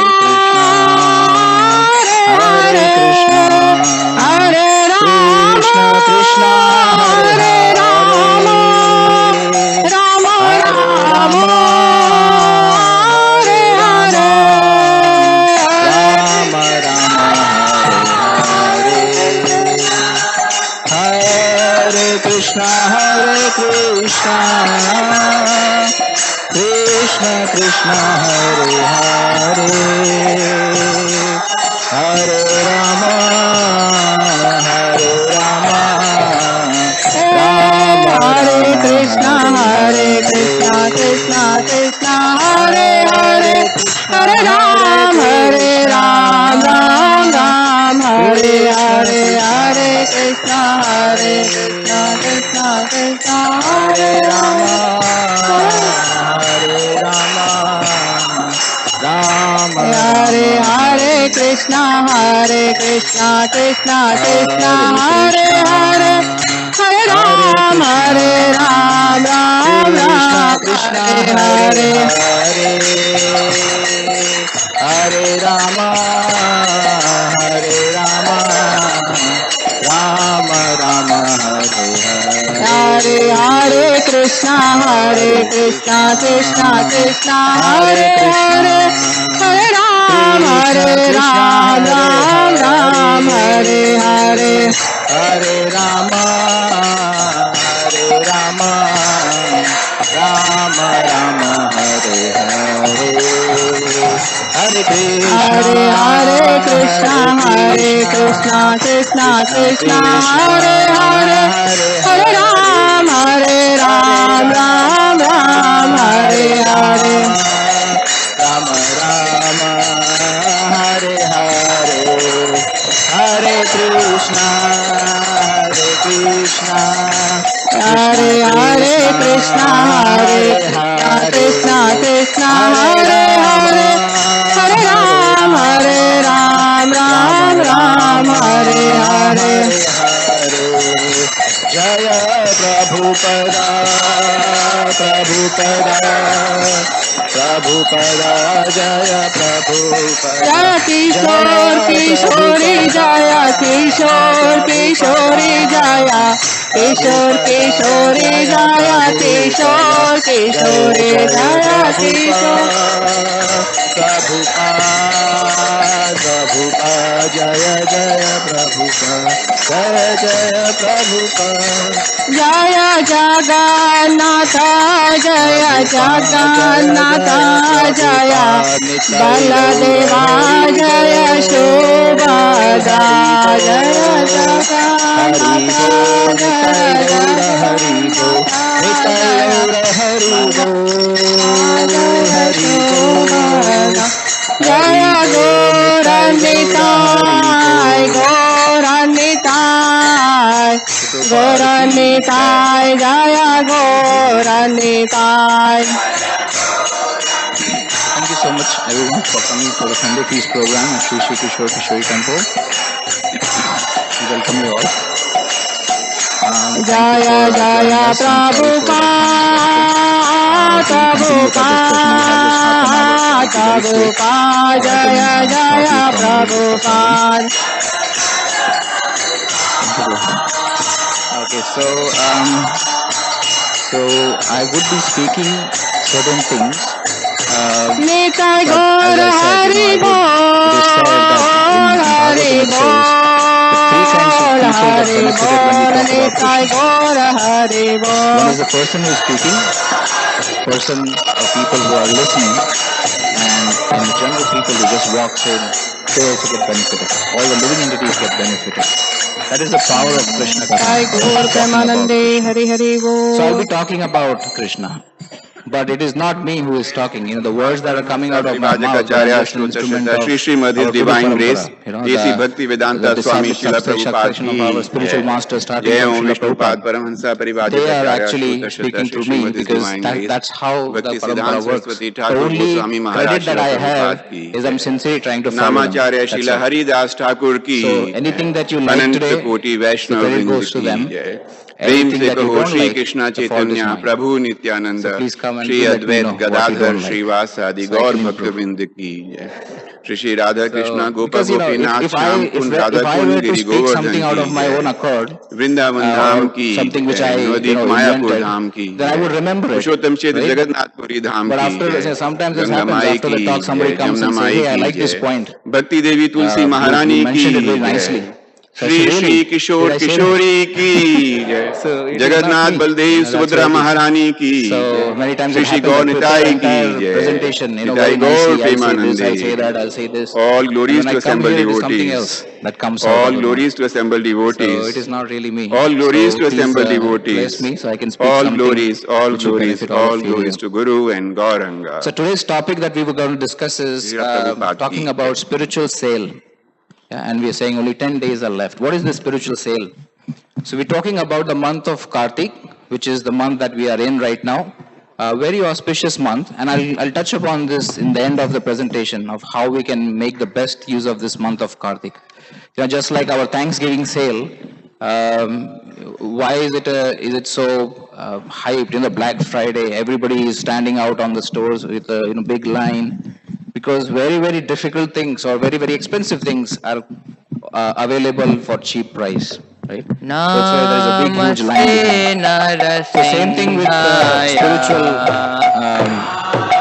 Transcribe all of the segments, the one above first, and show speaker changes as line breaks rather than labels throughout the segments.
Hare Krishna, Hare Krishna, Krishna Hare Hare, Rama Rama Hare Hare, Rama Rama Hare Hare, Hare Krishna, Krishna Krishna Hare Hare, Hare Rama Rama Hare Krishna, Krishna Krishna Hare Hare, Hare Ram Ram Hare Hare, Hare Krishna, Krishna Krishna Hare Rama Hare Hare, Krishna Krishna Krishna Hare Hare, Hare Ram Ram Krishna Hare Hare, Hare Rama Rama Rama Hare Hare, Hare Krishna Krishna Hare Hare, Hare Ram Ram Hare Hare, Hare Rama Rama Hare Hare, Hare Krishna Krishna Hare Hare, Hare Ram Ram Hare Hare, Rama Hare Hare, Hare Krishna Hare Krishna Krishna Hare Hare, Hare Ram Ram Hare Hare, Jaya Prabhupada Jaya Prabhupada, Jaya Kishore Kishori Jaya Kishore Kishori Jaya Kishore Kishori Jaya Kishore Kishori Jaya Kishore Prabhupada Jaya Jaya Prabhupada, Jaya Prabhupada, Jaya Jagannatha Jaya Jagannatha Jaya Baladeva Jaya Subhadra Jaya Jagannatha Jaya Hari Bo, Jaya Gauranitai, Jaya Gauranitai. Thank you so much everyone for coming for the Sunday Feast program at Sri Kishore Temple. We welcome you all. Jaya Jaya Prabhupada, Jaya Jaya Prabhupada. Okay, so I would be speaking certain things. Nitai Gaur Hari Bol, Hari Bol, Hari Bol, Nitai Gaur Hari Bol. One is the person who is speaking, person or people who are listening, and the general people who just walks in, they also get benefited. All the living entities get benefited. That is the power of Krishna. So I'll be talking about Krishna. But it is not me who is talking. The words that are coming out of my mouth are just an instrument of
Shri Madhya Divine Grace.
The disciples of our spiritual master starting from Srila Prabhupada. They are actually speaking to me because that's how the Parampara works. The only credit that I have is I'm sincerely trying to follow them. So anything that you like today, the credit goes to them.
प्रेम से कहो श्री कृष्णा चैतन्य प्रभु नित्यानंद श्री अद्वैत गदाधर श्रीवास आदि गौर भक्तवृंद की जय। Shri Radha Krishna, Gopa
because,
Gopinath,
if
Shyam
I
Kund,
were
Radha
to
Kund,
speak something out of my own accord,
Vrindavan Dham
or
ki,
something which I
Navadip Mayapur
invented,
Dham ki,
then I would remember it.
Purushottam Chet
Right?
Jagannathpuri Dham
But
ki,
after, sometimes this
Ganga
happens,
Mai
after the
ki,
talk somebody comes
Jamna
and say,
Mai
hey, I
ki
like this
jai.
point.
Bhakti Devi Tulsi
You
Maharani
mentioned it very
ki
nicely.
jai.
So I
Shri
said,
Shri
really?
Kishore
Did I say
Kishori ki jai.
So it is not
Jagannath
me.
Baldev
That's
Subhadra
why it is.
Maharani ki
So
jai.
many times
Shri
it
Shri
happens, I
Gaur
prepare
Nitai
entire
ki jai.
presentation,
Nitai
very
Gaur
nicely. I'll say this, I'll
Premanande.
say that, I'll say this.
All
And
glories
when
to
I come
assembled
here, it is something else
devotees.
that comes out
All
of the mouth.
glories to assembled
So
devotees.
it is not really me.
All glories
So
to
please
assembled
bless
devotees.
me so I can speak
All
something
glories, all
which will
glories,
benefit all
all
of you.
glories to Guru and Gauranga.
So today's topic that we were going to discuss is
Srila Prabhupada
talking
ki
about
jai.
spiritual sale. Yeah, and we are saying only 10 days are left. What is the spiritual sale? So we're talking about the month of Kartik, which is the month that we are in right now. A very auspicious month, and I'll touch upon this in the end of the presentation of how we can make the best use of this month of Kartik. Just like our Thanksgiving sale, why is it so hyped? Black Friday, everybody is standing out on the stores with a big line, because very, very difficult things or very, very expensive things are available for cheap price, right? So that's why there's a big, huge line. So same thing with spiritual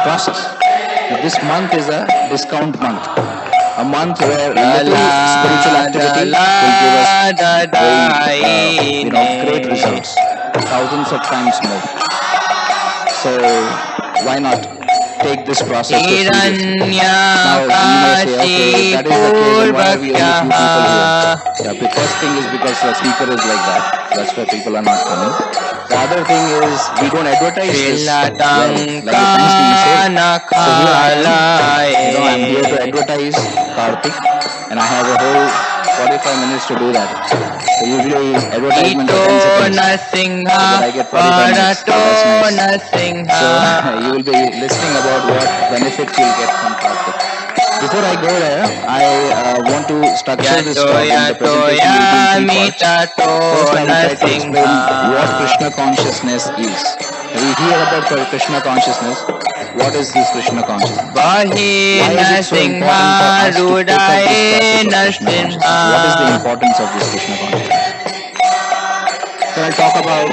process. This month is a discount month. A month where little spiritual activity will give us very, great results, thousands of times more. So why not take this process so seriously? Now you may say, okay, if that is the case, then why are we only few people here? The first thing is because the speaker is like that. That's why people are not coming. The other thing is we don't advertise this well, like the Thanksgiving sale. So here I am, I'm here to advertise Kartik, and I have a whole 45 minutes to do that. So usually advertisement for 10 seconds. So I get 45 minutes. So that's nice. So you will be listening about what benefits you'll get from Kartik. Before I go there, I want to structure this talk in the presentation in 3 parts. First, I will try to explain what Krishna consciousness is. We hear about Krishna consciousness. What is this Krishna consciousness? Why is it so important for us to take up this process of Krishna consciousness? What is the importance of this Krishna consciousness? So I'll talk about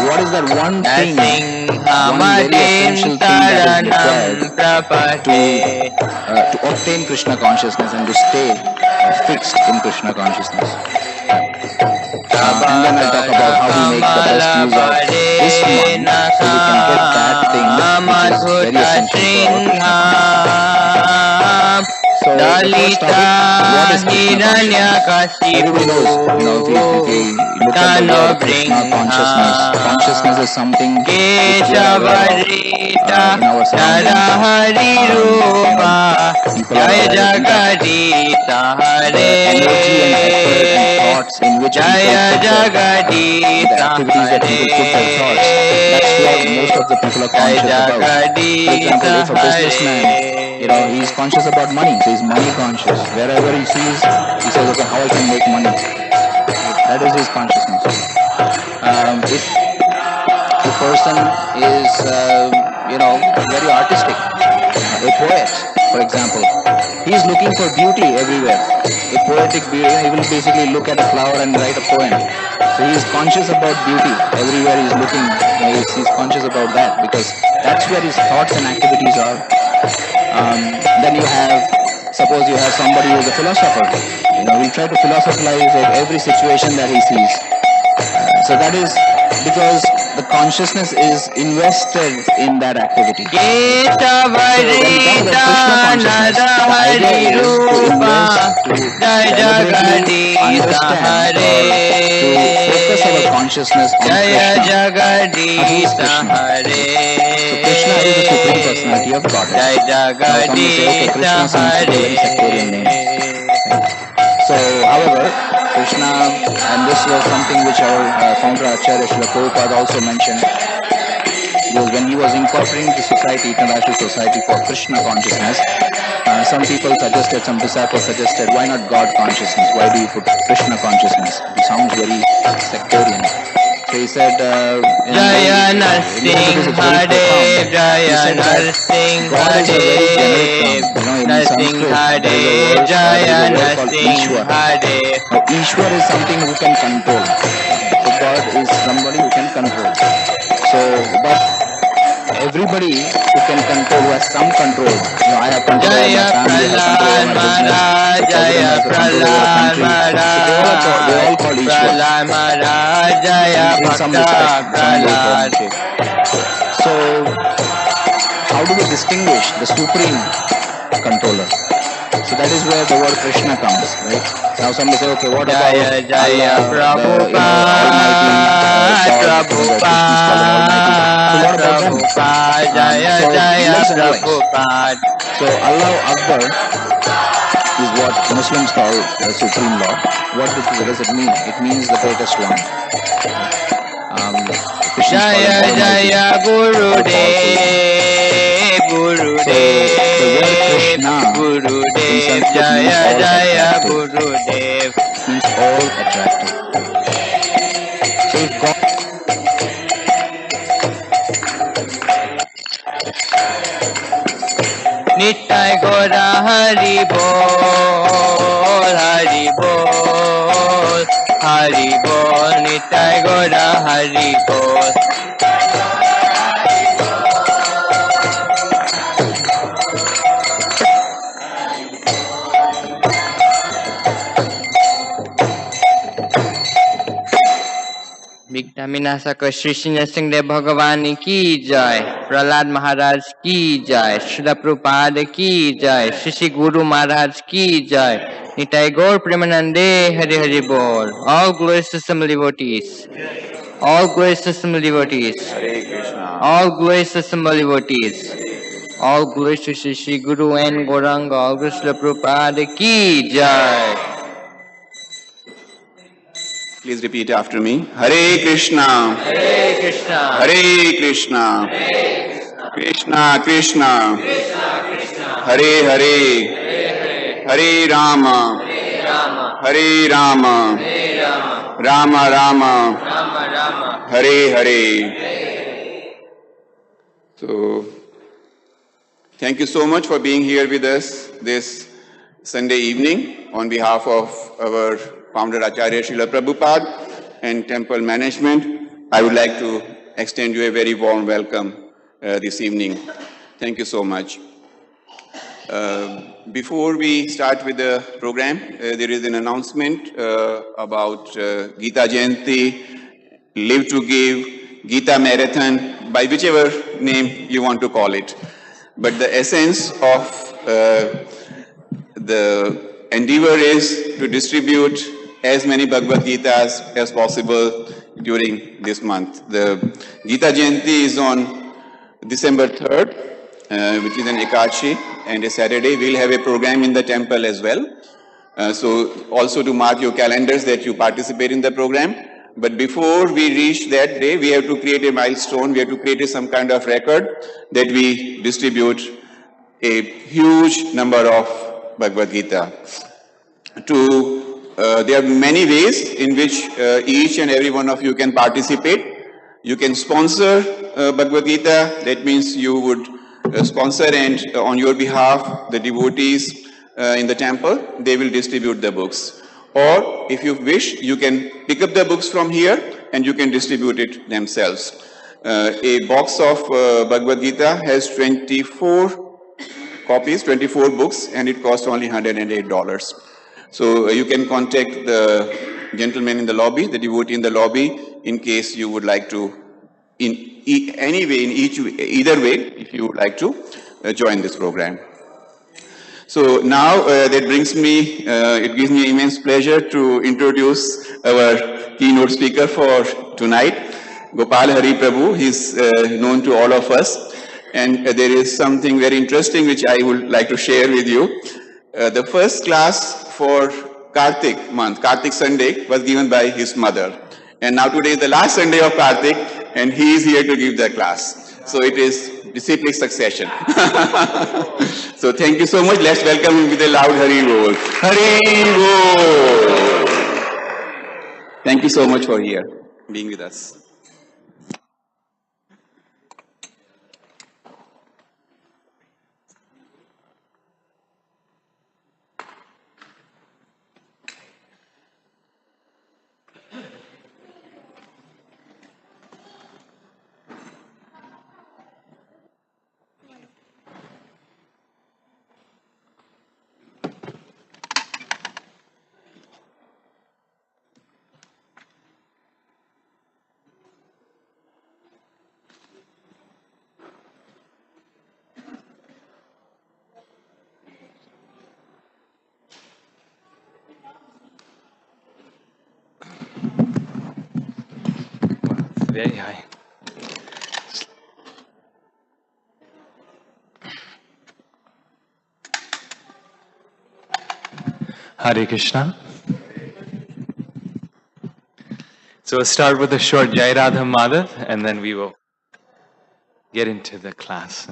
what is that one thing, one very essential thing that is required to obtain Krishna consciousness and to stay fixed in Krishna consciousness. And then I'll talk about how we make the best use of this month so we can get that thing which is very essential for our Krishna consciousness. So the first topic, what is Krishna consciousness? Everybody knows, if you look at the word Krishna consciousness, consciousness is something which we are aware of in our surroundings. People are aware of the energy and effort and thoughts in which people put the activities that people put their thoughts. That's what most of the people are conscious about. For example, if a businessman, he's conscious about money, so he's money conscious. Wherever he sees, he says, okay, how I can make money. That is his consciousness. If the person is, very artistic, a poet, for example, he is looking for beauty everywhere. A poetic beauty, he will basically look at a flower and write a poem. So he is conscious about beauty everywhere he is looking. He's conscious about that because that's where his thoughts and activities are. Then suppose you have somebody who is a philosopher. He'll try to philosophize every situation that he sees. So that is because the consciousness is invested in that activity. So when we talk about Krishna consciousness, the idea is to invest, to deliberately understand, to focus our consciousness on Krishna. Who is Krishna? So Krishna is the Supreme Personality of Godhead. Now some will say, okay, Krishna seems to be a very sectarian name. So, however, Krishna, and this was something which our founder Acharya Srila Prabhupada also mentioned, because when he was incorporating the society, International Society for Krishna Consciousness, some people suggested, some disciples suggested, why not God consciousness? Why do you put Krishna consciousness? It sounds very sectarian. So he said,
Jaya Narsingh Hare, Jaya Narsingh
God is a very generic term. In Singh Hare, Jaya Singh Hare.
Ishwar is something who can control. So God is somebody who can control. So, but everybody who can control, who has some control. I have control over my family, I have control over my business. The president has the control over the country. So they all call Ishwar. In some respect, some way, form, and shape. So, how do we distinguish the supreme controller? So that is where the word Krishna comes, right? Now somebody say, okay, what about Allah, the Almighty God, the Krishna is called an Almighty. So what about them? So let's analyze. So Allahu Akbar is what Muslims call the supreme Lord. What does it mean? It means the greatest one.
Jaya Jaya Gurudev, Gurudev, Gurudev, Jaya Jaya Gurudev
means all attractive. So if God
Nittai Gora Hari Bol, Hari Bol, Hari Bol, Nittai Gora Hari Bol. विनाशक श्री श्री नरसिंहदेव भगवान की जय, प्रहलाद महाराज की जय, श्रील प्रभुपाद की जय, श्री श्री गुरु महाराज की जय, निताई गौर प्रेमानंदे हरि हरि बोल. All glories to some devotees. All glories to some devotees. All glories to some devotees. All glories to Shri Shri Guru and Gauranga. All glories to Prabhupada ki jai.
Please repeat after me. Hare Krishna.
Hare Krishna.
Hare Krishna. Krishna Krishna. Hare Hare. Hare Rama. Hare Rama. Rama Rama. Hare Hare. So, thank you so much for being here with us this Sunday evening on behalf of our founder Acharya Srila Prabhupada and temple management. I would like to extend you a very warm welcome this evening. Thank you so much. Before we start with the program, there is an announcement about Gita Jayanti, Live to Give, Gita Marathon, by whichever name you want to call it. But the essence of the endeavor is to distribute as many Bhagavad Gitas as possible during this month. The Gita Jayanti is on December 3rd, which is an Ekadashi, and a Saturday. We'll have a program in the temple as well. So also to mark your calendars that you participate in the program. But before we reach that day, we have to create a milestone. We have to create some kind of record that we distribute a huge number of Bhagavad Gita. There are many ways in which each and every one of you can participate. You can sponsor Bhagavad Gita. That means you would sponsor, and on your behalf, the devotees in the temple, they will distribute the books. Or if you wish, you can pick up the books from here and you can distribute it themselves. A box of Bhagavad Gita has 24 copies, 24 books, and it costs only $108. So you can contact the gentleman in the lobby, the devotee in the lobby, in case you would like to, either way, if you would like to join this program. So now that brings me, it gives me immense pleasure to introduce our keynote speaker for tonight, Gopal Hari Prabhu. He's known to all of us, and there is something very interesting which I would like to share with you. The first class for Kartik month, Kartik Sunday, was given by his mother. And now today is the last Sunday of Kartik, and he is here to give the class. So it is disciplic succession. So thank you so much. Let's welcome him with a loud Hari Bol. Hari Bol. Thank you so much for being with us.
very high. Hare Krishna. So we'll start with a short Jai Radha Madhav and then we will get into the class.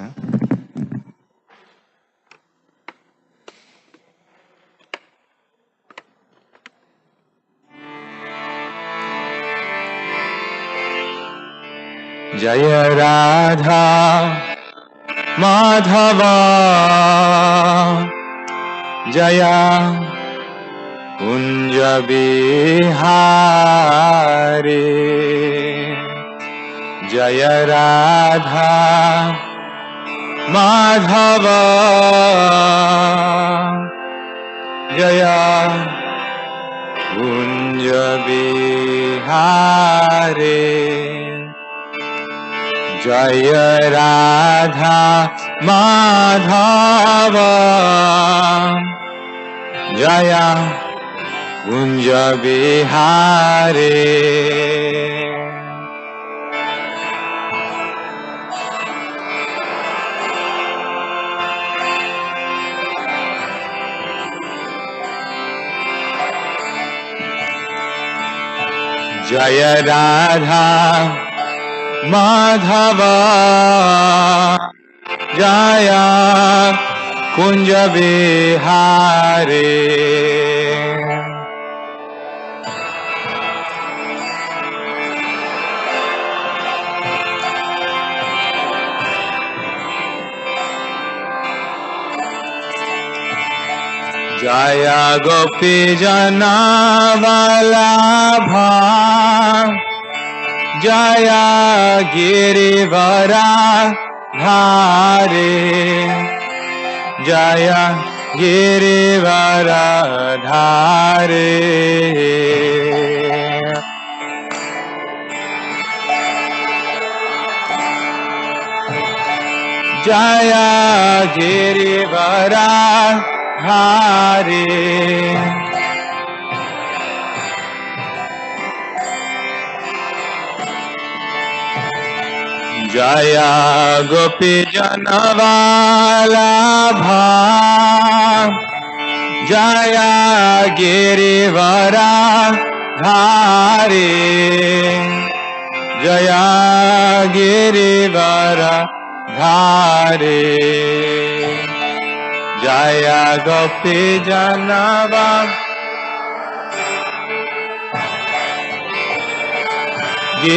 Jaya Radha Madhava Jaya Kunja Bihari Jaya Radha Madhava Jaya Kunja Bihari Jaya Radha Madhava Jaya Kunja Bihari Jaya Radha Madhava Jaya Kunja Bihari Jaya Gopi Jana Vallabha Jaya Girivara Dhari Jaya Girivara Dhari Jaya Girivara Dhari Jaya Gopi Jana Vallabha Jaya Girivara Dhari Jaya Girivara Dhari Jaya Gopi Jana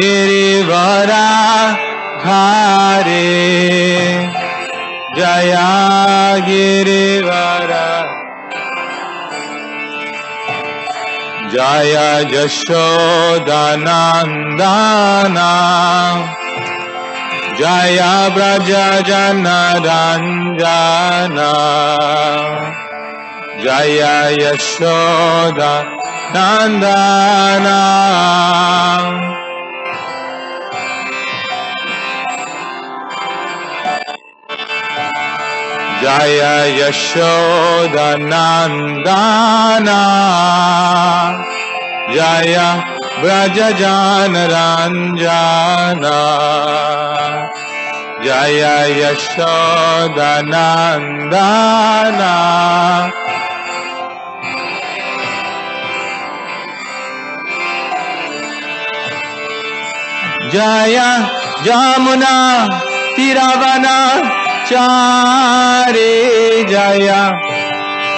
Girivara Dhari Jaya Girivara Jaya Jashodanandana Jaya Braja Janaranjana Jaya Yashoda Nandana Jaya Yashoda Nandana Jaya Braja Janaranjana Jaya Yashoda Nandana Jaya Jamuna Tiravana Chari Jaya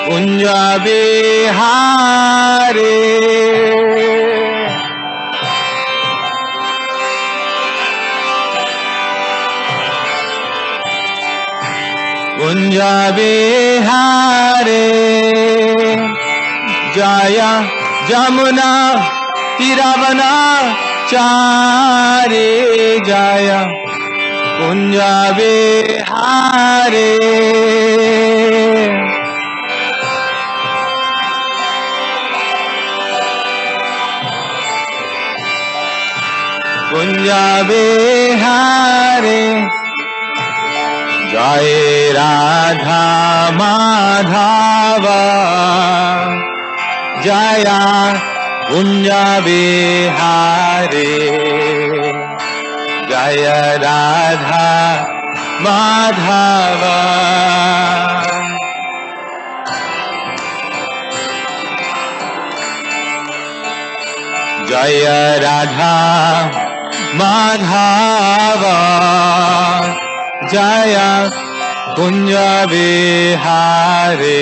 Kunja Bihari Kunja Bihari Jaya Jamuna Tiravana Chari Jaya Kunja Bihari Kunja Bihari Jai Radha Madhava Jaya Kunja Bihari Jaya Radha Madhava. Jaya Radha Madhava. Jaya Kunja Vihare.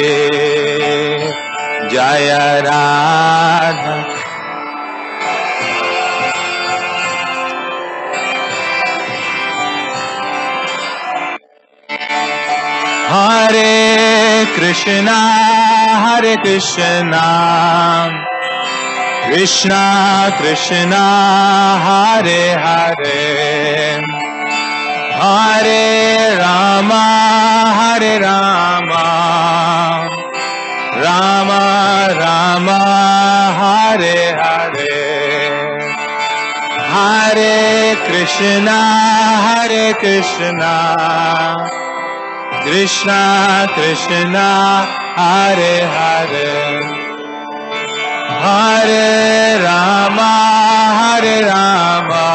Jaya Radha. Hare Krishna, Hare Krishna, Krishna Krishna, Hare Hare, Hare Rama, Hare Rama, Rama Rama, Hare Hare, Hare Krishna, Hare Krishna, Krishna Krishna, Hare Hare, Hare Rama, Hare Rama,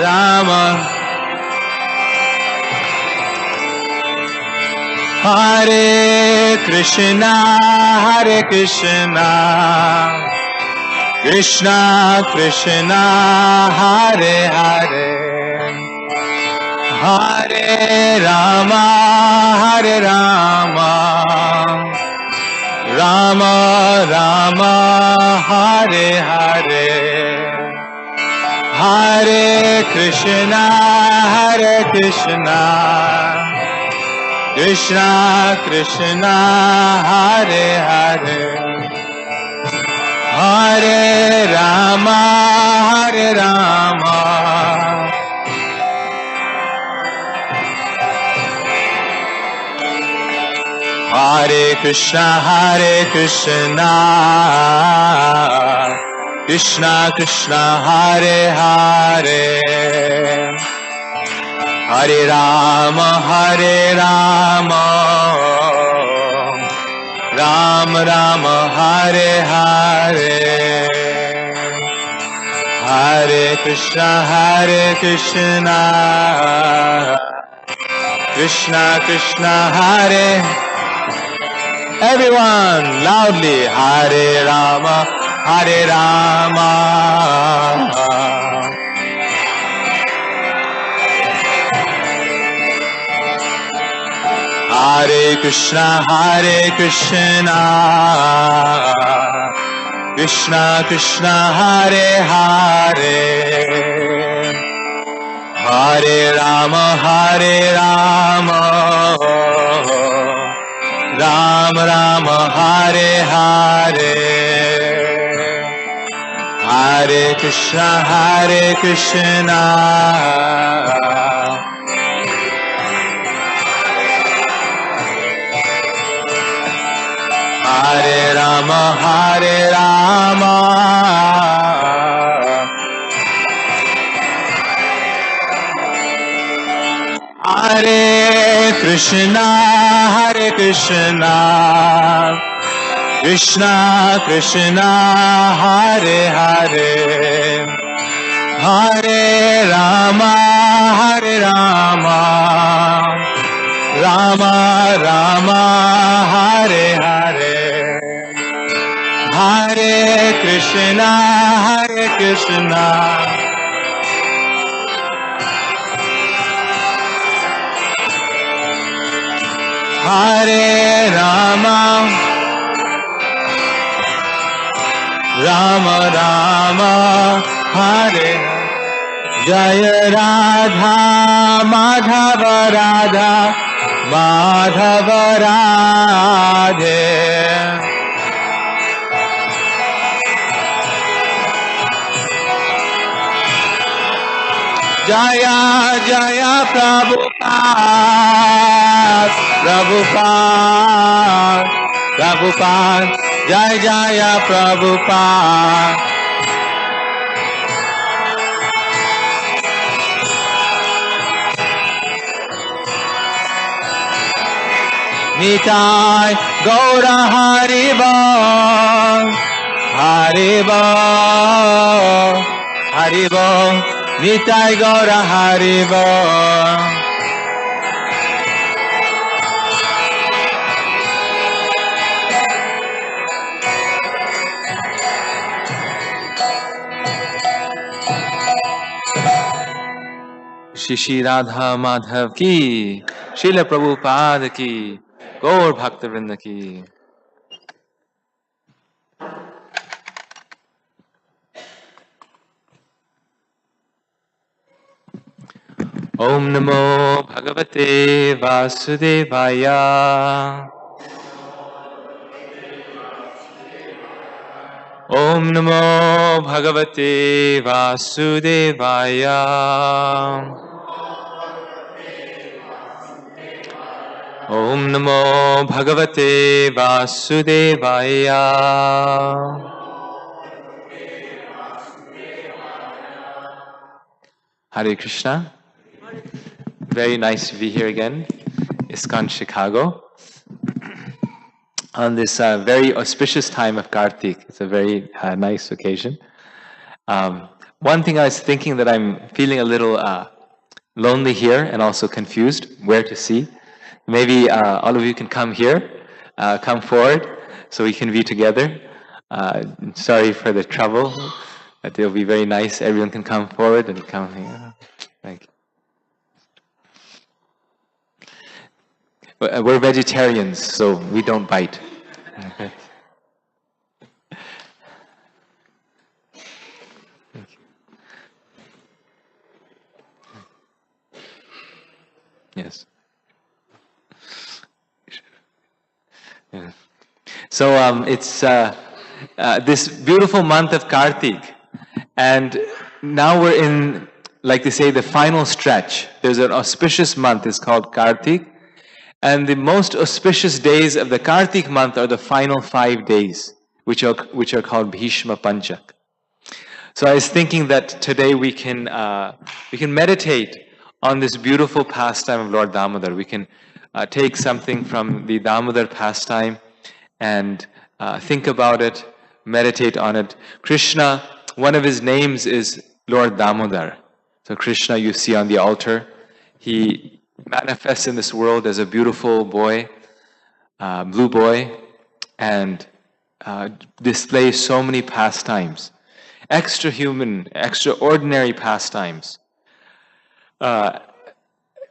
Rama. Hare Krishna, Hare Krishna, Krishna Krishna, Hare Hare, Hare Rama, Hare Rama, Rama Rama, Hare Hare, Hare Krishna, Hare Krishna, Krishna Krishna, Hare Hare, Hare Rama, Hare Rama, Hare Krishna, Hare Krishna, Krishna Krishna, Hare Hare, Hare Rama, Hare Rama, Ram Rama, Hare Hare, Hare Krishna, Hare Krishna, Krishna Krishna, Hare. Everyone, loudly, Hare Rama, Hare Rama, Hare Krishna, Hare Krishna, Krishna Krishna, Hare Hare, Hare Rama, Hare Rama, Ram Rama, Hare Hare, Hare Krishna, Hare Krishna, Hare Rama, Hare Rama, Hare Krishna, Hare Krishna, Krishna Krishna, Hare Hare, Hare Rama, Hare Rama, Rama Rama, Hare Hare, Hare Krishna, Hare Krishna, Hare Rama, Rama Rama, Hare Jaya Radha Madhava, Radha Madhava Radhe, Jaya Jaya Prabhupada, Prabhupada, Prabhupada, Jaya Jaya Prabhupada. Nitai Gaura Haribo, Haribo, Haribo, Nitai Gaura Haribo. Shri Radha Madhav ki, Srila Prabhupada ki, Gaur Bhakta Vrinda ki. Om Namo Bhagavate Vasudevaya. Om Namo Bhagavate Vasudevaya. Om Namo Bhagavate Vasudevaya. Hare Krishna. Very nice to be here again, ISKCON Chicago, on this very auspicious time of Kartik. It's a very nice occasion. One thing I was thinking that I'm feeling a little lonely here and also confused where to see. Maybe all of you can come here, come forward, so we can be together. Sorry for the trouble, but it'll be very nice. Everyone can come forward and come here. Thank you. We're vegetarians, so we don't bite. Okay. Yes. Yeah. So it's this beautiful month of Kartik, and now we're in, like they say, the final stretch. There's an auspicious month. It's called Kartik, and the most auspicious days of the Kartik month are the final 5 days, which are called Bhishma Panchak. So I was thinking that today we can meditate on this beautiful pastime of Lord Damodar. We can take something from the Damodar pastime and think about it, meditate on it. Krishna, one of his names is Lord Damodar. So Krishna you see on the altar, he manifests in this world as a beautiful boy, blue boy, and displays so many pastimes, extraordinary pastimes.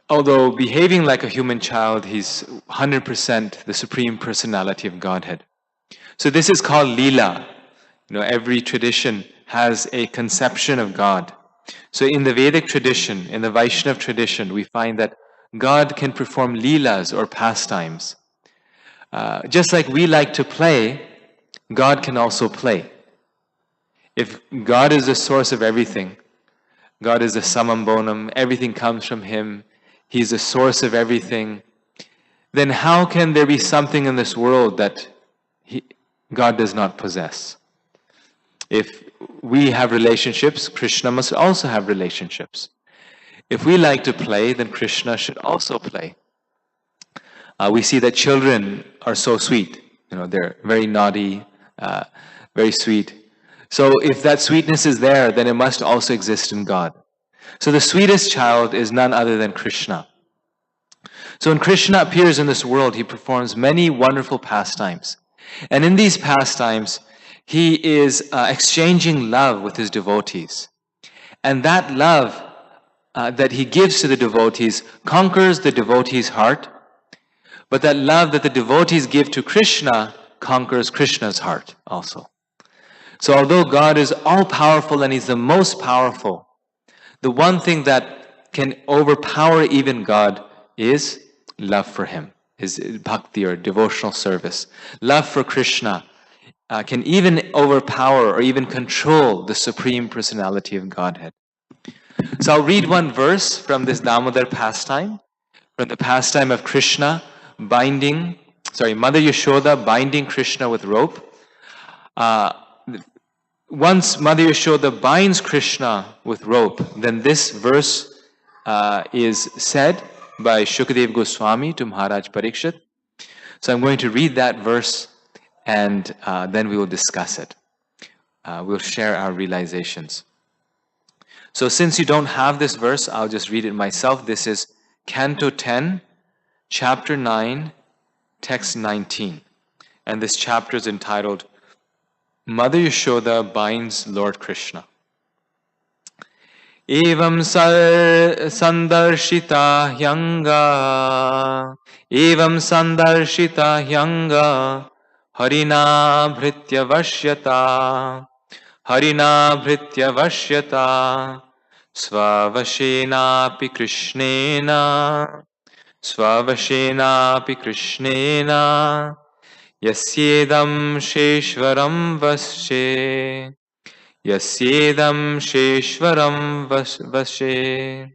Although behaving like a human child, he's 100% the Supreme Personality of Godhead. So this is called Leela. Every tradition has a conception of God. So in the Vedic tradition, in the Vaishnava tradition, we find that God can perform Leelas or pastimes. Just like we like to play, God can also play. If God is the source of everything, God is the summum bonum, everything comes from Him, He's the source of everything, then how can there be something in this world that God does not possess? If we have relationships, Krishna must also have relationships. If we like to play, then Krishna should also play. We see that children are so sweet. They're very naughty, very sweet. So if that sweetness is there, then it must also exist in God. So the sweetest child is none other than Krishna. So when Krishna appears in this world, he performs many wonderful pastimes. And in these pastimes, he is exchanging love with his devotees. And that love that he gives to the devotees conquers the devotee's heart. But that love that the devotees give to Krishna conquers Krishna's heart also. So although God is all-powerful and He's the most powerful, the one thing that can overpower even God is love for Him, is bhakti or devotional service. Love for Krishna can even overpower or even control the Supreme Personality of Godhead. So I'll read one verse from this Damodar pastime, from the pastime of Krishna Mother Yashoda binding Krishna with rope. Once Mother Yashoda binds Krishna with rope, then this verse is said by Shukadev Goswami to Maharaj Parikshit. So I'm going to read that verse and then we will discuss it. We'll share our realizations. So since you don't have this verse, I'll just read it myself. This is Canto 10, Chapter 9, Text 19. And this chapter is entitled, Mother Yashoda Binds Lord Krishna. Evam sandarshita hyanga, evam sandarshita hyanga, harina bhritya vashyata, harina bhritya vashyata, svavashenapi krishnena, svavashenapi krishnena, yasyedam sheshvaram vashe, yasyedam sheshvaram vashe.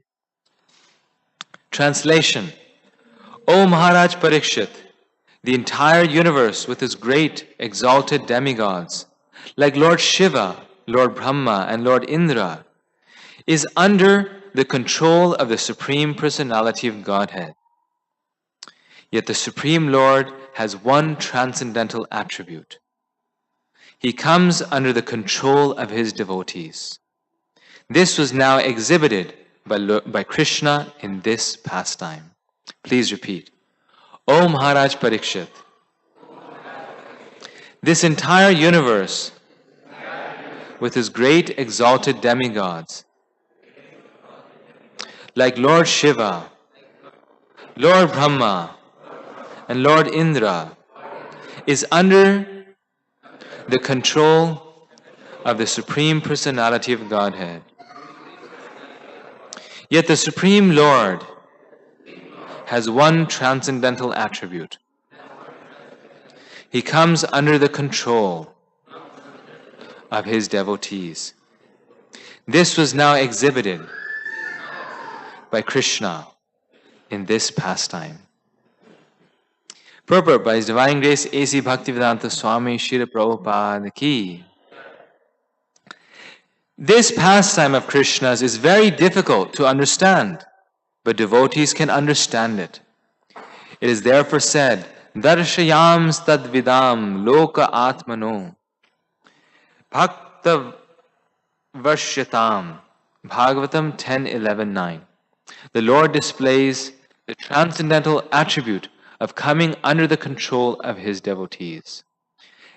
Translation. O Maharaj Parikshit, the entire universe with its great exalted demigods, like Lord Shiva, Lord Brahma, and Lord Indra, is under the control of the Supreme Personality of Godhead. Yet the Supreme Lord has one transcendental attribute. He comes under the control of his devotees. This was now exhibited by Krishna in this pastime. Please repeat. O Maharaj Parikshit, this entire universe with his great exalted demigods, like Lord Shiva, Lord Brahma, and Lord Indra, is under the control of the Supreme Personality of Godhead. Yet the Supreme Lord has one transcendental attribute. He comes under the control of his devotees. This was now exhibited by Krishna in this pastime. Purport by His Divine Grace A.C. Bhaktivedanta Swami Srila Prabhupada Ki. This pastime of Krishna's is very difficult to understand, but devotees can understand it. It is therefore said, Darshayam stadvidam loka atmano bhakta vashyatam. Bhagavatam 10:11-9. The Lord displays the transcendental attribute of coming under the control of his devotees.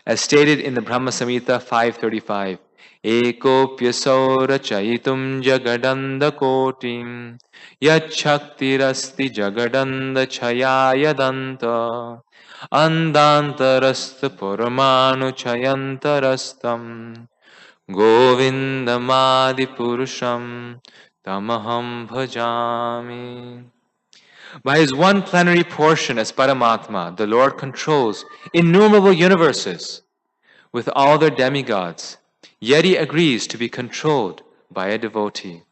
As stated in the Brahma Samhita 5:35, Ekopyasau rachayitum jagadanda kotim yachaktirasti jagadanda chayayadanta andantarasta paramanu chayantarastam govindamadi purusham tamaham bhajami. By his one plenary portion as Paramatma, the Lord controls innumerable universes with all their demigods, yet he agrees to be controlled by a devotee.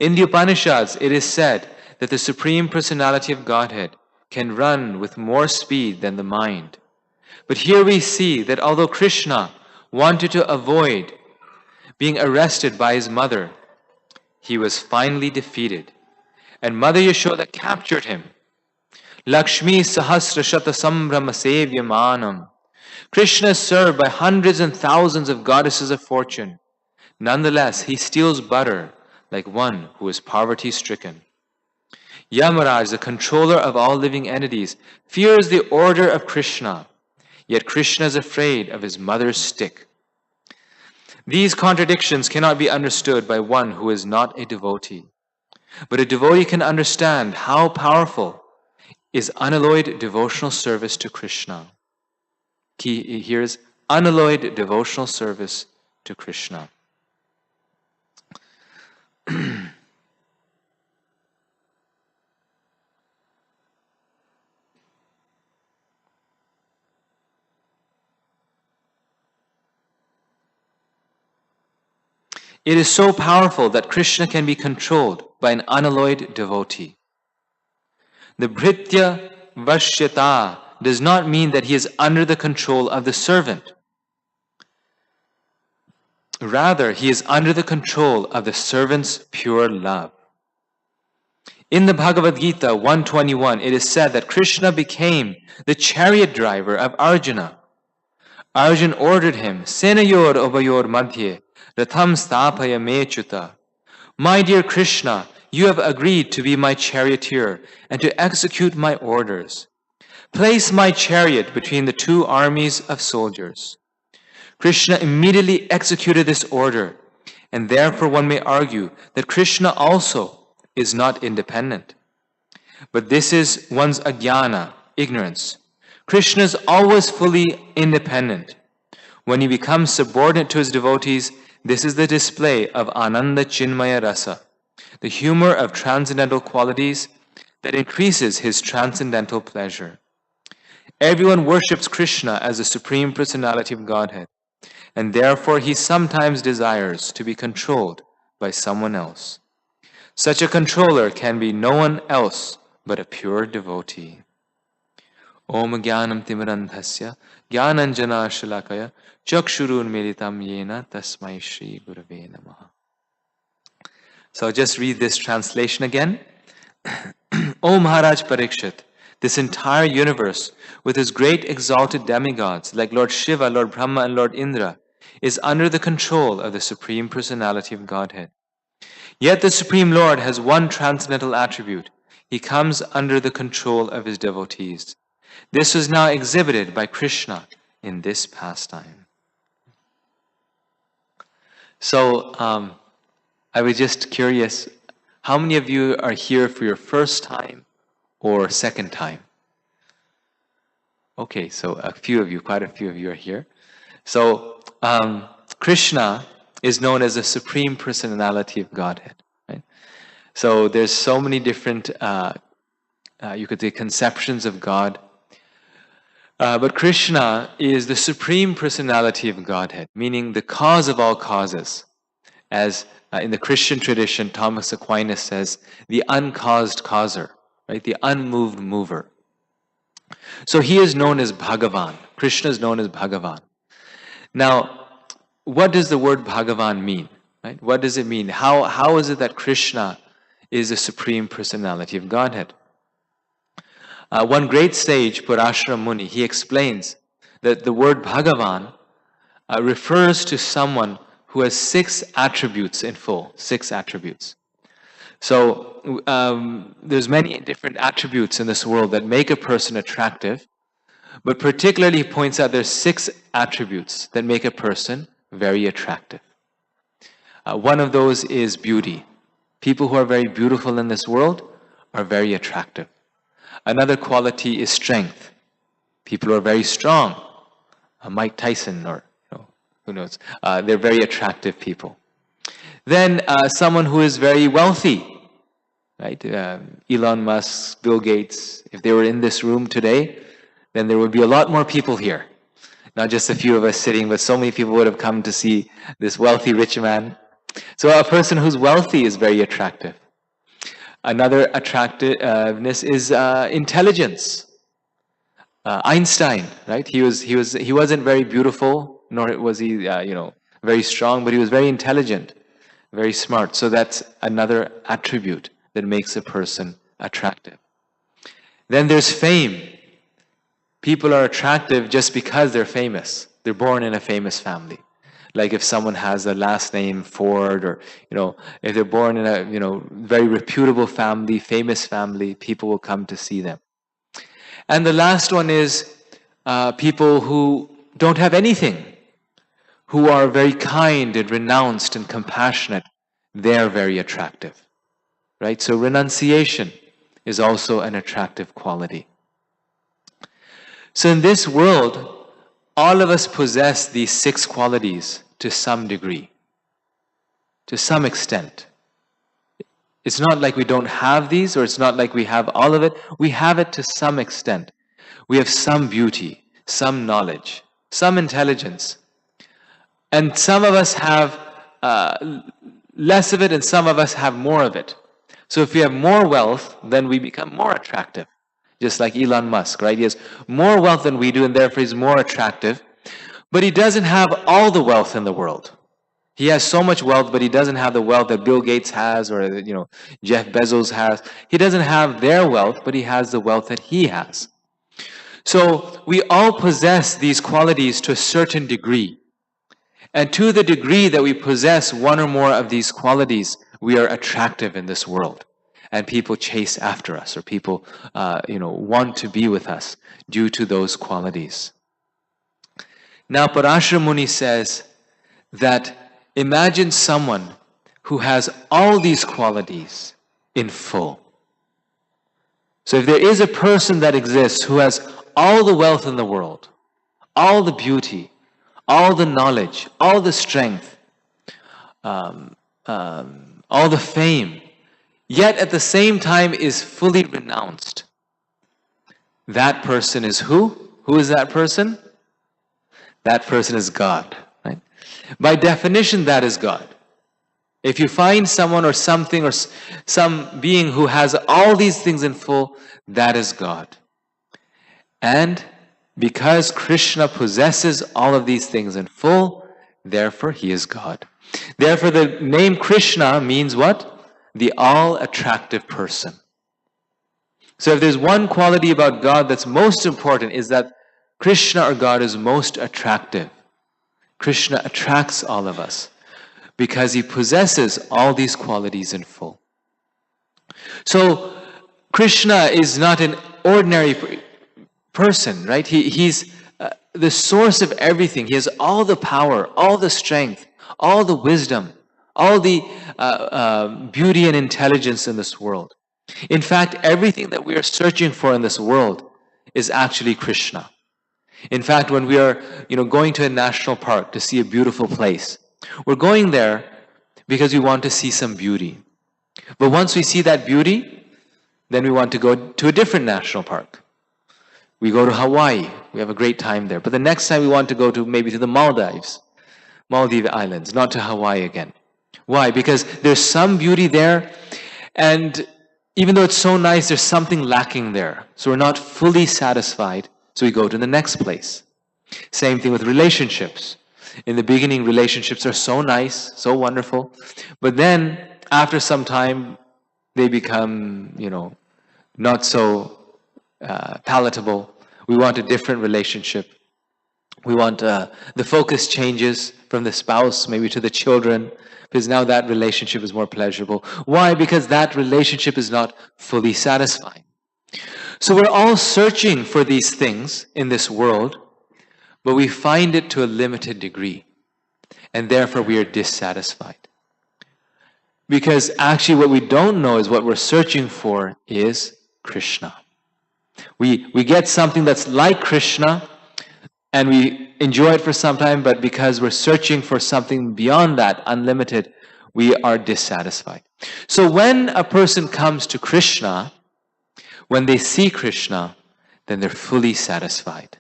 In the Upanishads, it is said that the Supreme Personality of Godhead can run with more speed than the mind. But here we see that although Krishna wanted to avoid being arrested by his mother, he was finally defeated. And Mother Yashoda captured him. Lakshmi Sahasra Shata Sambrama Sevyamanam. Krishna is served by hundreds and thousands of goddesses of fortune. Nonetheless, he steals butter like one who is poverty-stricken. Yamaraj, the controller of all living entities, fears the order of Krishna, yet Krishna is afraid of his mother's stick. These contradictions cannot be understood by one who is not a devotee. But a devotee can understand how powerful is unalloyed devotional service to Krishna. Key here is unalloyed devotional service to Krishna. It is so powerful that Krishna can be controlled by an unalloyed devotee. The Bhritya Vashyata does not mean that he is under the control of the servant. Rather, he is under the control of the servant's pure love. In the Bhagavad Gita 1:21, it is said that Krishna became the chariot driver of Arjuna. Arjuna ordered him, Senayor Obayor Madhye, Ratham sthapaya mechuta. My dear Krishna, you have agreed to be my charioteer and to execute my orders. Place my chariot between the two armies of soldiers. Krishna immediately executed this order, and therefore one may argue that Krishna also is not independent. But this is one's ajnana, ignorance. Krishna is always fully independent. When he becomes subordinate to his devotees, this is the display of Ananda Chinmaya Rasa, the humor of transcendental qualities that increases his transcendental pleasure. Everyone worships Krishna as the Supreme Personality of Godhead, and therefore he sometimes desires to be controlled by someone else. Such a controller can be no one else but a pure devotee. Om Jnanam Timirandhasya Jnananjana Shalakaya Chakshurun Meditam Yena Tasmai Shri Gurave Namaha. So I'll just read this translation again. O Maharaj Parikshit, this entire universe with its great exalted demigods like Lord Shiva, Lord Brahma and Lord Indra is under the control of the Supreme Personality of Godhead. Yet the Supreme Lord has one transcendental attribute. He comes under the control of his devotees. This was now exhibited by Krishna in this pastime. So, I was just curious, how many of you are here for your first time or second time? Okay, so a few of you, quite a few of you are here. So, Krishna is known as the Supreme Personality of Godhead. Right? So there's so many different, you could say, conceptions of God. But Krishna is the Supreme Personality of Godhead, meaning the cause of all causes. As in the Christian tradition, Thomas Aquinas says, the uncaused causer, right? The unmoved mover. So he is known as Bhagavan. Krishna is known as Bhagavan. Now, what does the word Bhagavan mean? Right? What does it mean? How is it that Krishna is the Supreme Personality of Godhead? One great sage, Purashara Muni, he explains that the word Bhagavan refers to someone who has 6 attributes in full, 6 attributes. So there's many different attributes in this world that make a person attractive, but particularly he points out there's 6 attributes that make a person very attractive. One of those is beauty. People who are very beautiful in this world are very attractive. Another quality is strength. People who are very strong, Mike Tyson or who knows, they're very attractive people. Then someone who is very wealthy, right? Elon Musk, Bill Gates, if they were in this room today, then there would be a lot more people here. Not just a few of us sitting, but so many people would have come to see this wealthy rich man. So a person who's wealthy is very attractive. Another attractiveness is intelligence. Einstein, right? He wasn't very beautiful, nor was he, very strong, but he was very intelligent, very smart. So that's another attribute that makes a person attractive. Then there's fame. People are attractive just because they're famous. They're born in a famous family. Like if someone has a last name Ford, or if they're born in a very reputable family, famous family, people will come to see them. And the last one is people who don't have anything, who are very kind and renounced and compassionate. They're very attractive, right? So renunciation is also an attractive quality. So in this world, all of us possess these 6 qualities to some degree, to some extent. It's not like we don't have these, or it's not like we have all of it. We have it to some extent. We have some beauty, some knowledge, some intelligence. And some of us have less of it, and some of us have more of it. So if we have more wealth, then we become more attractive. Just like Elon Musk, right? He has more wealth than we do, and therefore he's more attractive. But he doesn't have all the wealth in the world. He has so much wealth, but he doesn't have the wealth that Bill Gates has, or Jeff Bezos has. He doesn't have their wealth, but he has the wealth that he has. So we all possess these qualities to a certain degree. And to the degree that we possess one or more of these qualities, we are attractive in this world. And people chase after us, or people want to be with us due to those qualities. Now, Parashara Muni says that imagine someone who has all these qualities in full. So if there is a person that exists who has all the wealth in the world, all the beauty, all the knowledge, all the strength, all the fame, yet at the same time is fully renounced, that person is who? Who is that person? That person is God. Right? By definition, that is God. If you find someone or something or some being who has all these things in full, that is God. And because Krishna possesses all of these things in full, therefore he is God. Therefore the name Krishna means what? The all-attractive person. So if there's one quality about God that's most important, is that Krishna or God is most attractive. Krishna attracts all of us because he possesses all these qualities in full. So Krishna is not an ordinary person, right? He's the source of everything. He has all the power, all the strength, all the wisdom, all the beauty and intelligence in this world. In fact, everything that we are searching for in this world is actually Krishna. In fact, when we are, going to a national park to see a beautiful place, we're going there because we want to see some beauty. But once we see that beauty, then we want to go to a different national park. We go to Hawaii. We have a great time there. But the next time we want to go to maybe to the Maldives Islands, not to Hawaii again. Why? Because there's some beauty there, and even though it's so nice, there's something lacking there. So we're not fully satisfied. So we go to the next place. Same thing with relationships. In the beginning, relationships are so nice, so wonderful. But then, after some time, they become, not so palatable. We want a different relationship. We want the focus changes from the spouse maybe to the children, because now that relationship is more pleasurable. Why? Because that relationship is not fully satisfying. So we're all searching for these things in this world, but we find it to a limited degree, and therefore we are dissatisfied. Because actually what we don't know is what we're searching for is Krishna. We get something that's like Krishna, and we enjoy it for some time, but because we're searching for something beyond that, unlimited, we are dissatisfied. So when a person comes to Krishna, when they see Krishna, then they're fully satisfied.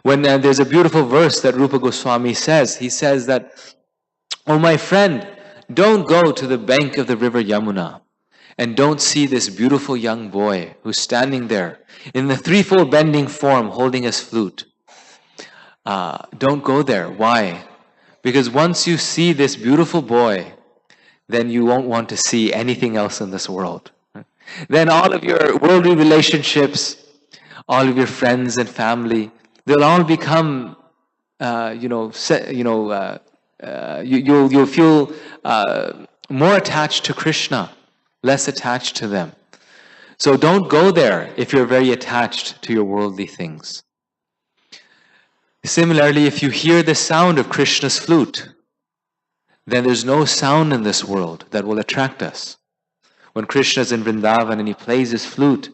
When there's a beautiful verse that Rupa Goswami says, he says that, "Oh my friend, don't go to the bank of the river Yamuna and don't see this beautiful young boy who's standing there in the threefold bending form holding his flute. Don't go there. Why? Because once you see this beautiful boy, then you won't want to see anything else in this world. Then all of your worldly relationships, all of your friends and family, they'll all become, you'll feel more attached to Krishna, less attached to them. So don't go there if you're very attached to your worldly things." Similarly, if you hear the sound of Krishna's flute, then there's no sound in this world that will attract us. When Krishna's in Vrindavan and he plays his flute,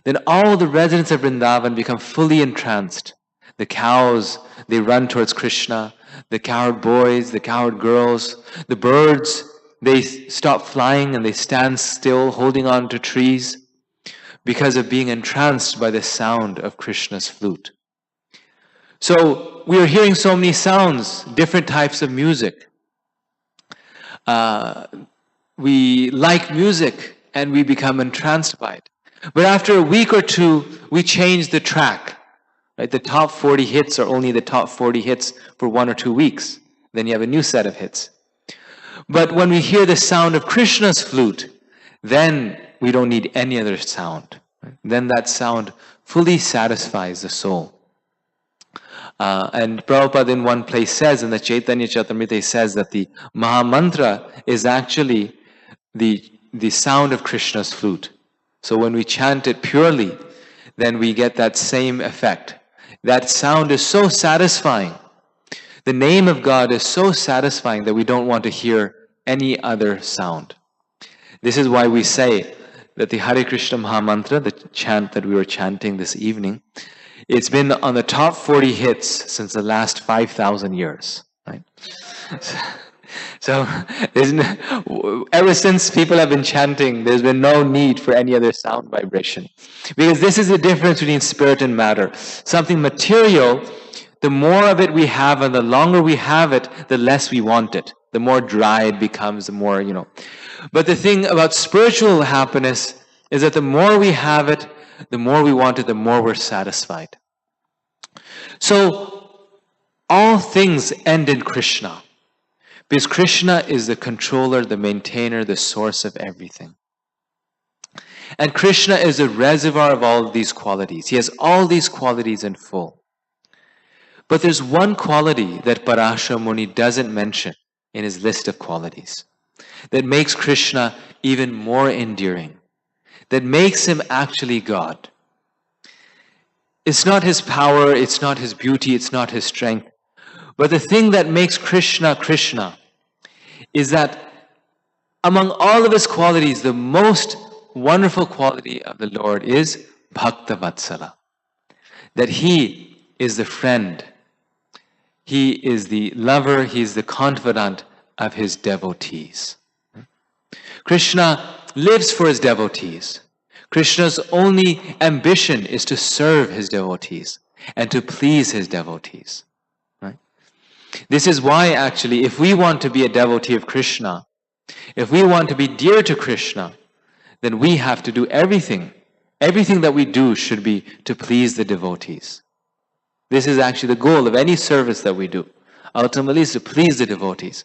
then all the residents of Vrindavan become fully entranced. The cows, they run towards Krishna. The cowherd boys, the cowherd girls, the birds, they stop flying and they stand still, holding on to trees because of being entranced by the sound of Krishna's flute. So we are hearing so many sounds, different types of music. We like music and we become entranced by it. But after a week or two, we change the track. Right? The top 40 hits are only the top 40 hits for 1 or 2 weeks. Then you have a new set of hits. But when we hear the sound of Krishna's flute, then we don't need any other sound. Then that sound fully satisfies the soul. And Prabhupada in one place says, in the Chaitanya Charitamrita, he says that the Mahamantra is actually the sound of Krishna's flute. So when we chant it purely, then we get that same effect. That sound is so satisfying. The name of God is so satisfying that we don't want to hear any other sound. This is why we say that the Hare Krishna Mahamantra, the chant that we were chanting this evening, it's been on the top 40 hits since the last 5,000 years. Right? So, ever since people have been chanting, there's been no need for any other sound vibration. Because this is the difference between spirit and matter. Something material, the more of it we have and the longer we have it, the less we want it. The more dry it becomes, the more, But the thing about spiritual happiness is that the more we have it, the more we want it, the more we're satisfied. So, all things end in Krishna. Because Krishna is the controller, the maintainer, the source of everything. And Krishna is the reservoir of all these qualities. He has all these qualities in full. But there's one quality that Parashara Muni doesn't mention in his list of qualities that makes Krishna even more endearing, that makes him actually God. It's not his power, it's not his beauty, it's not his strength. But the thing that makes Krishna Krishna is that among all of his qualities, the most wonderful quality of the Lord is Bhakta Vatsala. That he is the friend, he is the lover, he is the confidant of his devotees. Krishna lives for his devotees. Krishna's only ambition is to serve his devotees and to please his devotees. Right? This is why actually, if we want to be a devotee of Krishna, if we want to be dear to Krishna, then we have to do everything. Everything that we do should be to please the devotees. This is actually the goal of any service that we do. Ultimately, is to please the devotees.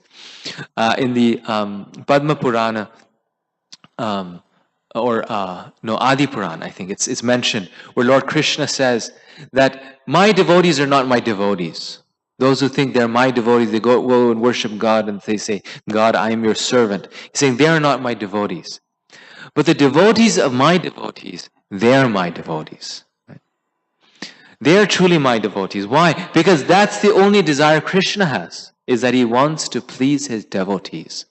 In the Padma Purana, Adi Purana, I think it's mentioned, where Lord Krishna says that my devotees are not my devotees. Those who think they're my devotees, they go and worship God and they say, God, I am your servant. He's saying they are not my devotees. But the devotees of my devotees, they are my devotees. They are truly my devotees. Why? Because that's the only desire Krishna has, is that he wants to please his devotees.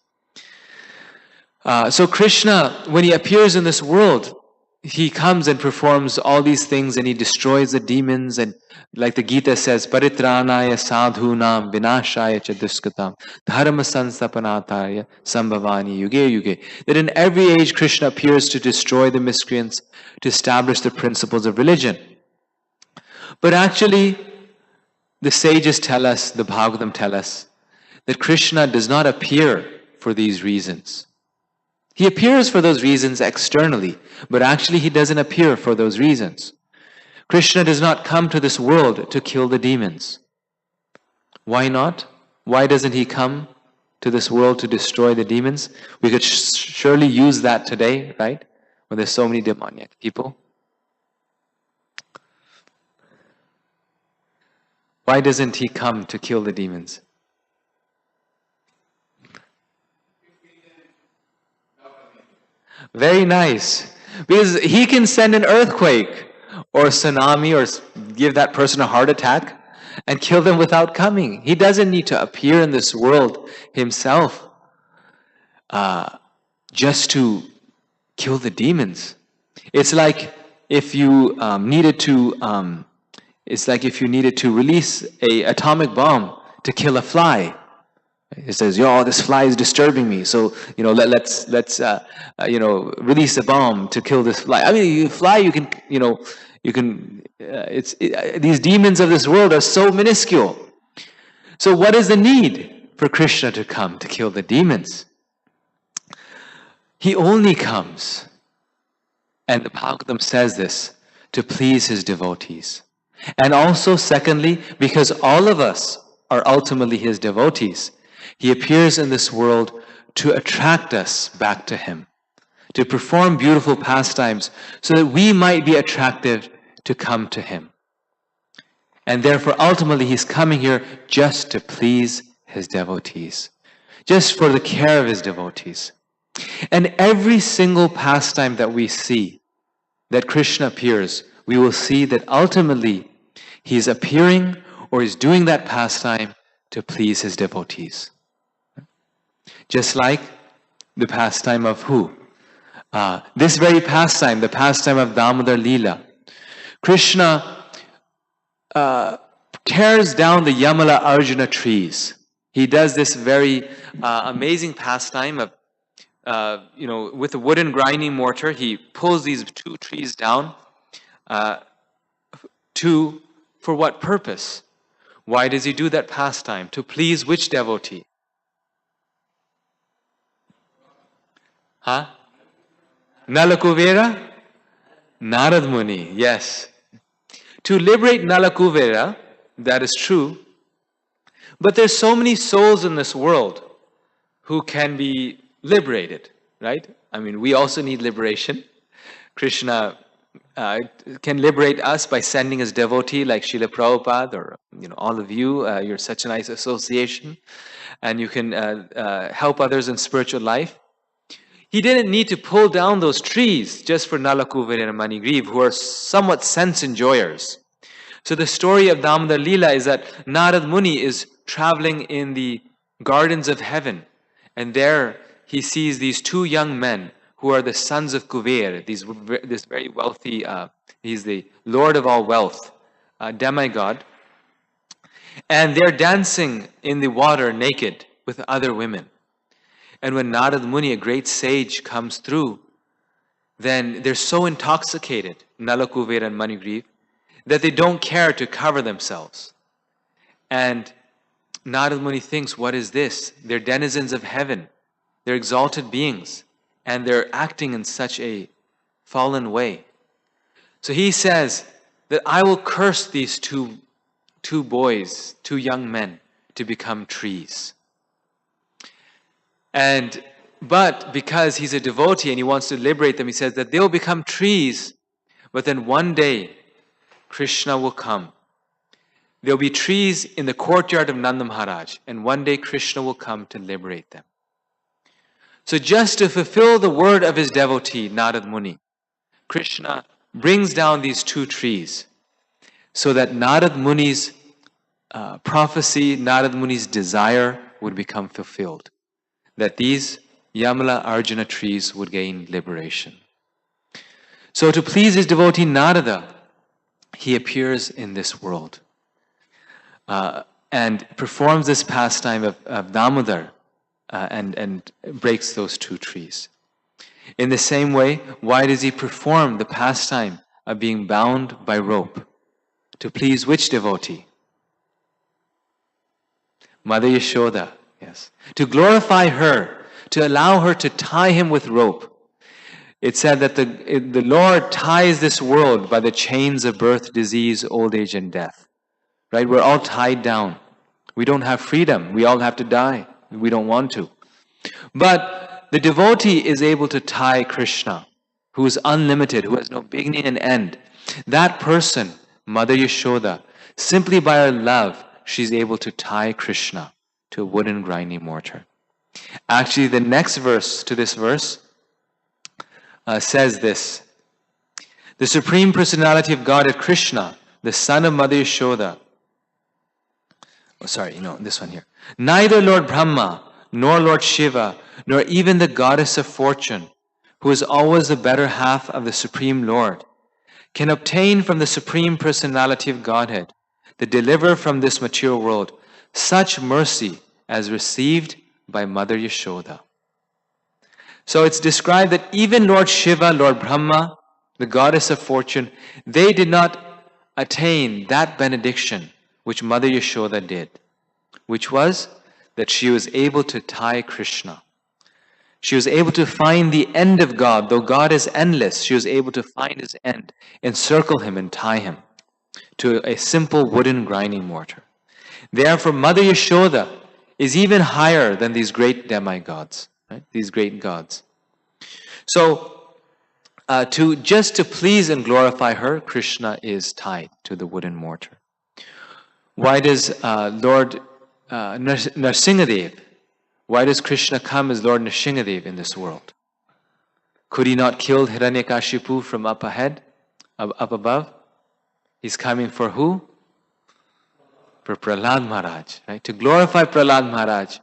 So Krishna, when he appears in this world, he comes and performs all these things and he destroys the demons, and like the Gita says, Paritranaya sadhunam vinashaya cha duskatam dharma sanstapanataya sambhavani yuge yuge. That in every age Krishna appears to destroy the miscreants, to establish the principles of religion. But actually, the sages tell us, the Bhagavatam tell us, that Krishna does not appear for these reasons. He appears for those reasons externally, but actually he doesn't appear for those reasons. Krishna does not come to this world to kill the demons. Why not? Why doesn't he come to this world to destroy the demons? We could surely use that today, right? When there's so many demoniac people. Why doesn't he come to kill the demons? Very nice. Because he can send an earthquake or a tsunami or give that person a heart attack and kill them without coming. He doesn't need to appear in this world himself just to kill the demons. It's like if you needed to release an atomic bomb to kill a fly. It says, this fly is disturbing me, so let's release a bomb to kill this fly. I mean, these demons of this world are so minuscule. So what is the need for Krishna to come to kill the demons? He only comes, and the Bhagavatam says this, to please his devotees. And also, secondly, because all of us are ultimately his devotees, he appears in this world to attract us back to him, to perform beautiful pastimes so that we might be attractive to come to him. And therefore, ultimately, he's coming here just to please his devotees, just for the care of his devotees. And every single pastime that we see, that Krishna appears, we will see that ultimately he's appearing or is doing that pastime to please his devotees. Just like the pastime of who? This very pastime, the pastime of Damodar Leela. Krishna tears down the Yamala Arjuna trees. He does this very amazing pastime of, with a wooden grinding mortar, he pulls these two trees down. For what purpose? Why does he do that pastime? To please which devotee? Nalakuvera? Narad Muni, yes. To liberate Nalakuvera, that is true. But there's so many souls in this world who can be liberated, right? I mean, we also need liberation. Krishna can liberate us by sending his devotee like Srila Prabhupada or all of you. You're such a nice association, and you can help others in spiritual life. He didn't need to pull down those trees just for Nalakuvera and Manigriv, who are somewhat sense enjoyers. So the story of Damodar Leela is that Narad Muni is traveling in the gardens of heaven, and there he sees these two young men who are the sons of Kuver, this very wealthy, he's the Lord of all wealth, demigod. And they're dancing in the water naked with other women. And when Narad Muni, a great sage, comes through, then they're so intoxicated, Nalakuvera and Manigriv, that they don't care to cover themselves. And Narad Muni thinks, what is this? They're denizens of heaven. They're exalted beings. And they're acting in such a fallen way. So he says that I will curse these two boys, two young men, to become trees. But because he's a devotee and he wants to liberate them, he says that they'll become trees, but then one day Krishna will come. There'll be trees in the courtyard of Nanda Maharaj, and one day Krishna will come to liberate them. So just to fulfill the word of his devotee, Narad Muni, Krishna brings down these two trees so that Narad Muni's prophecy, Narad Muni's desire would become fulfilled. That these Yamala Arjuna trees would gain liberation. So to please his devotee Narada, he appears in this world and performs this pastime of Damodar and breaks those two trees. In the same way, why does he perform the pastime of being bound by rope? To please which devotee? Mother Yashoda, yes. To glorify her, to allow her to tie him with rope. It said that the Lord ties this world by the chains of birth, disease, old age, and death. Right? We're all tied down. We don't have freedom. We all have to die. We don't want to. But the devotee is able to tie Krishna, who is unlimited, who has no beginning and end. That person, Mother Yashoda, simply by her love, she's able to tie Krishna to a wooden grinding mortar. Actually, the next verse to this verse says this. The Supreme Personality of Godhead, Krishna, the son of Mother Yashoda. This one here. Neither Lord Brahma, nor Lord Shiva, nor even the goddess of fortune, who is always the better half of the Supreme Lord, can obtain from the Supreme Personality of Godhead, the deliverer from this material world, such mercy as received by Mother Yashoda. So it's described that even Lord Shiva, Lord Brahma, the goddess of fortune, they did not attain that benediction which Mother Yashoda did, which was that she was able to tie Krishna. She was able to find the end of God. Though God is endless, she was able to find his end, encircle him and tie him to a simple wooden grinding mortar. Therefore, Mother Yashoda is even higher than these great demigods, right? These great gods. So, to please and glorify her, Krishna is tied to the wooden mortar. Why does Lord Nrsingadev, why does Krishna come as Lord Nrsingadev in this world? Could he not kill Hiranyakashipu from up ahead, up above? He's coming for who? For Prahlad Maharaj, right? To glorify Prahlad Maharaj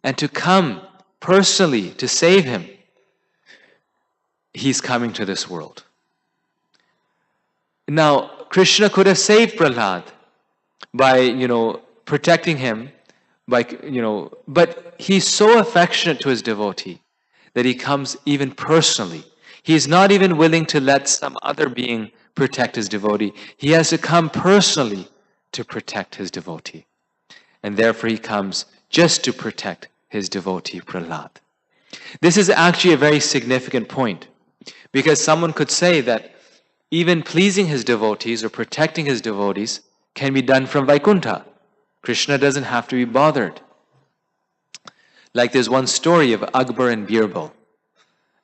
and to come personally to save him. He's coming to this world. Now, Krishna could have saved Prahlad by, protecting him, but he's so affectionate to his devotee that he comes even personally. He's not even willing to let some other being protect his devotee. He has to come personally to protect his devotee. And therefore he comes just to protect his devotee, Prahlad. This is actually a very significant point, because someone could say that even pleasing his devotees or protecting his devotees can be done from Vaikuntha. Krishna doesn't have to be bothered. Like there's one story of Akbar and Birbal.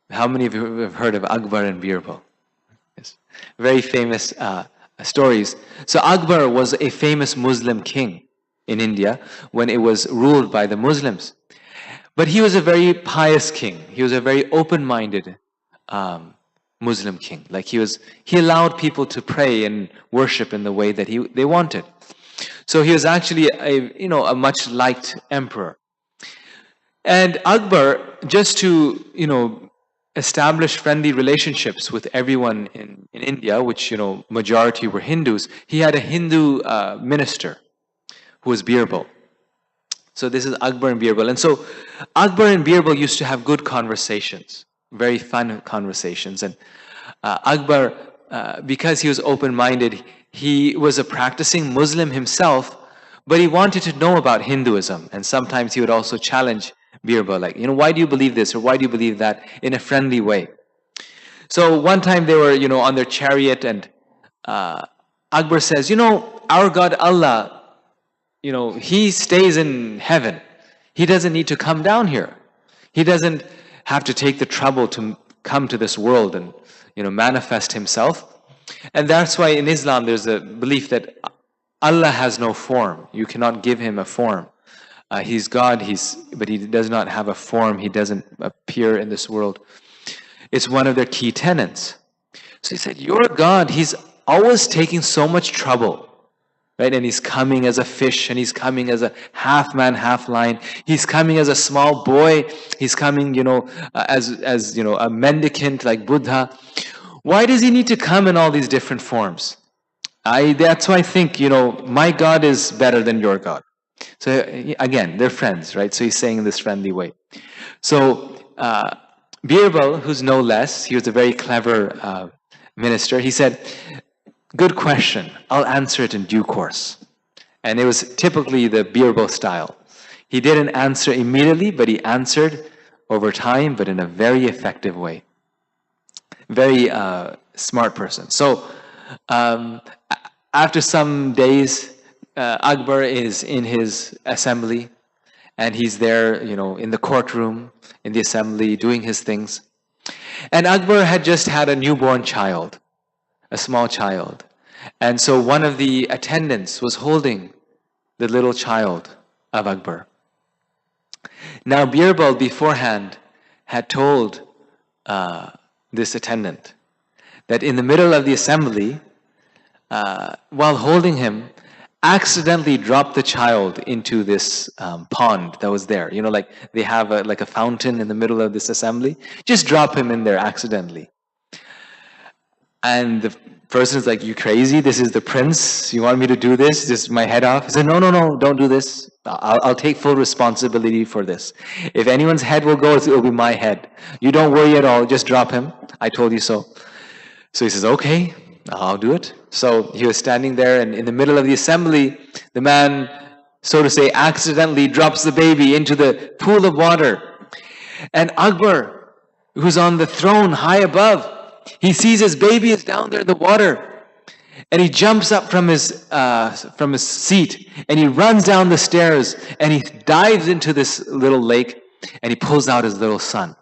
How many of you have heard of Akbar and Birbal? Yes. Very famous stories. So Akbar was a famous Muslim king in India when it was ruled by the Muslims. But he was a very pious king. He was a very open-minded Muslim king. Like he allowed people to pray and worship in the way that they wanted. So he was actually a much liked emperor. And Akbar, just to establish friendly relationships with everyone in India, which majority were Hindus, he had a Hindu minister who was Birbal. So this is Akbar and Birbal. And so Akbar and Birbal used to have good conversations, very fun conversations. And Akbar, because he was open-minded, he was a practicing Muslim himself, but he wanted to know about Hinduism. And sometimes he would also challenge Birbal, like, why do you believe this or why do you believe that, in a friendly way. So one time they were, on their chariot, and Akbar says, our God Allah, he stays in heaven. He doesn't need to come down here. He doesn't have to take the trouble to come to this world and, manifest himself. And that's why in Islam there's a belief that Allah has no form. You cannot give him a form. He's God, but he does not have a form. He doesn't appear in this world. It's one of their key tenets. So he said, your God, he's always taking so much trouble, right? And he's coming as a fish, and he's coming as a half man, half lion. He's coming as a small boy. He's coming, as a mendicant like Buddha. Why does he need to come in all these different forms? That's why I think, my God is better than your God. So again, they're friends, right? So he's saying in this friendly way. So Birbal, who's no less, he was a very clever minister. He said, good question. I'll answer it in due course. And it was typically the Birbal style. He didn't answer immediately, but he answered over time, but in a very effective way. Very smart person. So after some days, Akbar is in his assembly, and he's there, in the courtroom, in the assembly, doing his things. And Akbar had just had a newborn child, a small child. And so one of the attendants was holding the little child of Akbar. Now Birbal beforehand had told this attendant that in the middle of the assembly, while holding him, accidentally dropped the child into this pond that was there. Like they have a fountain in the middle of this assembly. Just drop him in there accidentally. And the person is like, you crazy? This is the prince. You want me to do this? Just my head off? He said, no, don't do this. I'll take full responsibility for this. If anyone's head will go, it will be my head. You don't worry at all. Just drop him. I told you so. So he says, okay, I'll do it. So he was standing there, and in the middle of the assembly, the man, so to say, accidentally drops the baby into the pool of water. And Akbar, who's on the throne high above, he sees his baby is down there in the water. And he jumps up from his seat, and he runs down the stairs, and he dives into this little lake, and he pulls out his little son.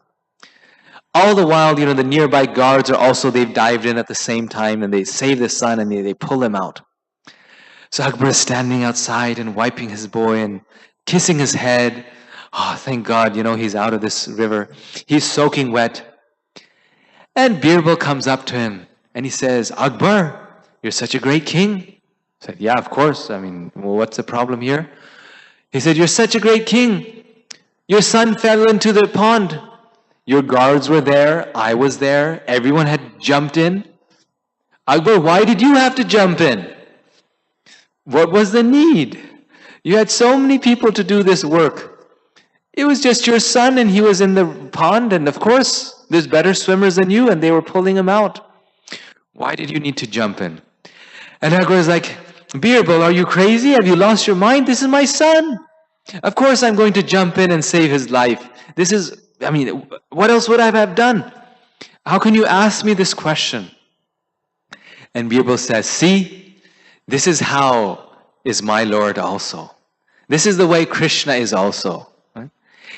All the while, the nearby guards they've dived in at the same time, and they save the son, and they pull him out. So Akbar is standing outside and wiping his boy and kissing his head. Oh, thank God, he's out of this river. He's soaking wet. And Birbal comes up to him and he says, Akbar, you're such a great king. He said, yeah, of course. What's the problem here? He said, you're such a great king. Your son fell into the pond. Your guards were there. I was there. Everyone had jumped in. Akbar, why did you have to jump in? What was the need? You had so many people to do this work. It was just your son and he was in the pond, and of course, there's better swimmers than you and they were pulling him out. Why did you need to jump in? And Akbar is like, Birbal, are you crazy? Have you lost your mind? This is my son. Of course I'm going to jump in and save his life. What else would I have done? How can you ask me this question? And Birbal says, see, this is how is my Lord also. This is the way Krishna is also. Right?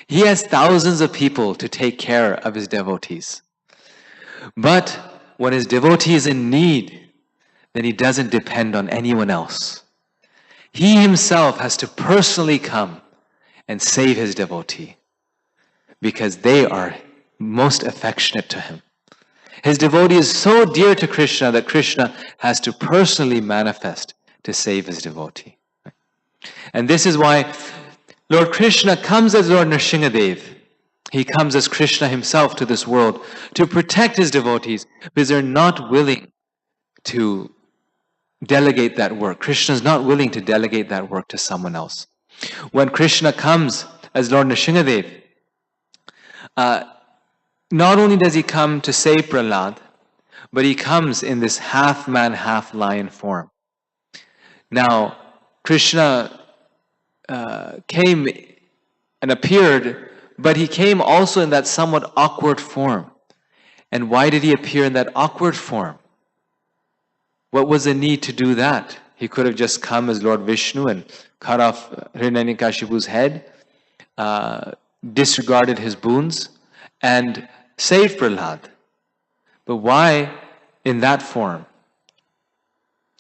He has thousands of people to take care of his devotees. But when his devotee is in need, then he doesn't depend on anyone else. He himself has to personally come and save his devotee because they are most affectionate to him. His devotee is so dear to Krishna that Krishna has to personally manifest to save his devotee. And this is why Lord Krishna comes as Lord Nrsimhadev. He comes as Krishna himself to this world to protect his devotees because they're not willing to delegate that work. Krishna is not willing to delegate that work to someone else. When Krishna comes as Lord Nrsimhadev, not only does he come to save Prahlad, but he comes in this half-man, half-lion form. Now, Krishna came and appeared, but he came also in that somewhat awkward form. And why did he appear in that awkward form? What was the need to do that? He could have just come as Lord Vishnu and cut off Hiranyakashipu's head, disregarded his boons, and saved Prahlad. But why in that form?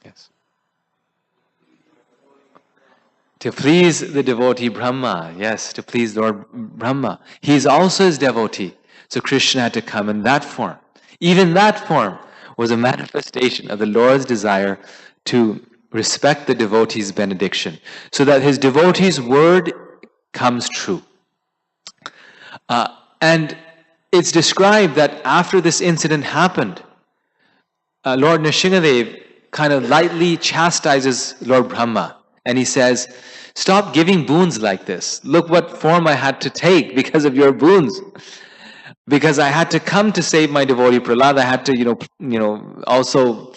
Yes. To please the devotee Brahma. Yes, to please Lord Brahma. He is also his devotee. So Krishna had to come in that form. Even that form was a manifestation of the Lord's desire to respect the devotee's benediction, so that his devotee's word comes true. And it's described that after this incident happened, Lord Nrsimhadev kind of lightly chastises Lord Brahma. And he says, stop giving boons like this. Look what form I had to take because of your boons. Because I had to come to save my devotee Prahlad. I had to, also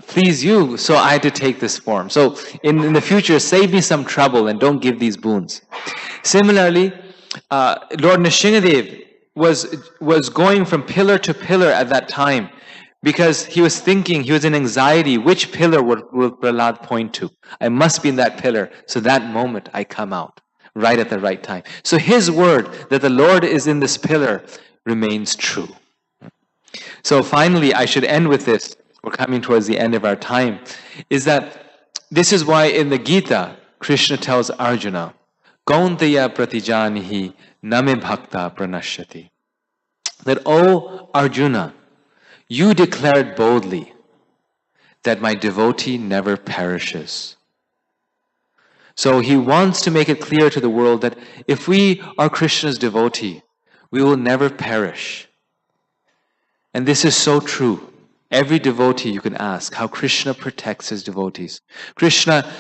please you. So I had to take this form. So in the future, save me some trouble and don't give these boons. Similarly, Lord Nrsimhadev was going from pillar to pillar at that time because he was thinking, he was in anxiety, which pillar will Prahlad point to? I must be in that pillar. So that moment I come out right at the right time. So his word that the Lord is in this pillar remains true. So finally, I should end with this. We're coming towards the end of our time. Is that this is why in the Gita, Krishna tells Arjuna, Kauntaya pratijanihi name bhakta pranashyati. That, O Arjuna, you declared boldly that my devotee never perishes. So he wants to make it clear to the world that if we are Krishna's devotee, we will never perish. And this is so true. Every devotee you can ask how Krishna protects his devotees. Krishna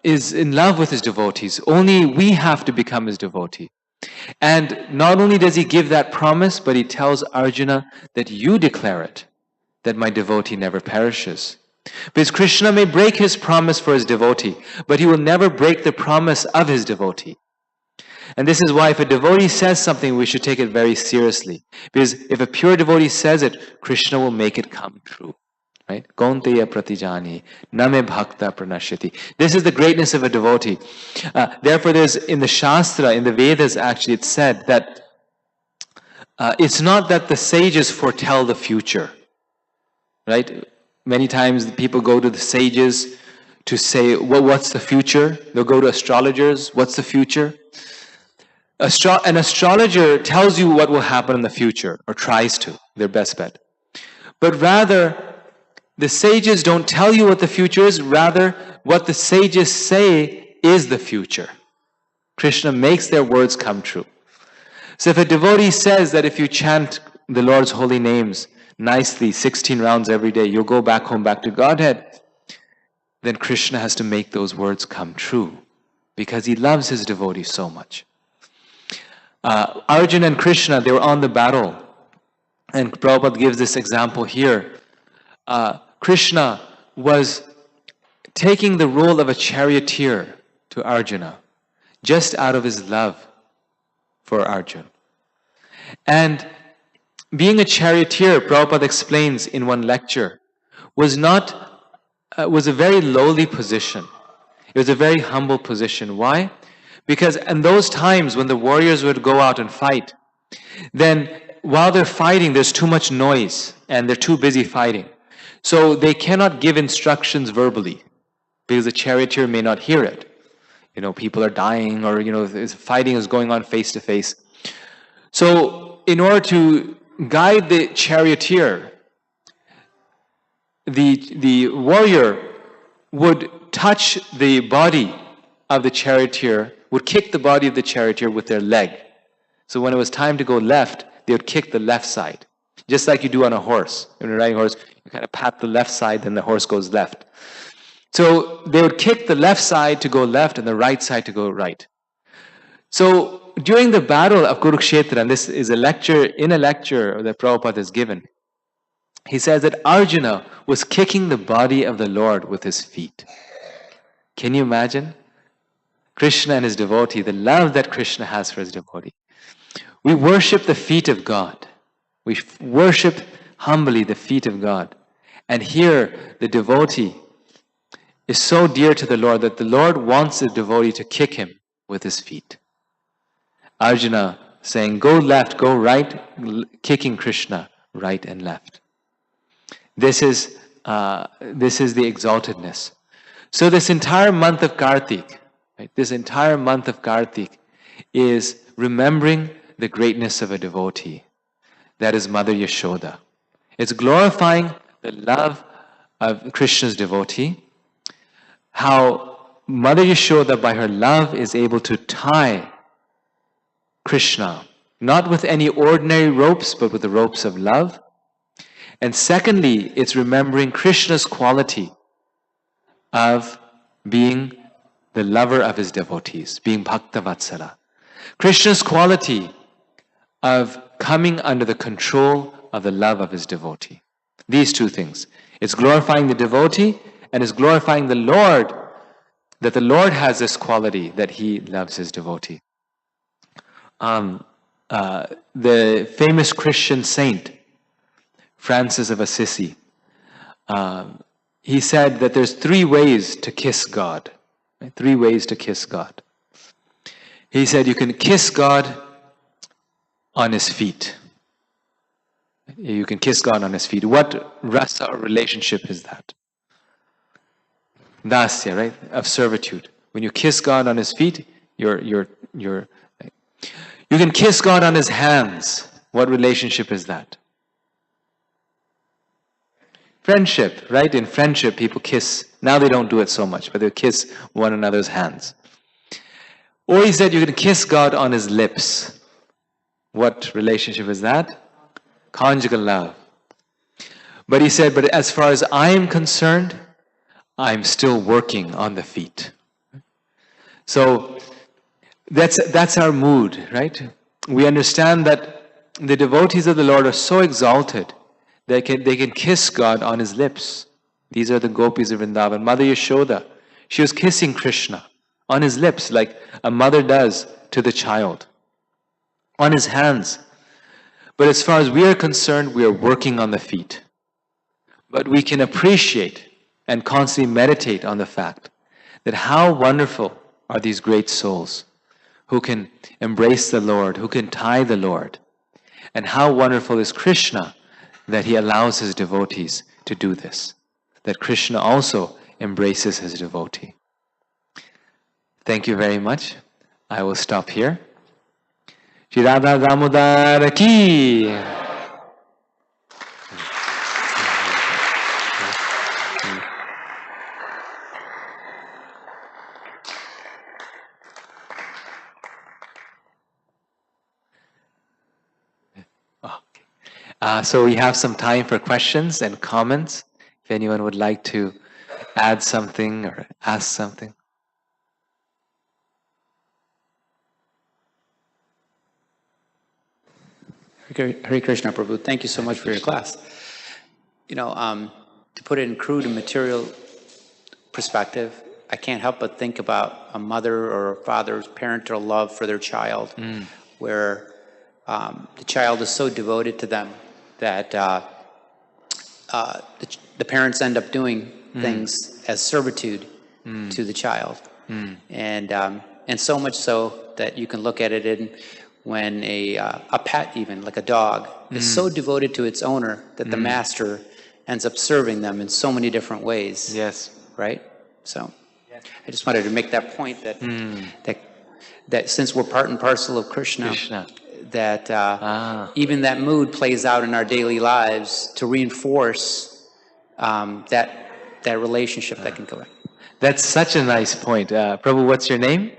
is in love with his devotees. Only we have to become his devotee. And not only does he give that promise, but he tells Arjuna that you declare it, that my devotee never perishes. Because Krishna may break his promise for his devotee, but he will never break the promise of his devotee. And this is why if a devotee says something, we should take it very seriously. Because if a pure devotee says it, Krishna will make it come true. Right? Kauntaya pratijani name bhakta pranashyati. This is the greatness of a devotee. Therefore, there's in the Shastra, in the Vedas actually, it's said that it's not that the sages foretell the future. Right? Many times people go to the sages to say, well, what's the future? They'll go to astrologers. What's the future? An astrologer tells you what will happen in the future, or tries to, their best bet. But rather, the sages don't tell you what the future is. Rather, what the sages say is the future. Krishna makes their words come true. So if a devotee says that if you chant the Lord's holy names nicely, 16 rounds every day, you'll go back home, back to Godhead, then Krishna has to make those words come true, because he loves his devotees so much. Arjuna and Krishna, they were on the battle. And Prabhupada gives this example here. Krishna was taking the role of a charioteer to Arjuna, just out of his love for Arjuna. And being a charioteer, Prabhupada explains in one lecture, was a very lowly position. It was a very humble position. Why? Because in those times when the warriors would go out and fight, then while they're fighting, there's too much noise and they're too busy fighting. So they cannot give instructions verbally, because the charioteer may not hear it. People are dying, or, fighting is going on face to face. So in order to guide the charioteer, the warrior would touch the body of the charioteer, would kick the body of the charioteer with their leg. So when it was time to go left, they would kick the left side. Just like you do on a horse. When you're riding a horse, you kind of pat the left side, then the horse goes left. So they would kick the left side to go left and the right side to go right. So during the battle of Kurukshetra, and this is a lecture that Prabhupada has given, he says that Arjuna was kicking the body of the Lord with his feet. Can you imagine? Krishna and his devotee, the love that Krishna has for his devotee. We worship the feet of God. We worship humbly the feet of God. And here, the devotee is so dear to the Lord that the Lord wants the devotee to kick him with his feet. Arjuna saying, go left, go right, kicking Krishna right and left. This is the exaltedness. So this entire month of Kartik, right, this entire month of Kartik is remembering the greatness of a devotee. That is Mother Yashoda. It's glorifying the love of Krishna's devotee. How Mother Yashoda, by her love, is able to tie Krishna, not with any ordinary ropes, but with the ropes of love. And secondly, it's remembering Krishna's quality of being the lover of his devotees, being Bhakta Vatsala. Krishna's quality of coming under the control of the love of his devotee. These two things. It's glorifying the devotee and it's glorifying the Lord, that the Lord has this quality that he loves his devotee. The famous Christian saint, Francis of Assisi, he said that there's 3 ways to kiss God. 3 ways to kiss God. He said you can kiss God on his feet. You can kiss God on his feet. What rasa or relationship is that? Dasya, right? Of servitude. When you kiss God on his feet, you can kiss God on his hands. What relationship is that? Friendship, right? In friendship, people kiss. Now they don't do it so much, but they kiss one another's hands. Or he said you can kiss God on his lips. What relationship is that? Conjugal love. But he said, but as far as I am concerned, I'm still working on the feet. So that's our mood, right? We understand that the devotees of the Lord are so exalted they can kiss God on his lips. These are the gopis of Vrindavan. Mother Yashoda, she was kissing Krishna on his lips like a mother does to the child. On his hands. But as far as we are concerned, we are working on the feet. But we can appreciate and constantly meditate on the fact that how wonderful are these great souls who can embrace the Lord, who can tie the Lord. And how wonderful is Krishna that he allows his devotees to do this. That Krishna also embraces his devotee. Thank you very much. I will stop here. Shri Radha Damodar ki. So we have some time for questions and comments. If anyone would like to add something or ask something.
Hare Krishna, Prabhu. Thank you so much for your class. You know, to put it in crude and material perspective, I can't help but think about a mother or a father's parental love for their child, where the child is so devoted to them that the parents end up doing things as servitude to the child, and so much so that you can look at it in when a pet, even like a dog, is so devoted to its owner that the master ends up serving them in so many different ways.
Yes.
Right. So, I just wanted to make that point that that since we're part and parcel of Krishna. That even that mood plays out in our daily lives to reinforce that relationship that can go in.
That's such a nice point. Prabhu, what's your name?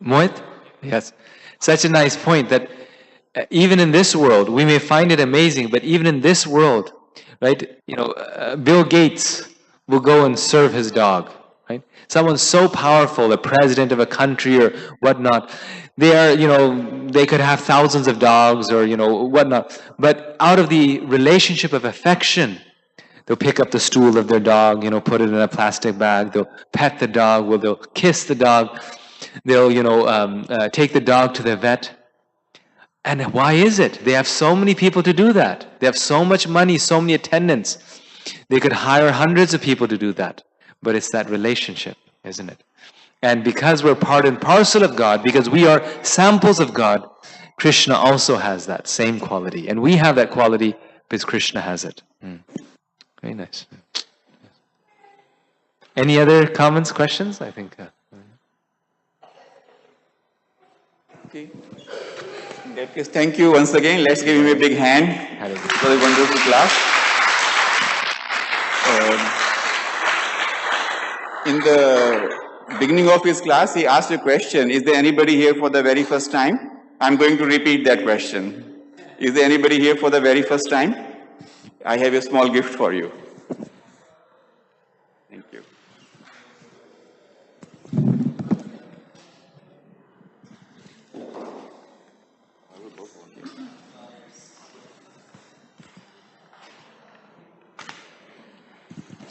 Mohit? Yes. Such a nice point that even in this world, we may find it amazing, but even in this world, right, Bill Gates will go and serve his dog, right? Someone so powerful, the president of a country or whatnot, they are, they could have thousands of dogs or, whatnot. But out of the relationship of affection, they'll pick up the stool of their dog, put it in a plastic bag. They'll pet the dog. They'll kiss the dog. They'll, take the dog to the vet. And why is it? They have so many people to do that. They have so much money, so many attendants. They could hire hundreds of people to do that. But it's that relationship, isn't it? And because we're part and parcel of God, because we are samples of God, Krishna also has that same quality. And we have that quality because Krishna has it. Very nice. Any other comments, questions? I think.
Okay. In that case, thank you once again. Let's give him a big hand for the wonderful class. In the beginning of his class, he asked a question, is there anybody here for the very first time? I'm going to repeat that question. Is there anybody here for the very first time? I have a small gift for you. Thank you.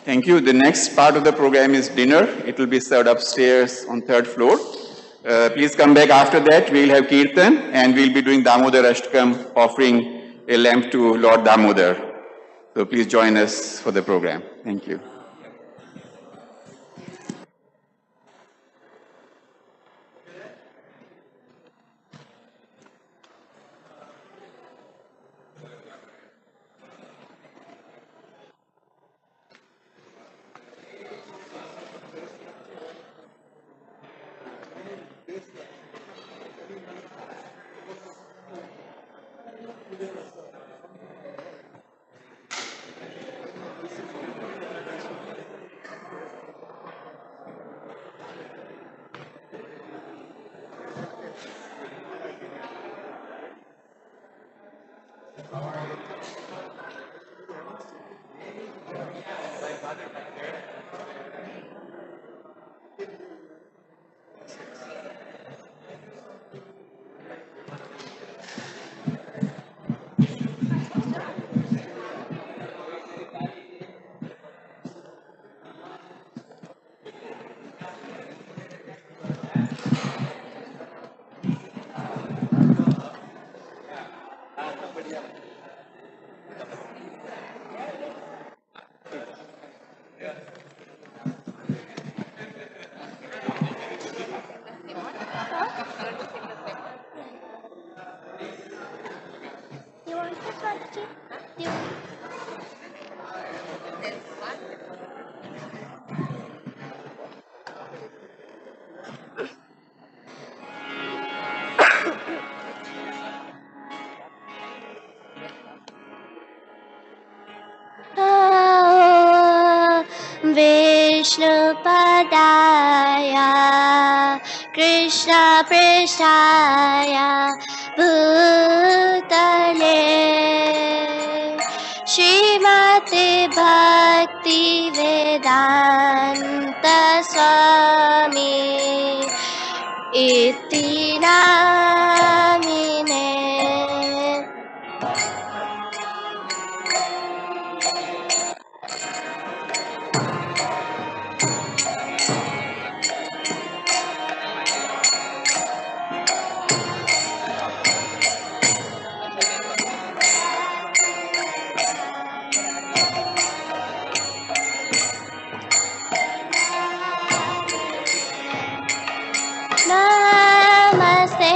Thank you. The next part of the program is dinner. It will be served upstairs on 3rd floor. Please come back after that. We'll have Kirtan and we'll be doing Damodar Ashtakam, offering a lamp to Lord Damodar. So please join us for the program. Thank you.
विष्णुपदाय कृष्णपृष्ठाय भूतले श्रीमते भक्तिवेदान्त स्वामी इति नामिने। नमस्ते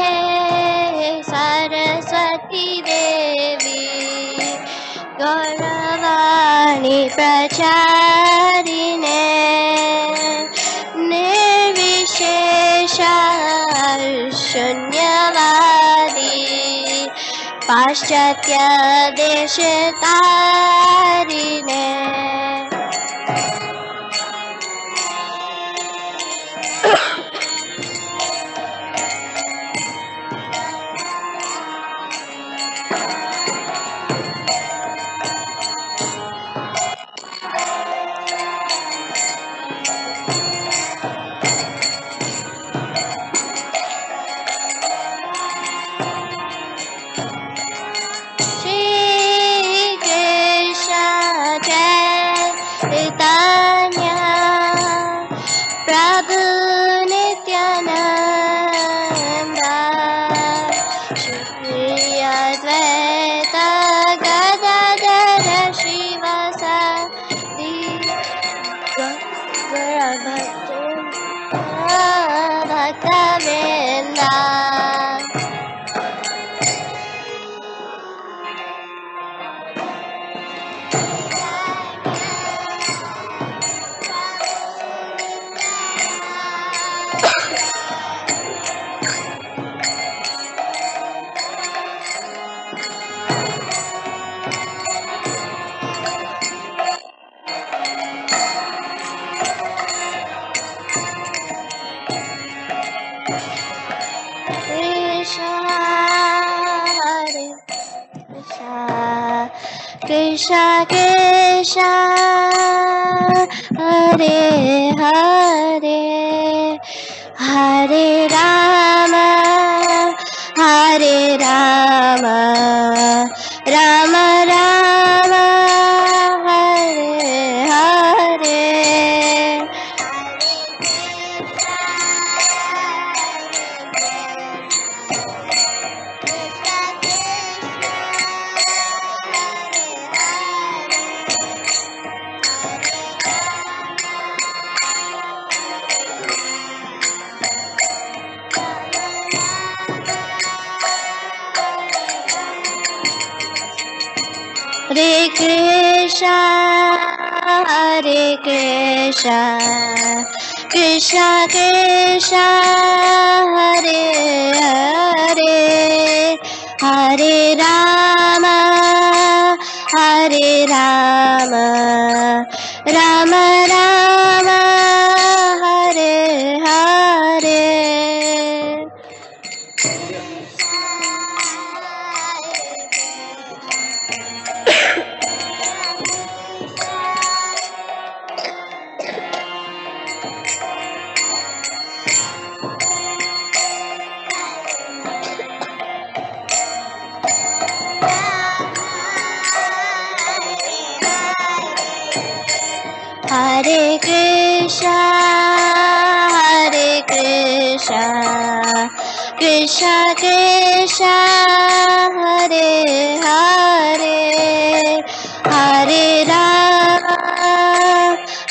सरस्वती देवी गौरवाणी प्रचारिणे निर्विशेष शून्यवादी पाश्चात्य देशतारिणे। Krishna Krishna Hare Hare Hare Rama Hare Rama Rama Rama Hare Hare Hare Krishna, Hare Krishna, Krishna Krishna, Hare Hare, Hare Rama, Hare Rama, Rama Rama, Hare Hare. Hare Krishna, Hare Krishna, Krishna Krishna, Hare Hare, Hare Rama,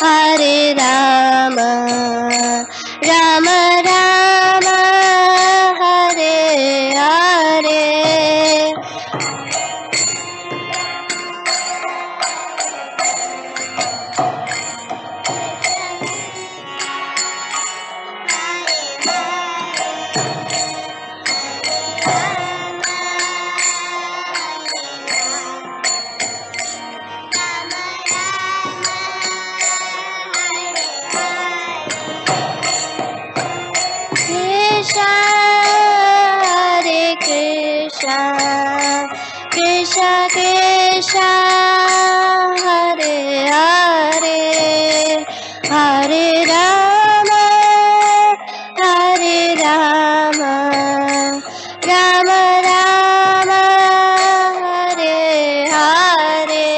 Hare Rama, Rama Rama, Hare Hare. Krishna Krishna Hare Hare Hare Rama Hare Rama Rama Rama Hare Hare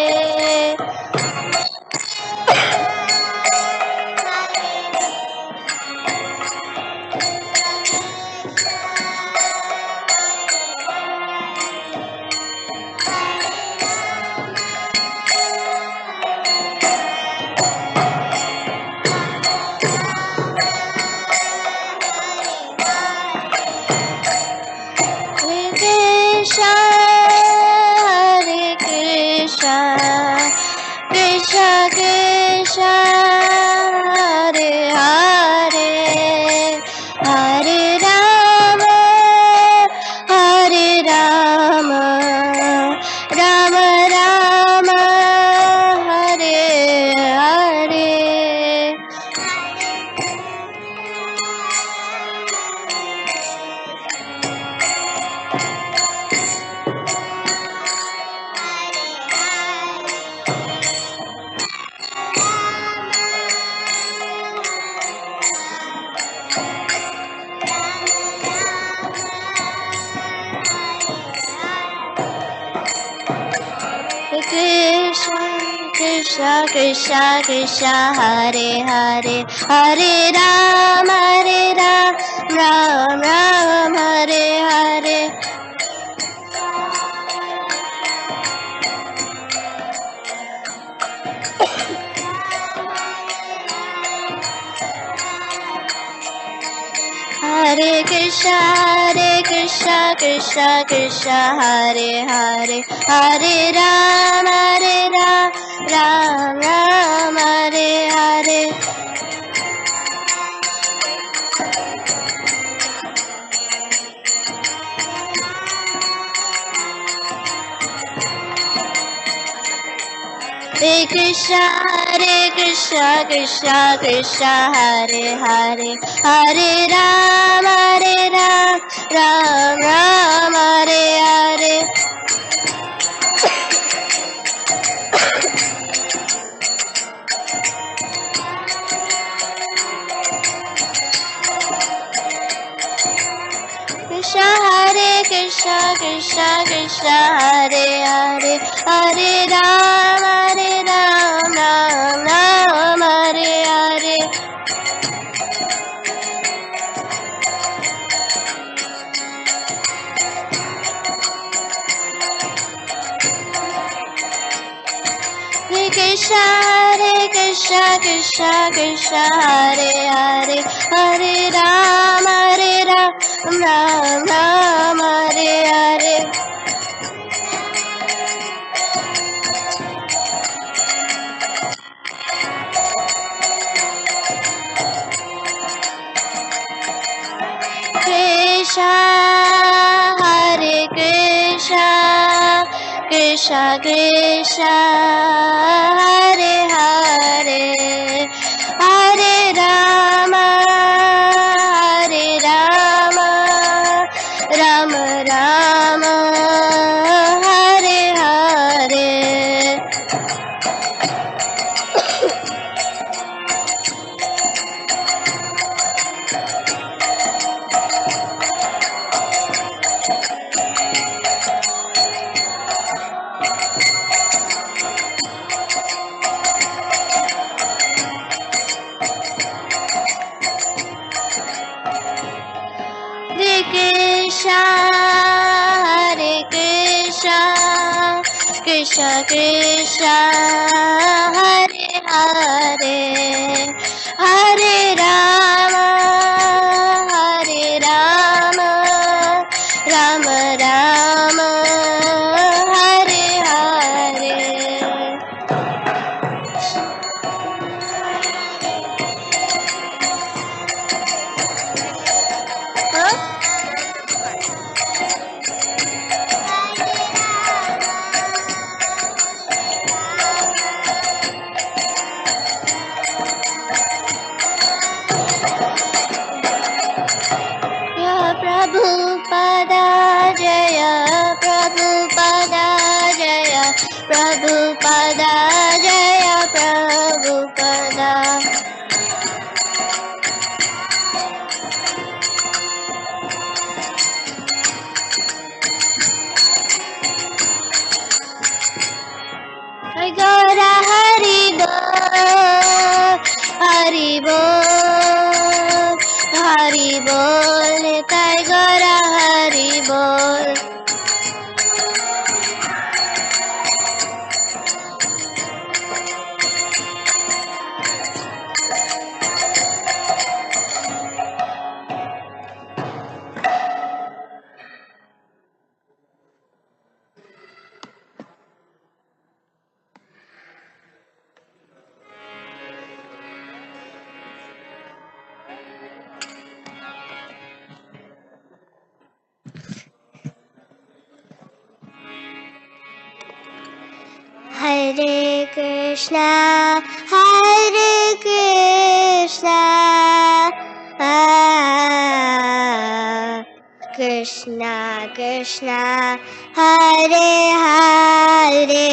Krishna Krishna Krishna Hare Hare Hare Rama Ram Ram Hare Hare Hare Krishna Krishna Krishna Hare Hare Hare Rama Ram Ram Hare Hare Hare Krishna Krishna Krishna Hare Hare Hare Rama Ram Ram Hare Hare Krishna Krishna Krishna Hare Hare Hare Rama Ram Ram Hare Hare Krishna Krishna Krishna Hare Hare Hare Rama Ram Ram Hare Hare Krishna Hare Krishna Krishna Krishna Hare Hare Hare Rama Rama Rama Hare Hare Krishna Krishna Hare Hare Hare Rama Rama Rama Hare Hare Huh? Hare Krishna, Hare Krishna, Krishna Krishna, Hare Hare,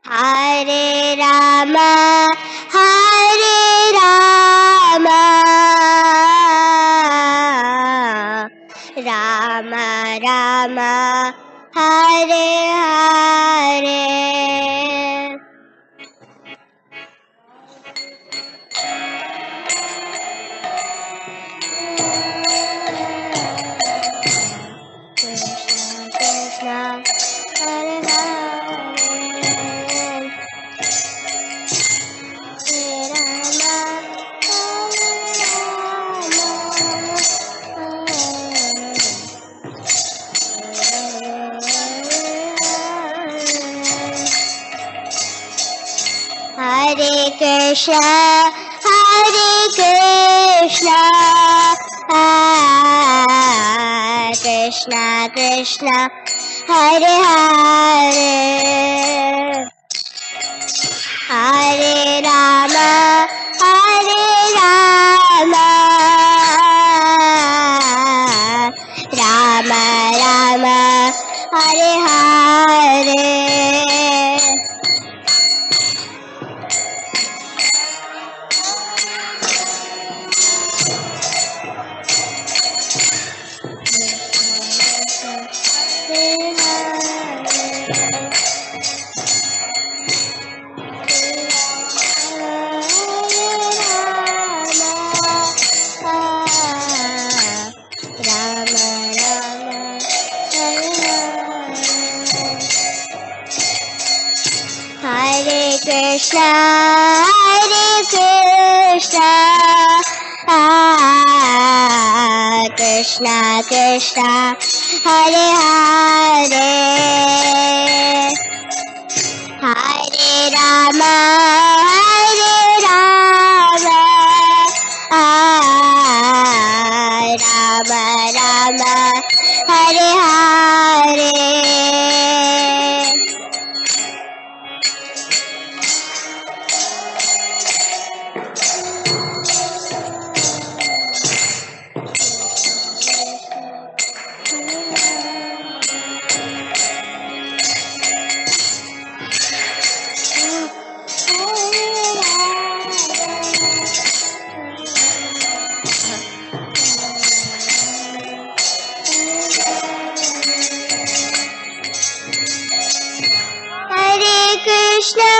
Hare Rama, Hare Rama, Rama Rama, Hare Hare. Krishna Krishna, Hare Hare, Hare Rama, Hare Krishna, Hare Krishna, Krishna Krishna, Hare Hare, Hare Rama, Hare Rama, Rama Rama, Hare Hare. Hare Krishna, Hare Krishna, Krishna Krishna, Hare Hare, Hare Rama, Hare Rama, Rama Rama, Hare Hare. Hare Krishna,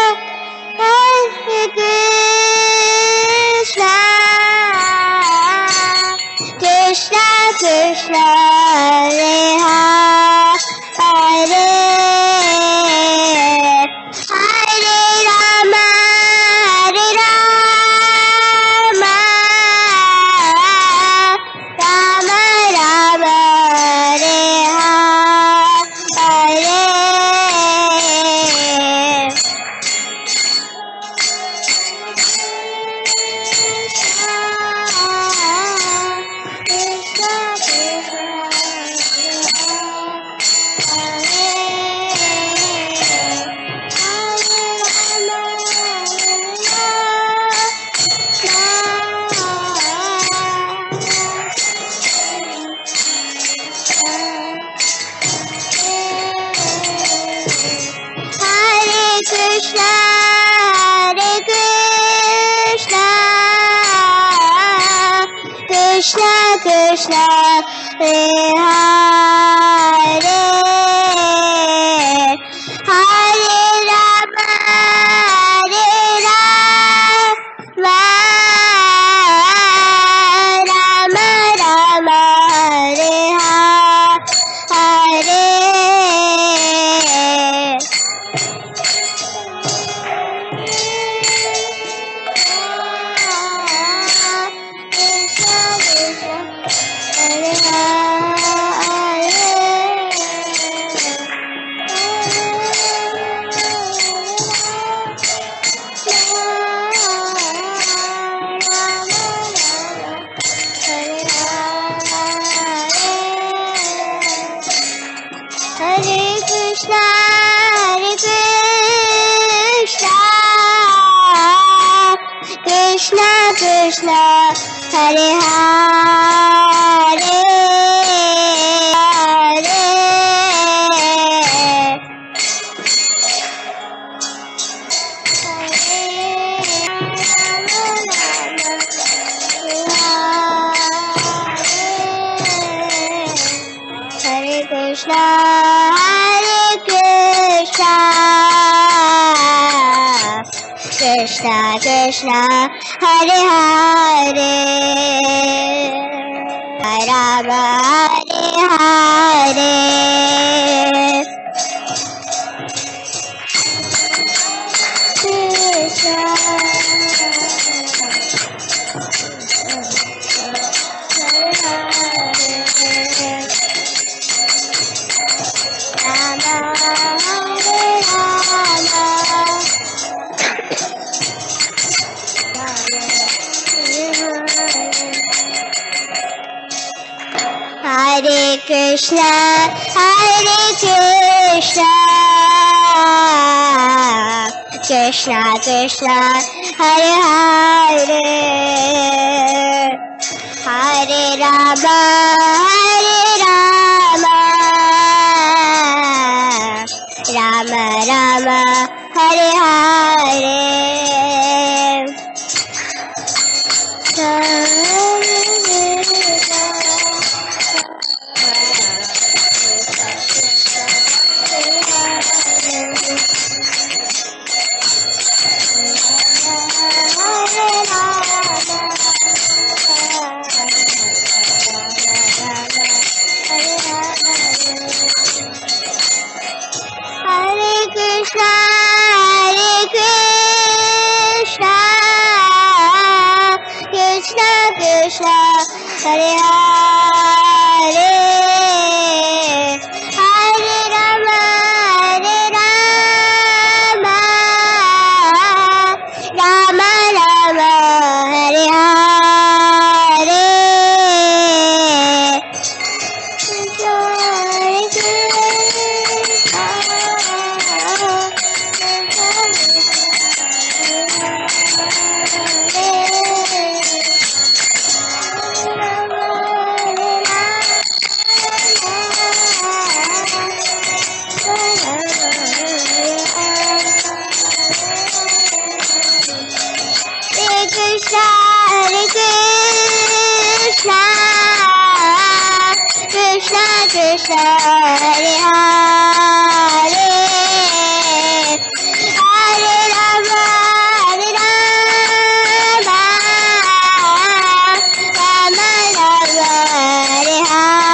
Hare Krishna, Krishna Krishna, Hare Hare, Hare Rama, Hare Rama, Rama Rama, Hare Hare. Hare Krishna, Hare Krishna, Krishna Krishna, Hare Hare, Hare Rama, Hare Rama, Rama Rama, Hare Hare. Hare Krishna, Hare Hare, Hare Krishna, Krishna Krishna, Hare Hare, Hare Rama, Hare Hare. Hare Krishna, Krishna Krishna, Hare Hare, Hare Rama, Rama Rama, Hare Hare. Krishna, Hare Hare, Hare Rama, Rama Rama, Hare Hare. Krishna, Hare Hare, Hare Rama, Rama Rama, Hare Hare.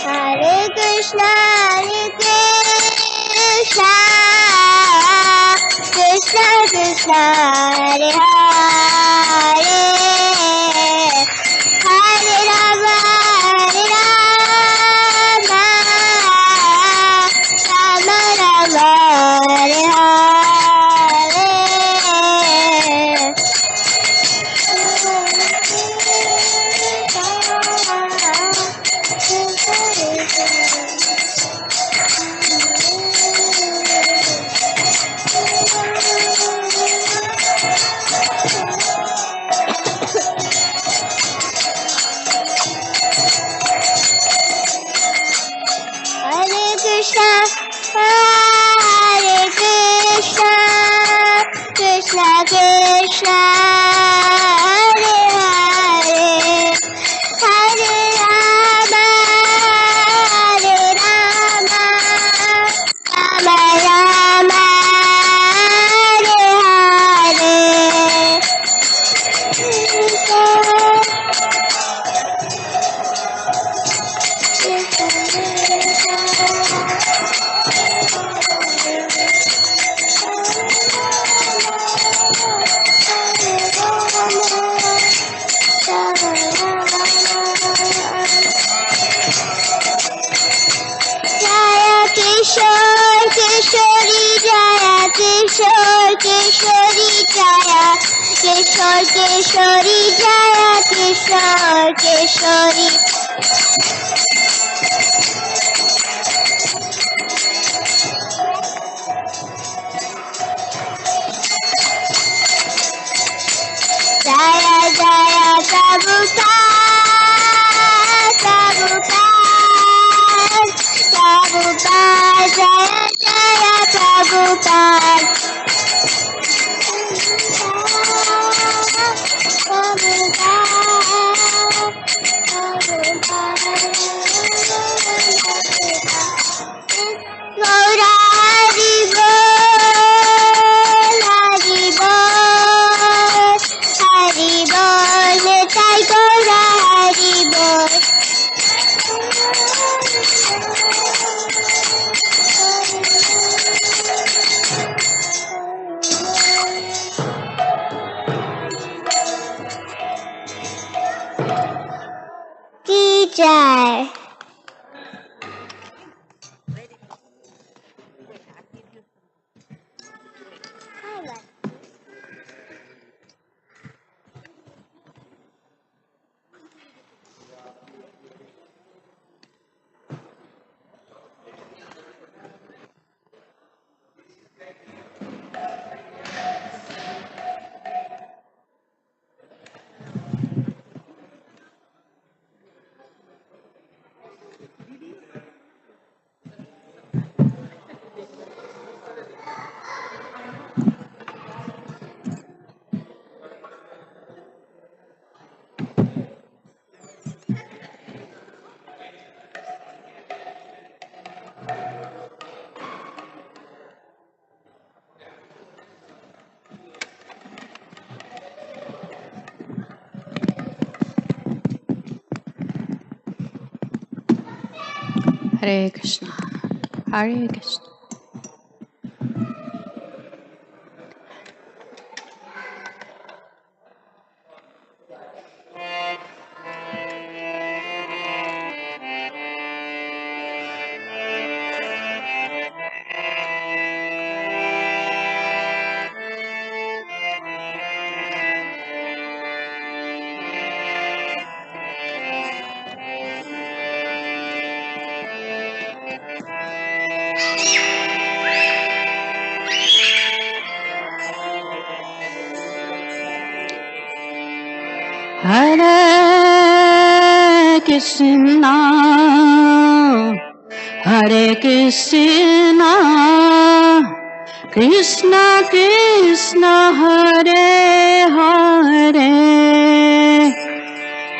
Hare Krishna, Krishna Krishna, Hare Hare, Hare Rama, Rama Rama, Hare Hare. Kishori Jaya, Kishore Kishori Jaya, Kishore Kishori Jaya, Kishore Kishori. Jaya Jaya Prabhupada, Prabhupada, Prabhupada, Jaya Jaya Prabhupada. Gaura Hari Bol, Hari Bol, Hari Bol, Nitai Gaura Hari Bol. Ki Jai.
Hare Krishna, Hare Krishna. Hare Krishna, Hare Krishna, Krishna Krishna, Hare Hare,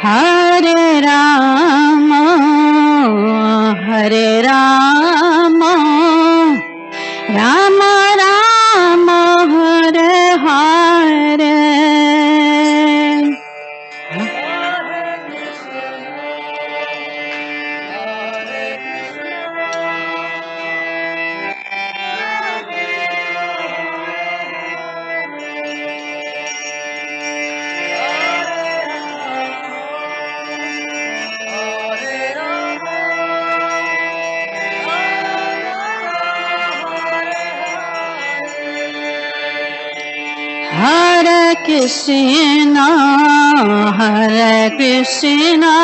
Hare Rama, Hare Rama, Rama Rama, Hare Hare. Hare Krishna, Hare Krishna,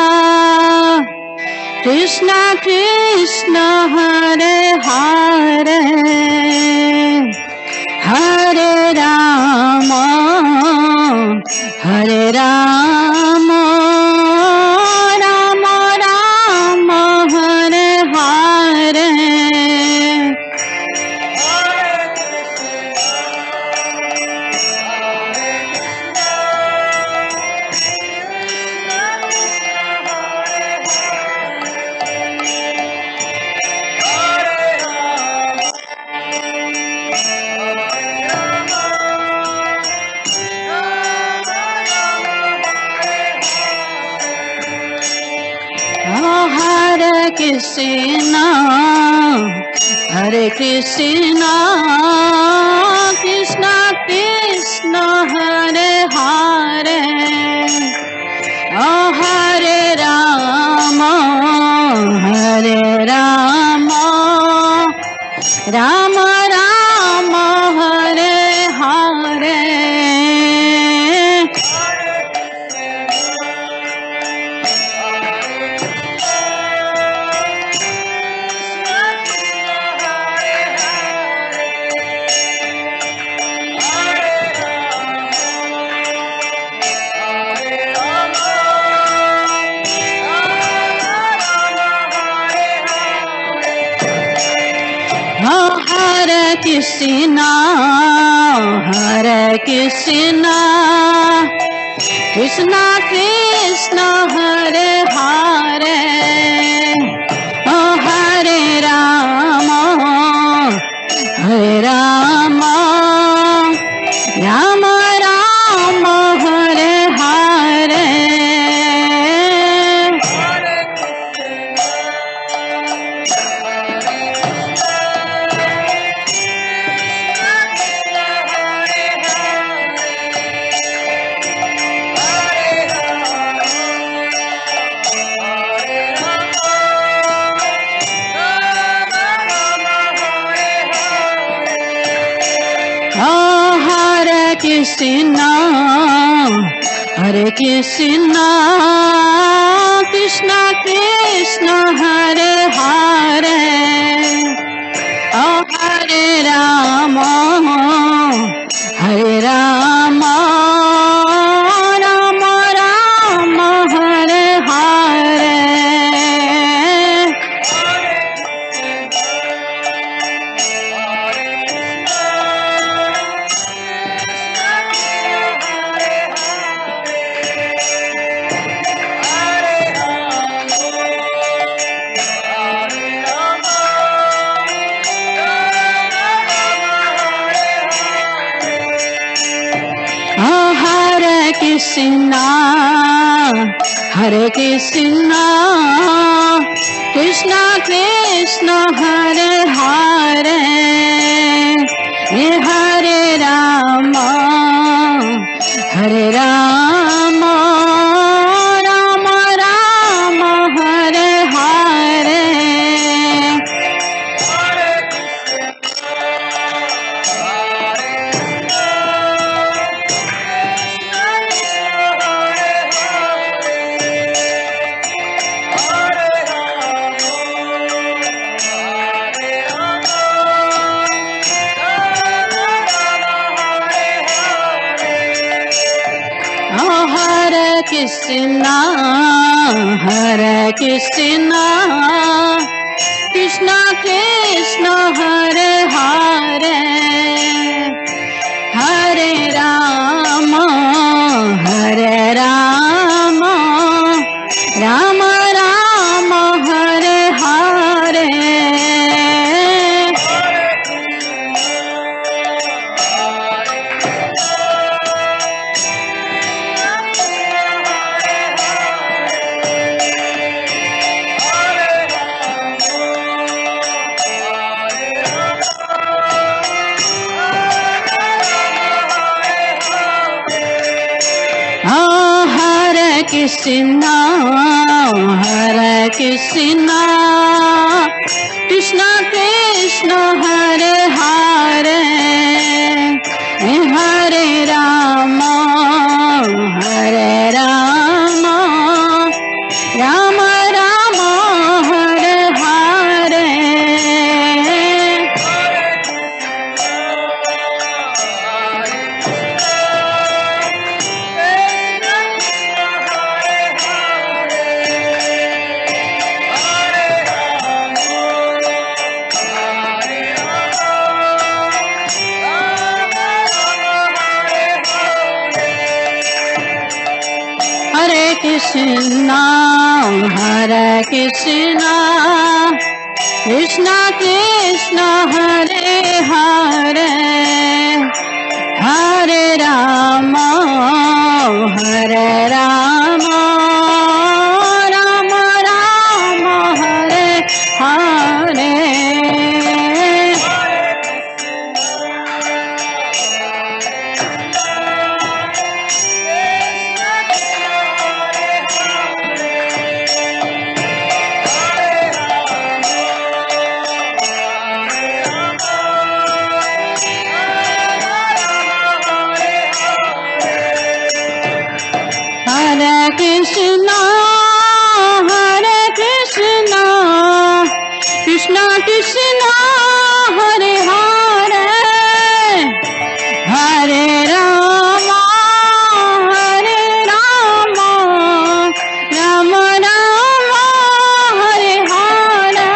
Krishna Krishna, Hare Hare, Hare Rama, Hare Rama, Rama Rama, Hare Hare. Hare Krishna, Hare Krishna, Krishna Krishna, Hare Hare, Hare Rama, Hare Rama, Rama Hare Krishna, Hare Krishna, Krishna Krishna, Hare Hare, oh Hare Rama, Hare Rama, Rama Rama, Hare Hare. Oh, Hare Krishna, Hare Krishna, Krishna Krishna, Hare Hare, oh Hare Rama, Hare Rama, Rama Rama, Hare Hare. Oh, Hare Krishna, Hare Krishna, Krishna Krishna, Hare Hare, Hare Rama, Hare Rama, Rama Rama, Hare Hare. Oh, Hare Krishna, Hare Krishna, Krishna Krishna, Hare Hare, Hare Rama, Hare Rama, Rama Rama, Hare Hare. Oh, Hare Krishna, Hare Krishna, Krishna Krishna, Hare Hare, Hare Rama, Hare Rama, Rama Rama, Hare Hare. Hare Krishna, Hare Krishna, Krishna Krishna, Hare Hare, Hare Rama, Hare Rama, Rama Rama, Hare Hare. Hare Krishna, Hare Krishna, Krishna Krishna, Hare Hare, Hare Rama, Hare Rama, Rama Rama, Hare Hare.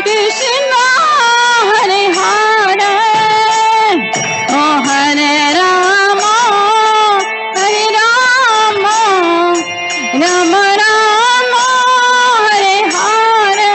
Krishna Hare Hare Oh Hare Rama Hare Rama Rama Rama Hare Hare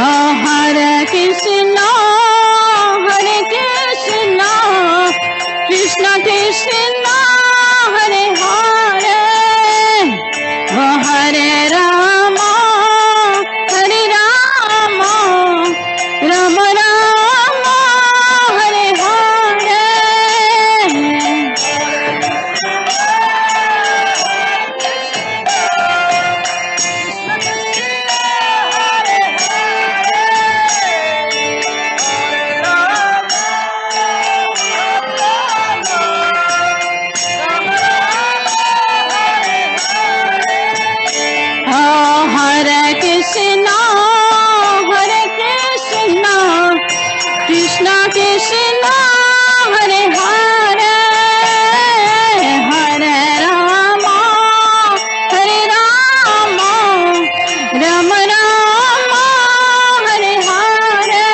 Oh Hare Krishna Krishna Krishna Hare Hare Oh Hare Rama Hare Rama Rama Rama Hare Hare Oh Hare Krishna Krishna Krishna Hare Hare Hare Rama Hare Rama Rama Rama Hare Hare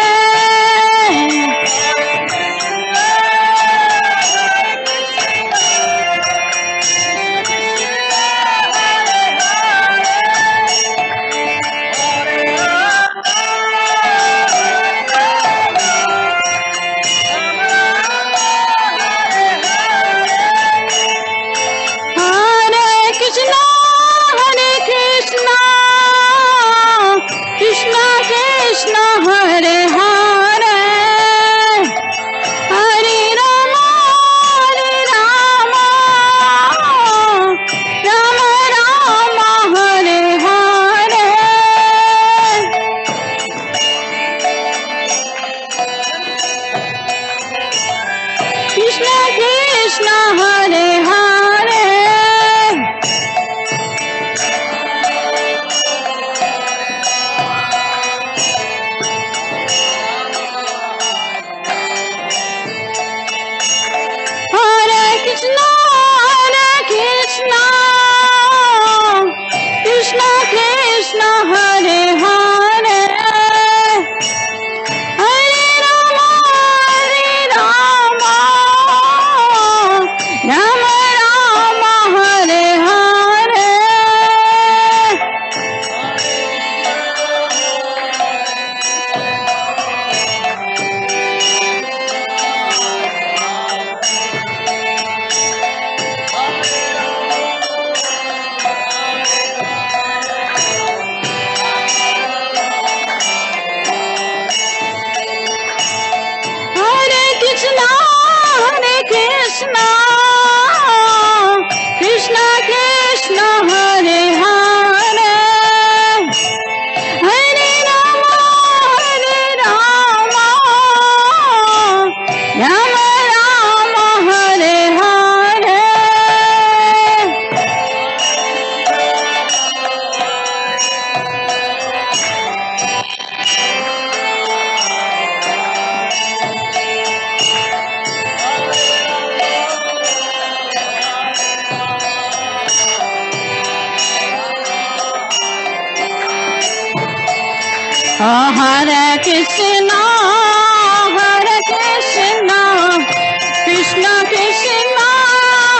Hare Krishna Krishna Krishna Hare Hare Hare Rama Rama Rama Hare Hare Krishna Krishna Hare Hare Hare Krishna Krishna Krishna Hare Hare Hare Rama Rama Rama Hare Hare Hare Krishna Krishna Krishna Hare Hare Hare Rama Rama Rama Hare Hare Oh Hare Krishna Krishna Krishna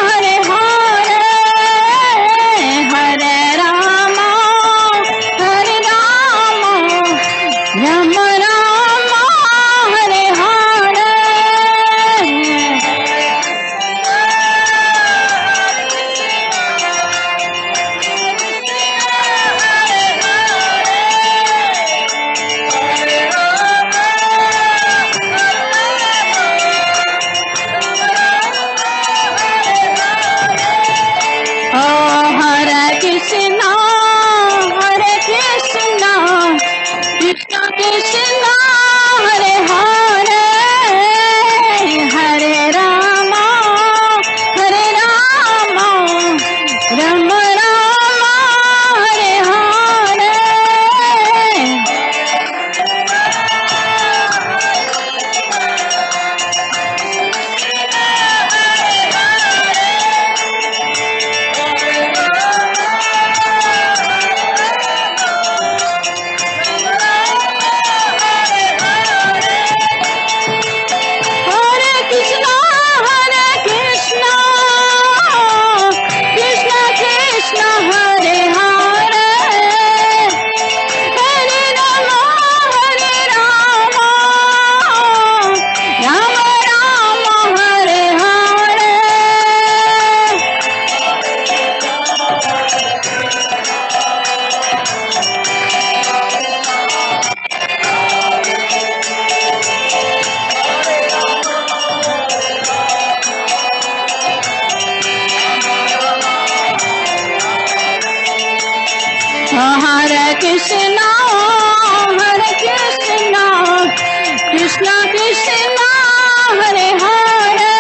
Hare Hare Hare Rama Hare Rama Rama Rama Hare Hare Hare Krishna, Krishna Krishna, Hare Hare,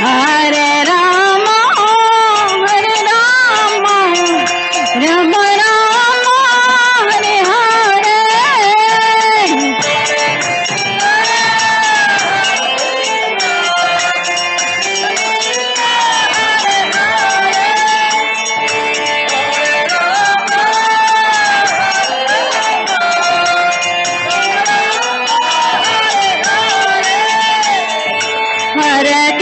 Hare Rama, Rama Rama, Hare Hare. Hare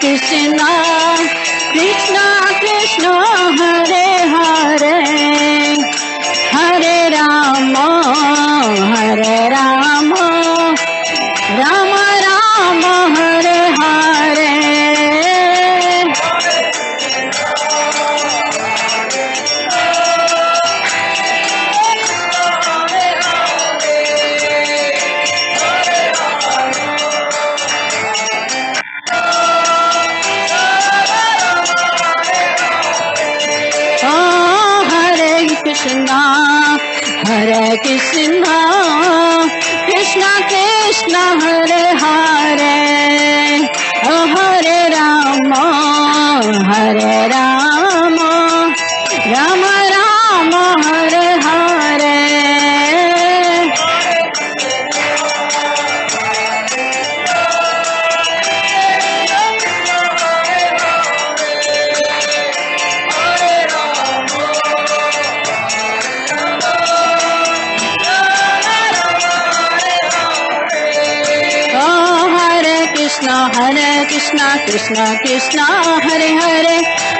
Krishna, Krishna Krishna, Hare Hare, Hare Rama, Rama Rama, Hare Hare. Oh Hare Krishna, Krishna Krishna, Hare Hare, Hare Rama, Rama Rama, Hare Hare. Oh Hare Krishna, Krishna Krishna, Hare Hare, oh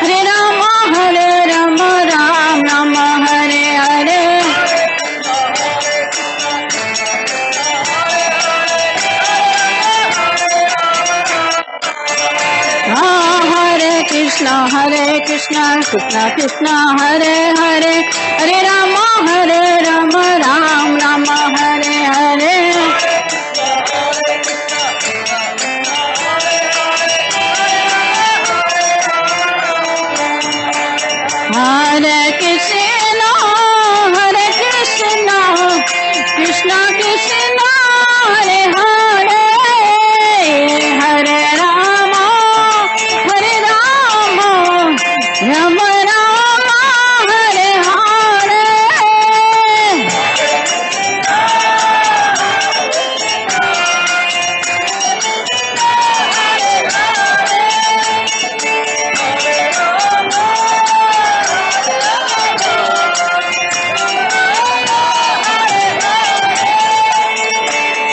Hare Rama, Rama Rama, Hare Hare. Oh Hare Krishna, Krishna Krishna, Hare Hare, Hare Rama, Rama Hare Hare. Oh Hare Krishna, Krishna Krishna, Hare Hare, Hare Rama, Rama Hare Hare. Hare Krishna, Krishna Krishna, Hare Hare, Hare Rama, Rama Rama, Hare Hare.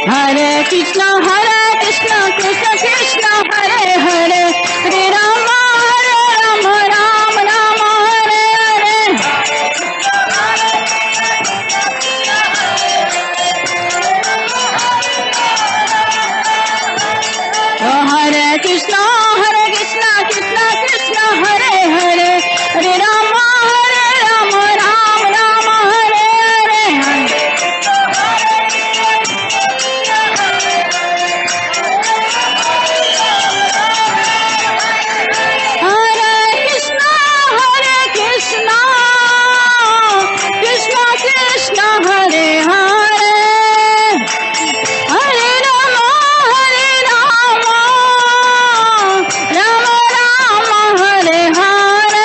Hare Krishna, Krishna Krishna, Hare Hare, Hare Rama, Rama Hare Hare. Oh Hare Krishna, Krishna Krishna, Hare Hare, Hare Rama, Rama Hare Hare. Hare Krishna, Krishna Krishna, Hare Hare, Hare Rama, Rama Rama, Hare Hare.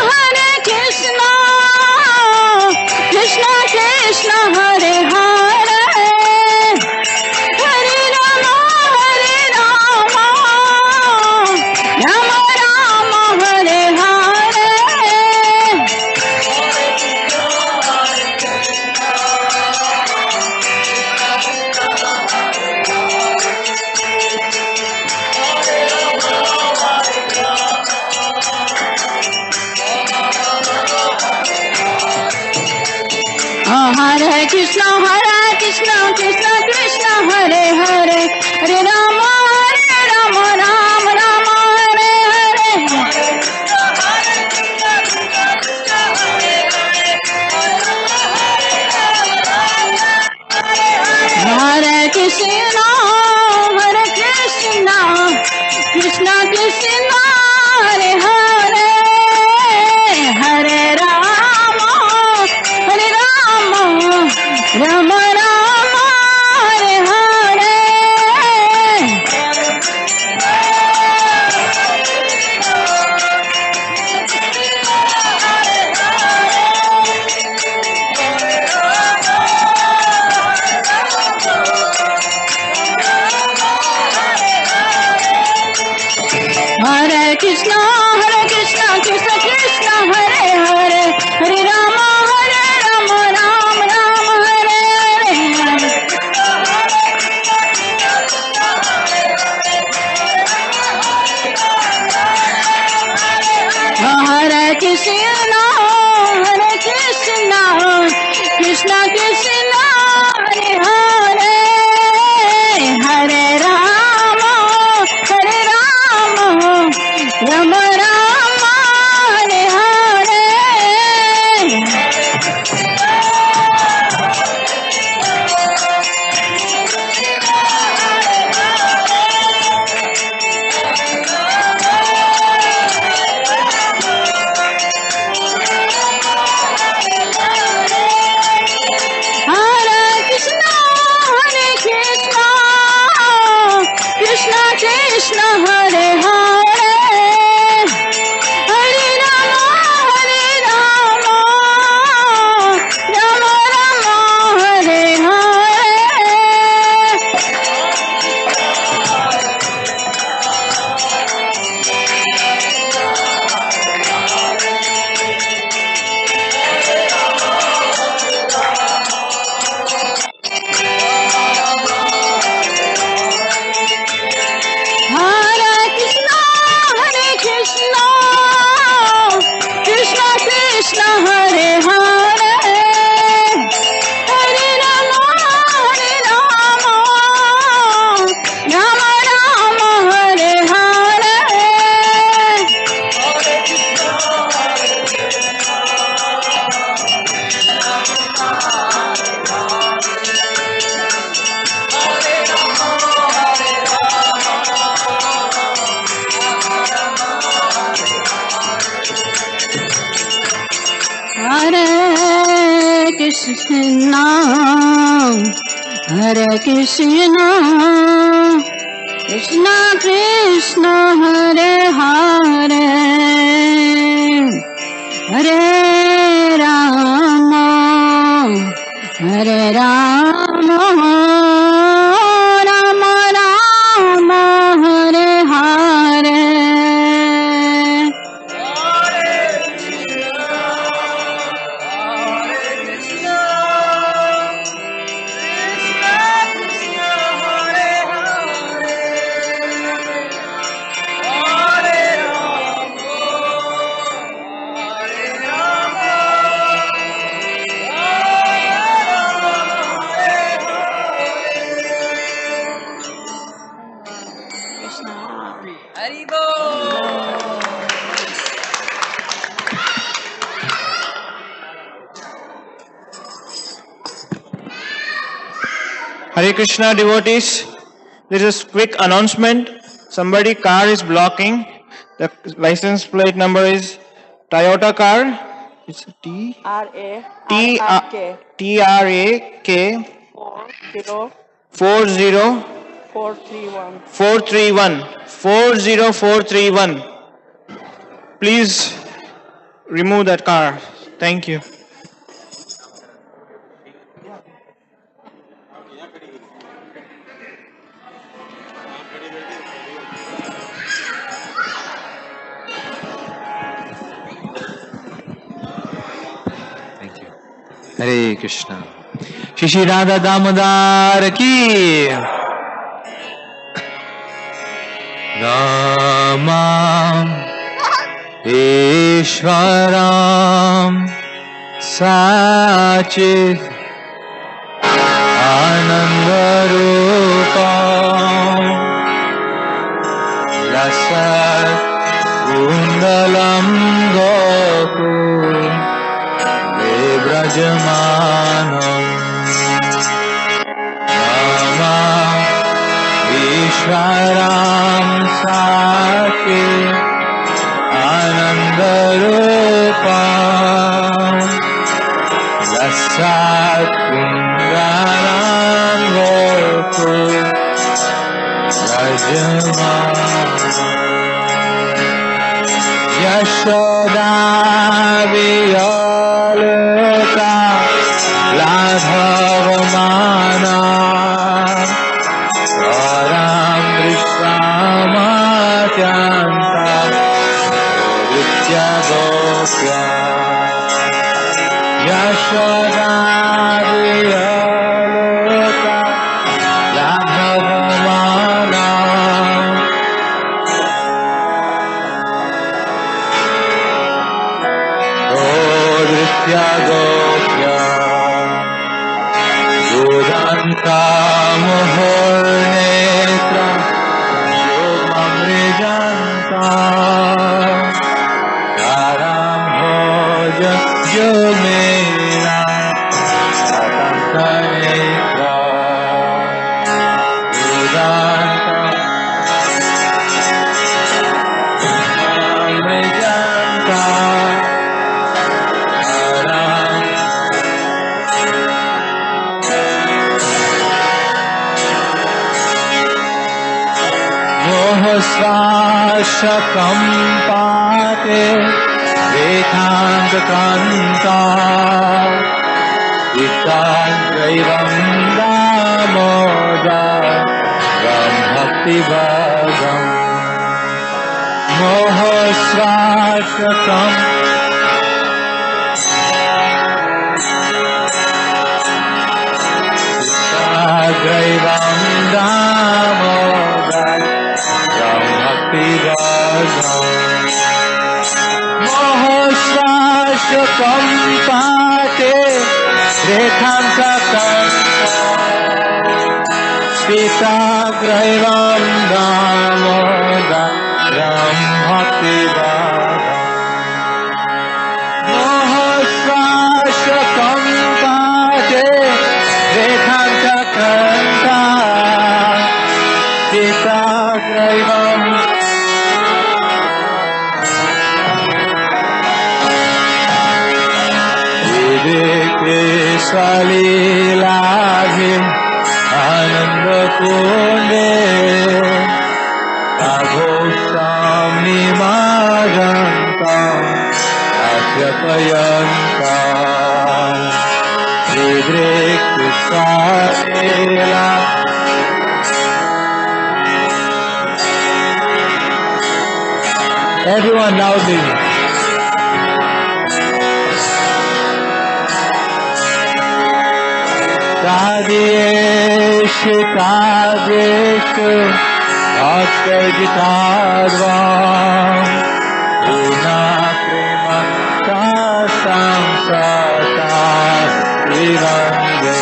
Hare Krishna, Krishna Krishna Hare Hare Hare Rama Rama Rama Hare Hare Hare Krishna Krishna Krishna Hare Hare Hare Rama Rama Rama Hare Hare Hare Krishna Krishna Krishna Hare Hare Hare Rama Rama Rama Hare Hare Hare Krishna Krishna Krishna Hare Hare Hare Rama Rama Rama Hare Hare Hare Krishna Krishna Krishna Hare Hare Hare Rama Rama Rama Hare Hare Hare Krishna Krishna Krishna Hare Hare Hare Rama Rama Rama Hare Hare Hare Krishna Krishna Krishna Hare Hare Hare Rama Rama Rama Hare Hare Hare Krishna Krishna Krishna Hare Hare Hare Rama Rama Rama Hare Hare
Hare Krishna devotees, there is a quick announcement. Somebody car is blocking. The license plate number is Toyota car. It's T R A K 40431. Please remove that car. Thank you.
Hare Krishna. Shri Radha Damodar ki. Namam Ishvaram Sachit Anandarupam Lasat Kundalam Gokul Vibrajamanam Namam Ishvaram Sachit Anandarupam Lasat Kundalam Gokul Yashoda Viyolita Ladhavamana Radham Vishwamatyanta Vidya Gopya Yashoda Viyolita Ladhavamana Vidya Gopya Yudanta Muhurnetra Yomamrijanta Taram Hoja Yomera Satantanetra Yudanta Yomamrijanta Mohasvashakam pate Vedantakanta Vitantraivam damoda Brahmhakti bhagam Mohasvashakam Vitantraivam damoda Mohasvashakam pate Rekhantakam Pitagraivam damodaram bhakti bhagam Mohasvashakam pate Rekhantakam Pitagraivam Salilabhim Ananda Kunde Abhosam Nimajantam Athyapayantam Vidriktu Salila Everyone loudly. Tadeshu Tadeshu Atkarjitadvam Una Prema Tasam Sata Vivande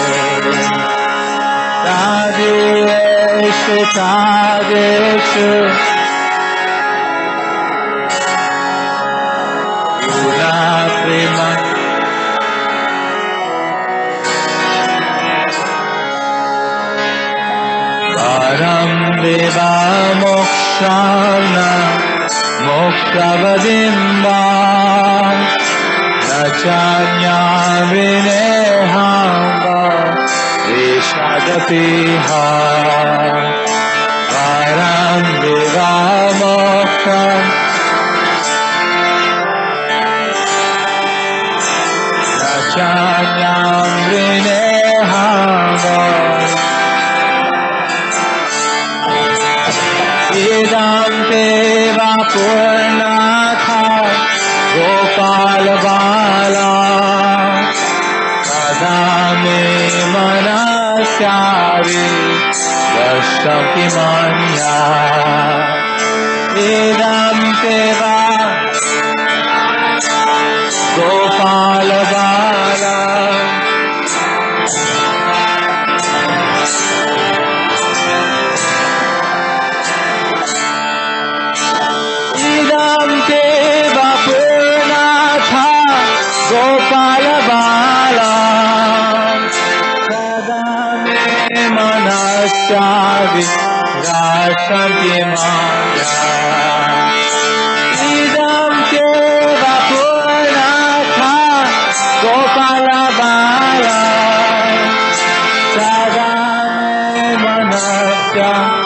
Tadeshu Tadeshu Una Prema Param Deva Mokshana Mokshavadimba Nachanya Vinehamba Vishadapiha Param Deva Mokshana Nachanya Vinehamba Idam Deva Purnatha Gopal Bala मनस्यावि वर्षति Manya इदं ते वा गोपाल बाला इदं ते वा पूर्णाथा गोपाल बाला सदा मे मनस्यावि रासन्ति माया इदं ते वा पूर्णाथा गोपाल बाला सदा मे मनस्यावि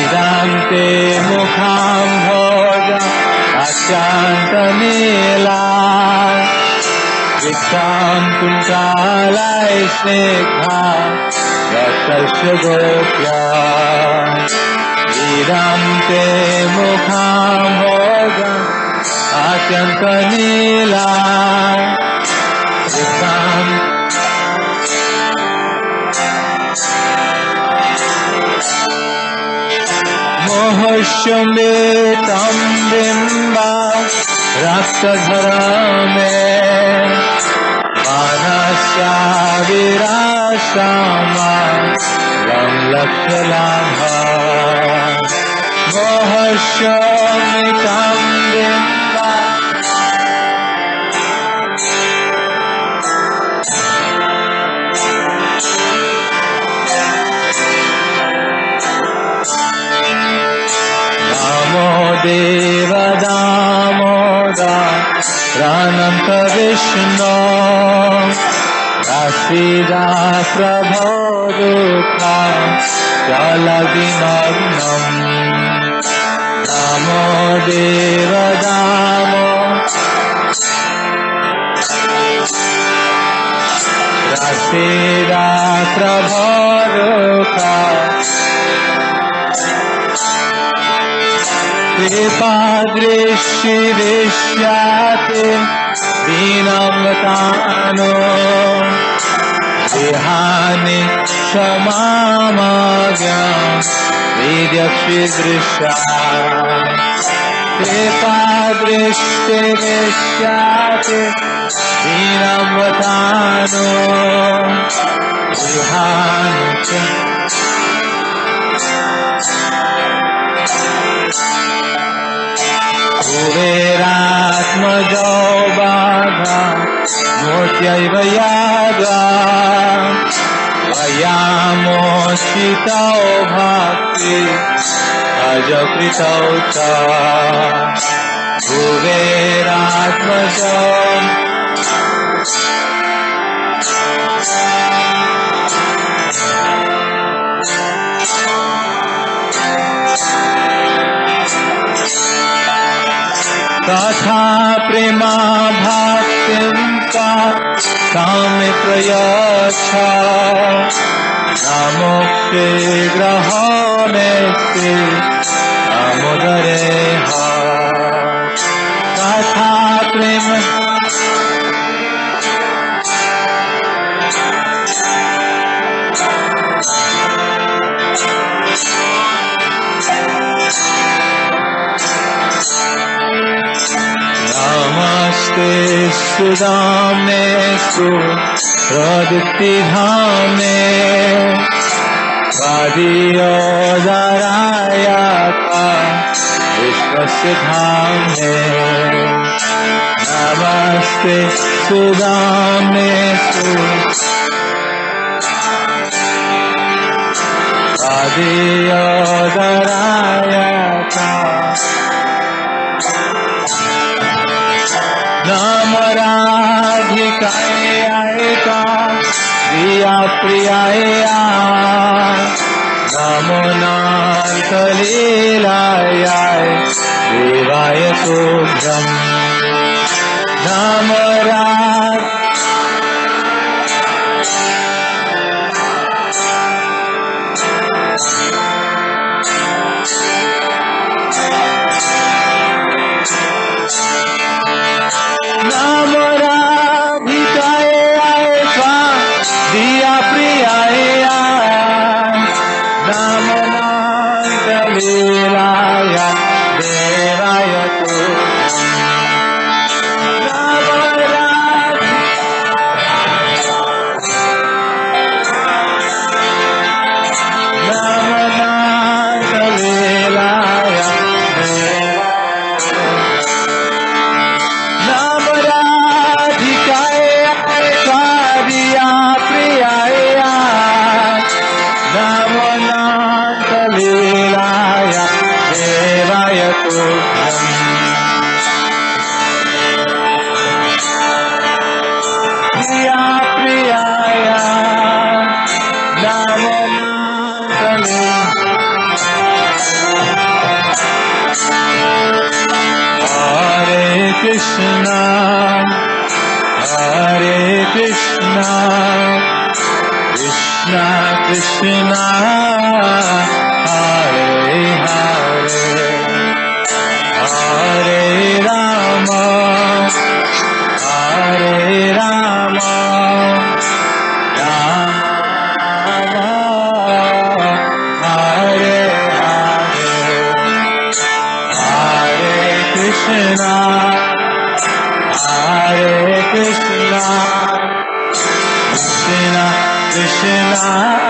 इदं ते मुखां भोज अत्यन्तनीला विद्यां कुण्ठालै स्निग्धा रक्तस्य गोप्या इदं ते मुखां भोज अत्यन्तनीला विद्यां मोहश्यमेतं बिम्बा रक्तधरा मे मानस्याविराशामा लक्ष्यलाभा मोहश्यमितं बिम्बा नमो देव दामोदर अनंत विष्णु प्रसीदा प्रभो दुःखा जलविमग्नम् नमो देव दामो प्रसीदा प्रभो दुःखा कृपादृष्टि विश्याते दीनवतानो विहानि क्षमामाज्ञां विद्यक्षिदृशा कृपादृष्टि विश्याते दीनवतानो विहानि कुबेरात्मजो बाधा मूर्त्यैव यागा वयामोचितौ भक्ति भजकृतौ च कुबेरात्मजो तथा प्रेमा भक्तिं कामे प्रयच्छ नमो ग्रहणेस्ते नमोदरे तथा प्रेम नमस्ते सुदामे सुहृदिधामे वादियोदरायका विश्वस्य धामे नमस्ते सुदामे वादियोदरायका नमो राधिकायैका प्रिया प्रियाया नमो नाथलीलाय देवाय तुभ्यं नमो नमो राधिकायै
लीलाया देवाय Krishna Hare Hare Hare Rama Hare Rama Rama Hare Hare Hare Krishna Hare Krishna Krishna Krishna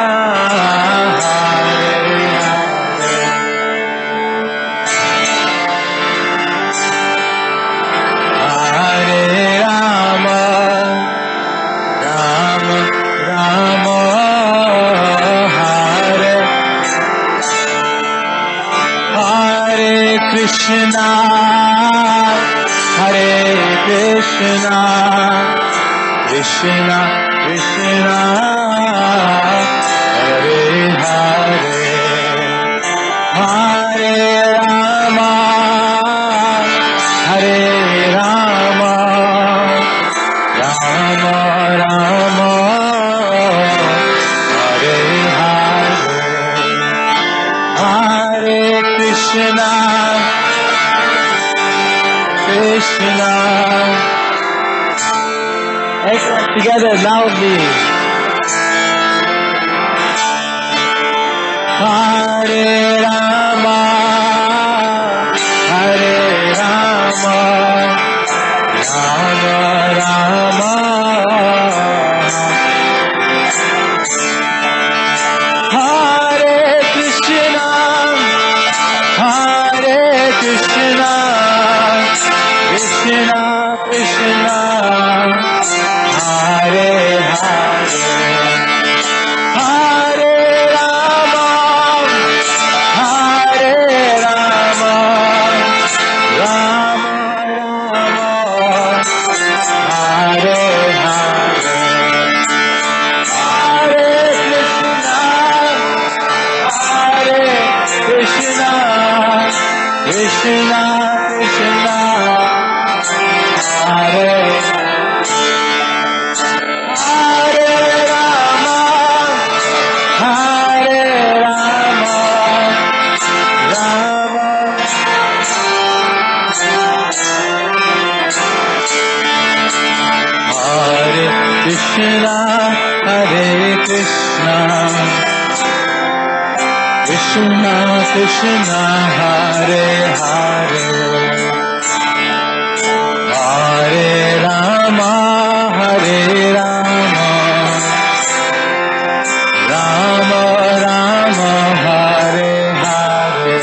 Krishna, Hare Krishna, Krishna Krishna, Hare Hare, Hare Rama, Hare Rama, Rama Rama, Hare Hare, Hare Krishna. Krishna. Excellent. Together loudly. Hare Rama, Hare Rama, Rama Rama, Hare Krishna, Hare Krishna. Krishna Krishna Hare Hare Hare Rama Hare Rama Rama Rama Hare Hare Hare Krishna Krishna Krishna Hare Hare Rama Hare Rama Rama Hare Krishna Hare Krishna Krishna Krishna Hare Hare Hare Rama, Hare Rama, Rama Rama, Hare Hare,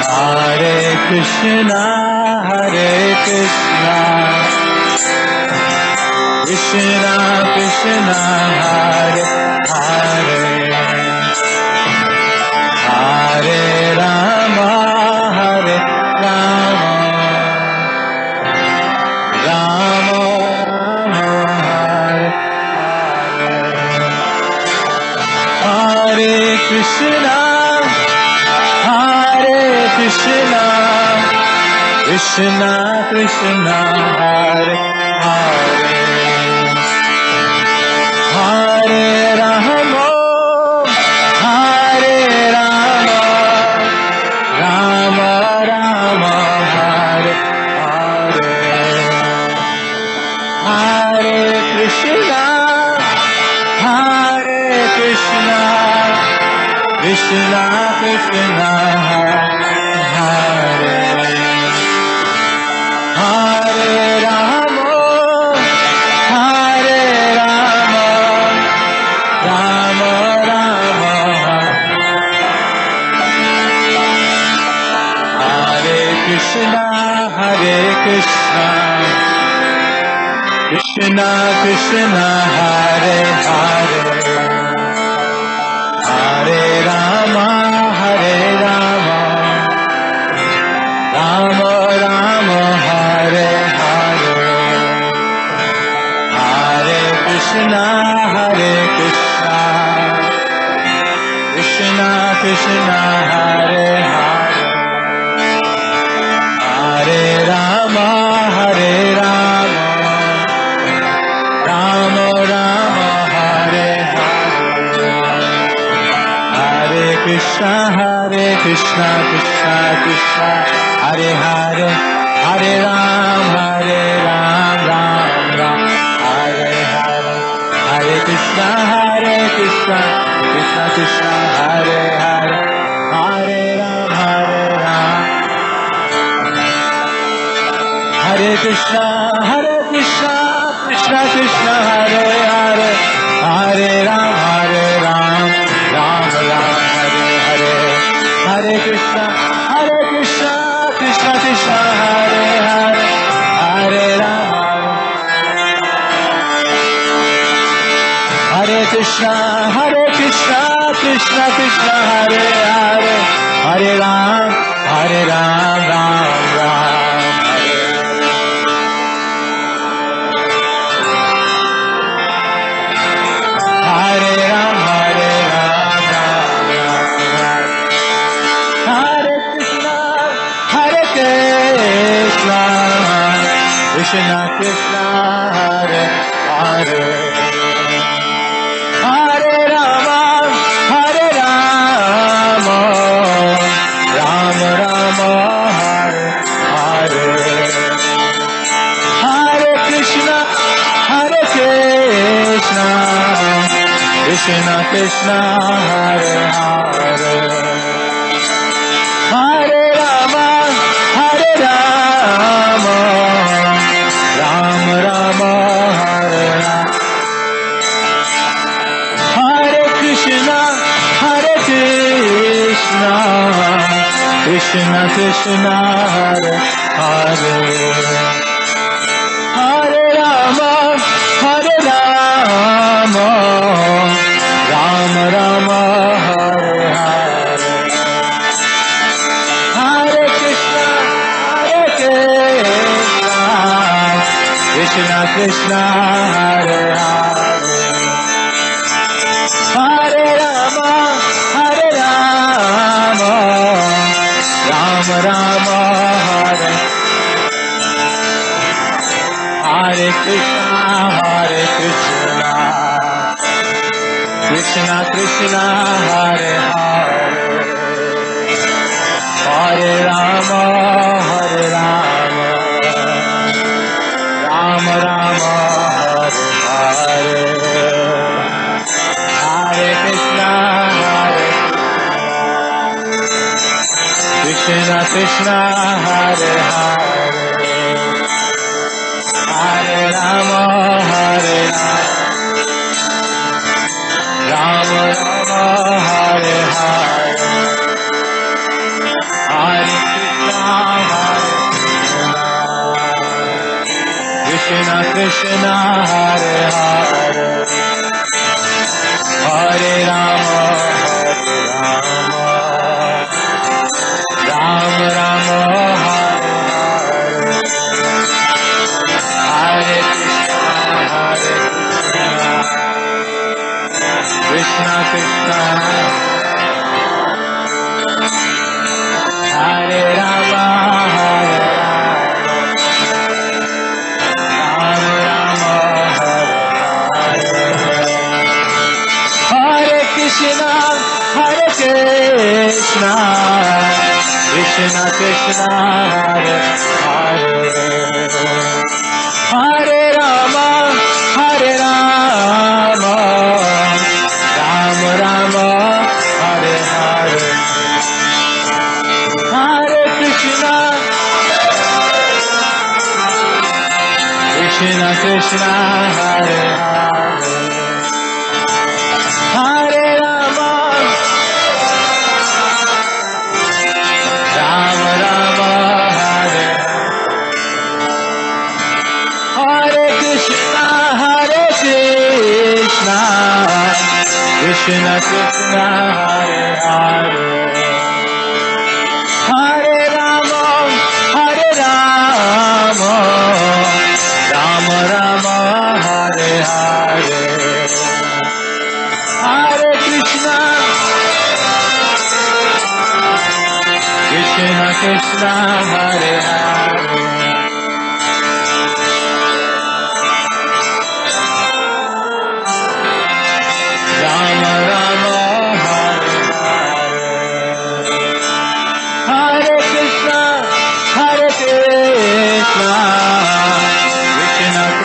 Hare Krishna, Hare Krishna, Krishna Krishna, Hare Hare, Hare Rama, Hare Rama. Rama Hare Krishna, Hare Krishna, Krishna Krishna, Hare Hare, Hare Rama, Hare Rama, Rama Rama, Hare Hare. Hare Krishna, Hare Krishna, Krishna Krishna. Krishna, Hare Rama, Hare Rama, Rama Rama, Hare Krishna, Krishna Krishna, Hare Hare, Hare Rama, Rama Rama, Hare Hare, Hare Krishna, Krishna Krishna, Hare Hare, Hare Rama, Rama Rama, Hare Hare, Hare Krishna, Krishna Krishna, Hare Hare, Hare Ram, Ram Ram, Hare Hare, Hare Krishna, Krishna Krishna, Hare Hare, Hare Ram, Hare Krishna, Krishna Krishna, Hare Hare, Hare Ram, Ram Ram, Hare Hare, Hare Krishna, Krishna Krishna, Hare Hare, Hare Ram, Hare Krishna, Krishna Krishna, Hare Hare, Hare Ram, Ram Ram, Hare Ram, Hare Krishna, Krishna Krishna, Hare Hare, Hare Rama, Rama Rama, Hare Hare, Hare Krishna, Krishna Krishna, Hare Hare, Hare Rama, Rama Rama, Hare Hare, Hare Krishna, Krishna Krishna, Hare Hare, Hare Rama, Rama Rama, Hare Hare, Hare Krishna, Krishna Krishna, Hare Hare, Hare Rama, Rama Rama, Hare, Hare Krishna, Krishna Krishna, Hare Hare, Hare Rama, Rama Rama, Hare Hare, Hare Krishna, Krishna Krishna, Hare Hare, Hare Rama, Rama Rama, Hare Hare, Hare Krishna, Krishna Krishna, Hare Hare, Hare Rama, Rama Rama, Hare Hare, Hare Krishna, Krishna Hare Rama, Rama Rama, Hare Krishna, Krishna Krishna, Hare Hare, Hare Rama, Rama Rama, Hare Hare, Krishna Krishna Hare Hare Hare Rama Rama Rama Hare Hare Krishna Krishna Krishna Hare Hare Hare Rama Rama Rama Hare Hare Hare Krishna Krishna Krishna Hare Hare Rama Rama Hare Hare Hare Krishna Krishna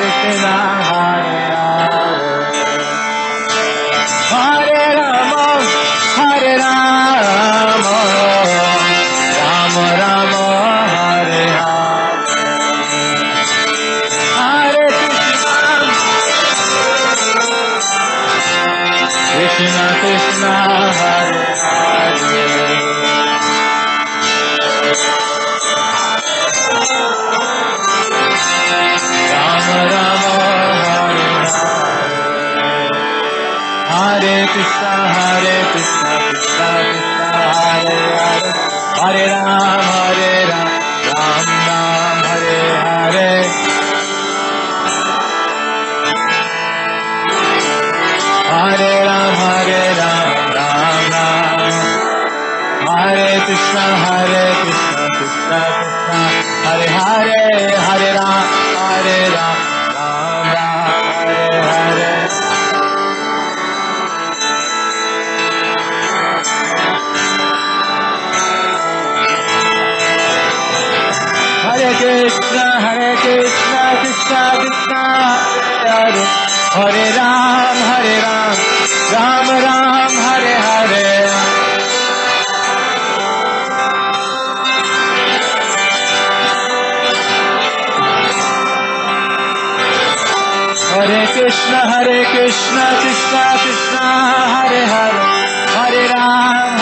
Krishna Hare Hare Hare Rama Rama Rama Hare Hare Hare Krishna Krishna Krishna Hare Hare Rama Rama Hare Hare Krishna Krishna Krishna Hare Hare Hare Ram Ram Ram Hare Hare Hare Ram Ram Ram Hare Krishna Krishna Krishna Hare Hare Hare Ram Ram Ram Hare Hare Hare Krishna Krishna Krishna Hare Hare Ram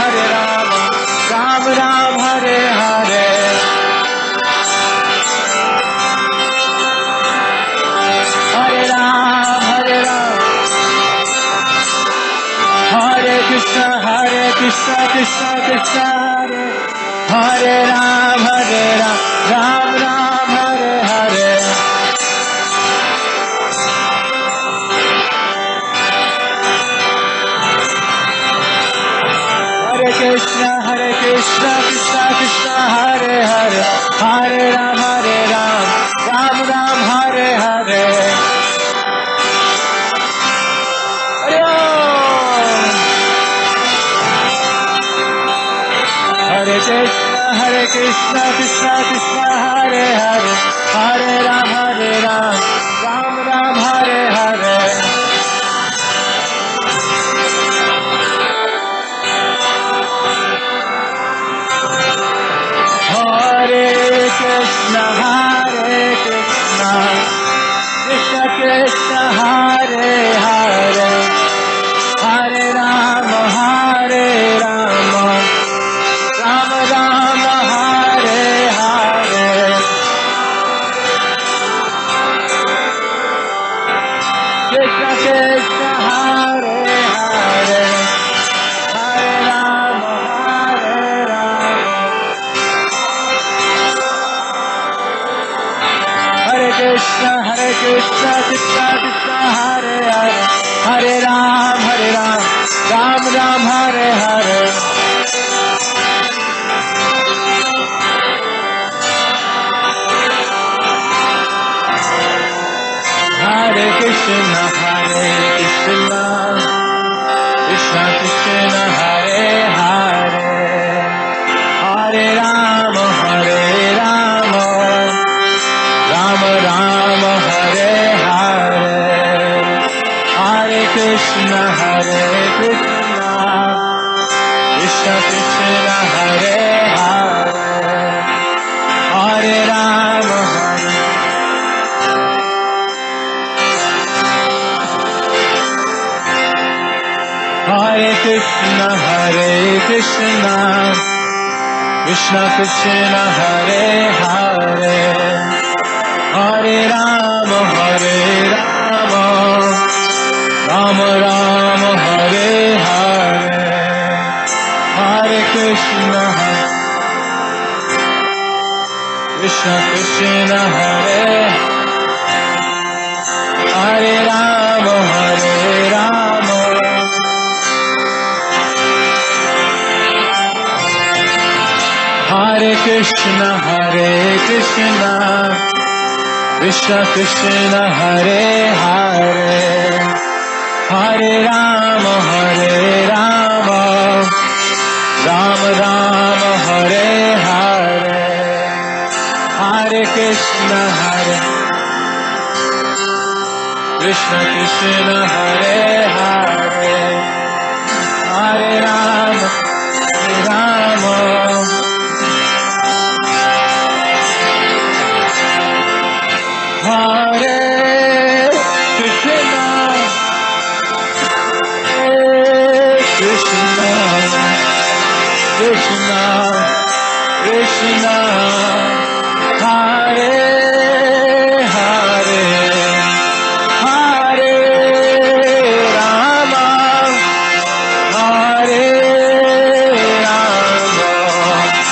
Ram Ram Hare Hare Hare Krishna Krishna Krishna Hare Hare Hare Ram Ram Ram Hare Hare Hare Ram Hare Krishna Krishna Krishna Hare Ram Ram Ram Hare Hare Hare Krishna Krishna Krishna Hare Hare Hare Ram Ram Ram Hare Hare Hare Om Hare Krishna Krishna Hare Hare Hare Ram Ram Ram Hare Hare Hare Krishna Krishna Krishna Hare Hare Hare Rama Rama Rama Hare Hare Krishna Krishna Hare Hare Hare Rama Hare Krishna Krishna Krishna Hare Hare Hare Ram Ram Ram Hare Hare Hare Krishna Krishna Krishna Hare Hare Hare Ram Ram Ram Hare Hare Hare Krishna Krishna Krishna Hare Hare Hare Ram Krishna, Krishna Krishna, Hare Hare, Hare Rama, Rama Rama, Hare Hare, Hare Krishna, Krishna Krishna, Hare Hare Rama, Hare Krishna, Krishna Krishna, Hare Hare, Hare Rama, Rama Rama, Hare Hare, Hare Krishna, Krishna Krishna, Hare Hare, Hare Rama, Hare Krishna, Krishna Krishna, Krishna, Hare Hare, Hare Rama, Hare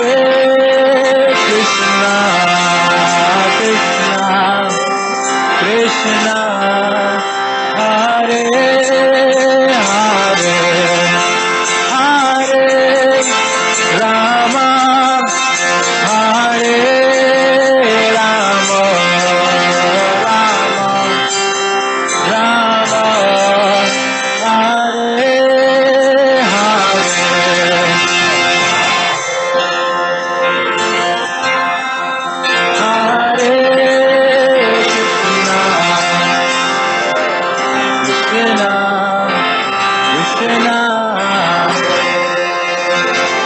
Rama, Rama Rama, Hare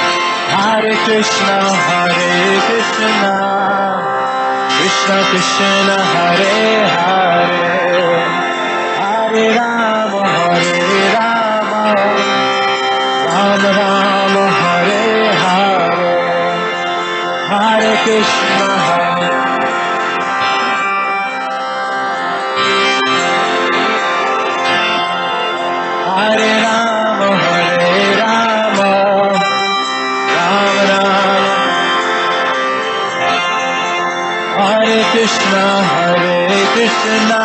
Hare, Hare Krishna, Krishna, Hare Hare, Hare Rama, Hare Rama, Rama Rama, Hare Hare, Hare Krishna, Krishna, Hare Rama, Rama Hare Krishna, Krishna Krishna, Hare Hare, Hare Rama, Rama Rama, Hare Hare, Hare Krishna, Hare Rama, Rama Rama, Hare Krishna,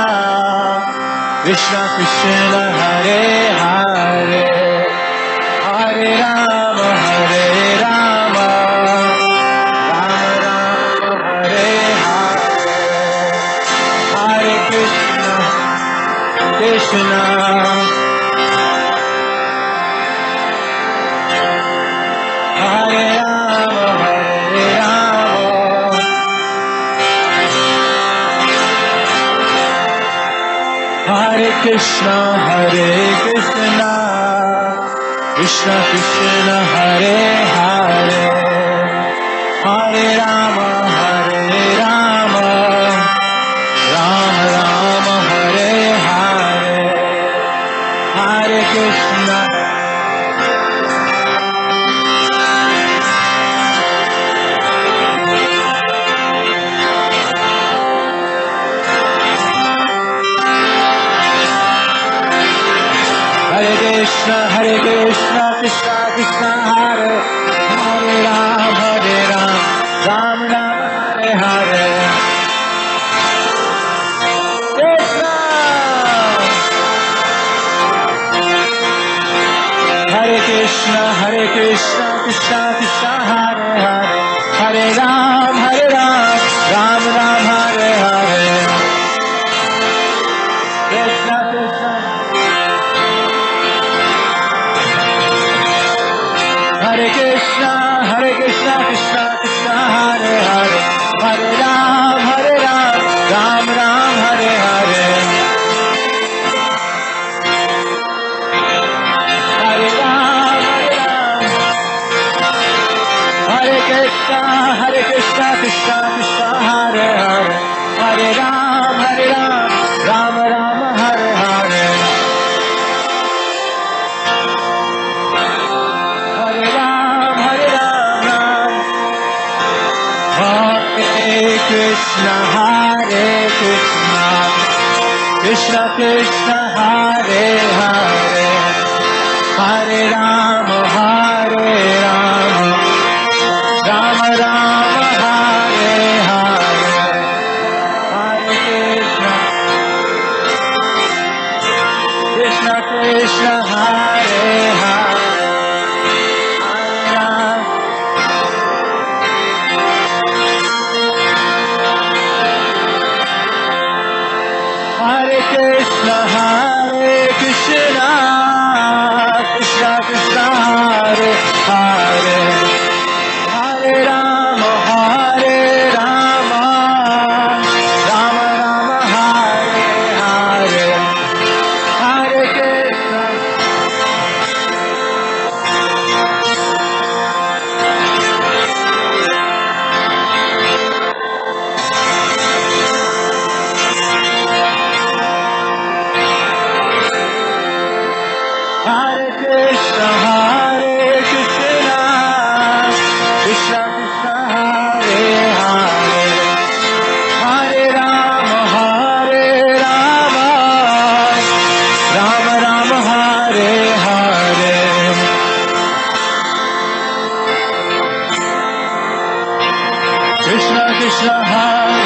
Krishna Krishna, Hare Hare, Hare Rama, Rama Rama, Hare Hare, Hare Krishna, Krishna, Hare Rama, Hare Krishna, Krishna Krishna, Hare Hare, Hare Rama, Rama Rama, Hare Hare, Hare Krishna, Krishna Krishna Krishna Hare Hare Ram Ram Ram Hare Hare Krishna Hare Krishna Krishna Krishna Hare Hare Hare Ram Ram Ram Hare Hare Krishna Krishna Hare Krishna Krishna Krishna Hare Hare Hare Ram Ram Ram Hare Hare Hare Ram Hare Krishna Krishna Krishna Hare Hare Hare Ram Ram Ram Hare Hare Hare Ram Ram Hare Krishna Krishna Krishna Hare Hare Hare Ram Ram Ram Hare Hare Hare Krishna Krishna Hare Hare Hare Krishna Krishna Krishna Hare Hare Hare Ram Ram Ram Hare Hare Hare Krishna Hare Krishna Krishna Krishna Hare Hare Hare Ram Ram Ram Hare Hare Krishna Krishna Hare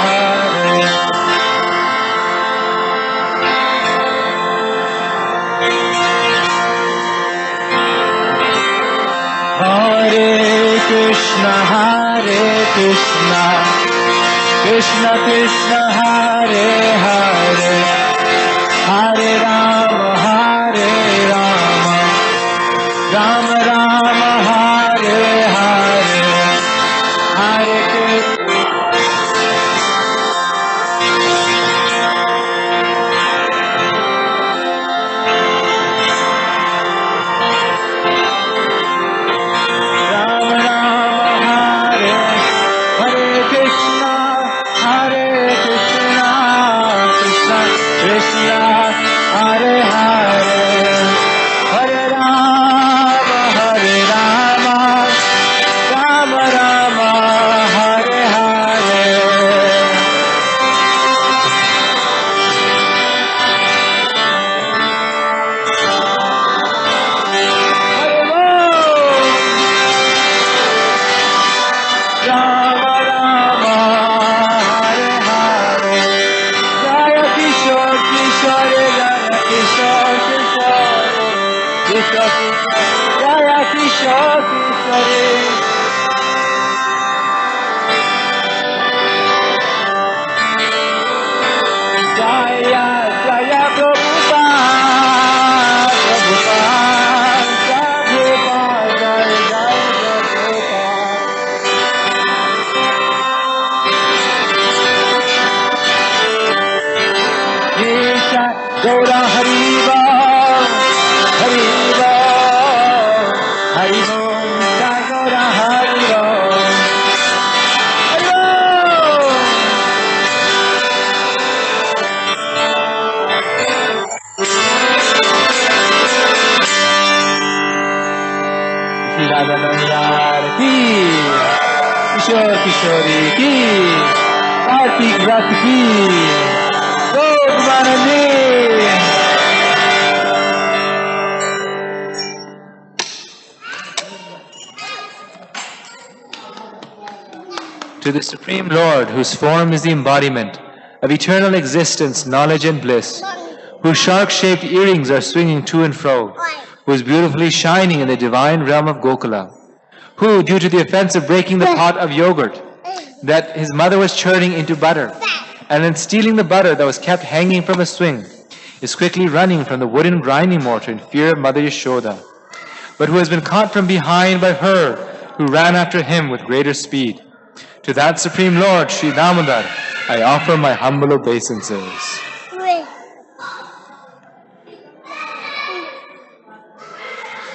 Hare Hare Krishna Krishna Krishna Hare Hare Hare Ram Ram Ram Hare Hare Hare Krishna Ram Ram Hare Hare Krishna Krishna Krishna Hare Hare Hare Ram Ram Ram Hare Hare Ram Ram Hare Hare Jaya Kishore Kishore Jaya Kishore Kishore Jaya Kishore Kishore Jaya Jaya Prabhupada Prabhupada Jaya Jaya Prabhupada Gaura Hariva Hariva Hariva Gaura Hariva Radha Danyar ki Kishore Kishori ki Kartik Rat ki Lok Manandi
To the Supreme Lord, whose form is the embodiment of eternal existence, knowledge and bliss, whose shark-shaped earrings are swinging to and fro, who is beautifully shining in the divine realm of Gokula, who, due to the offense of breaking the pot of yogurt that his mother was churning into butter, and then stealing the butter that was kept hanging from a swing, is quickly running from the wooden grinding mortar in fear of Mother Yashoda, but who has been caught from behind by her who ran after him with greater speed. To that Supreme Lord, Sri Damodar, I offer my humble obeisances.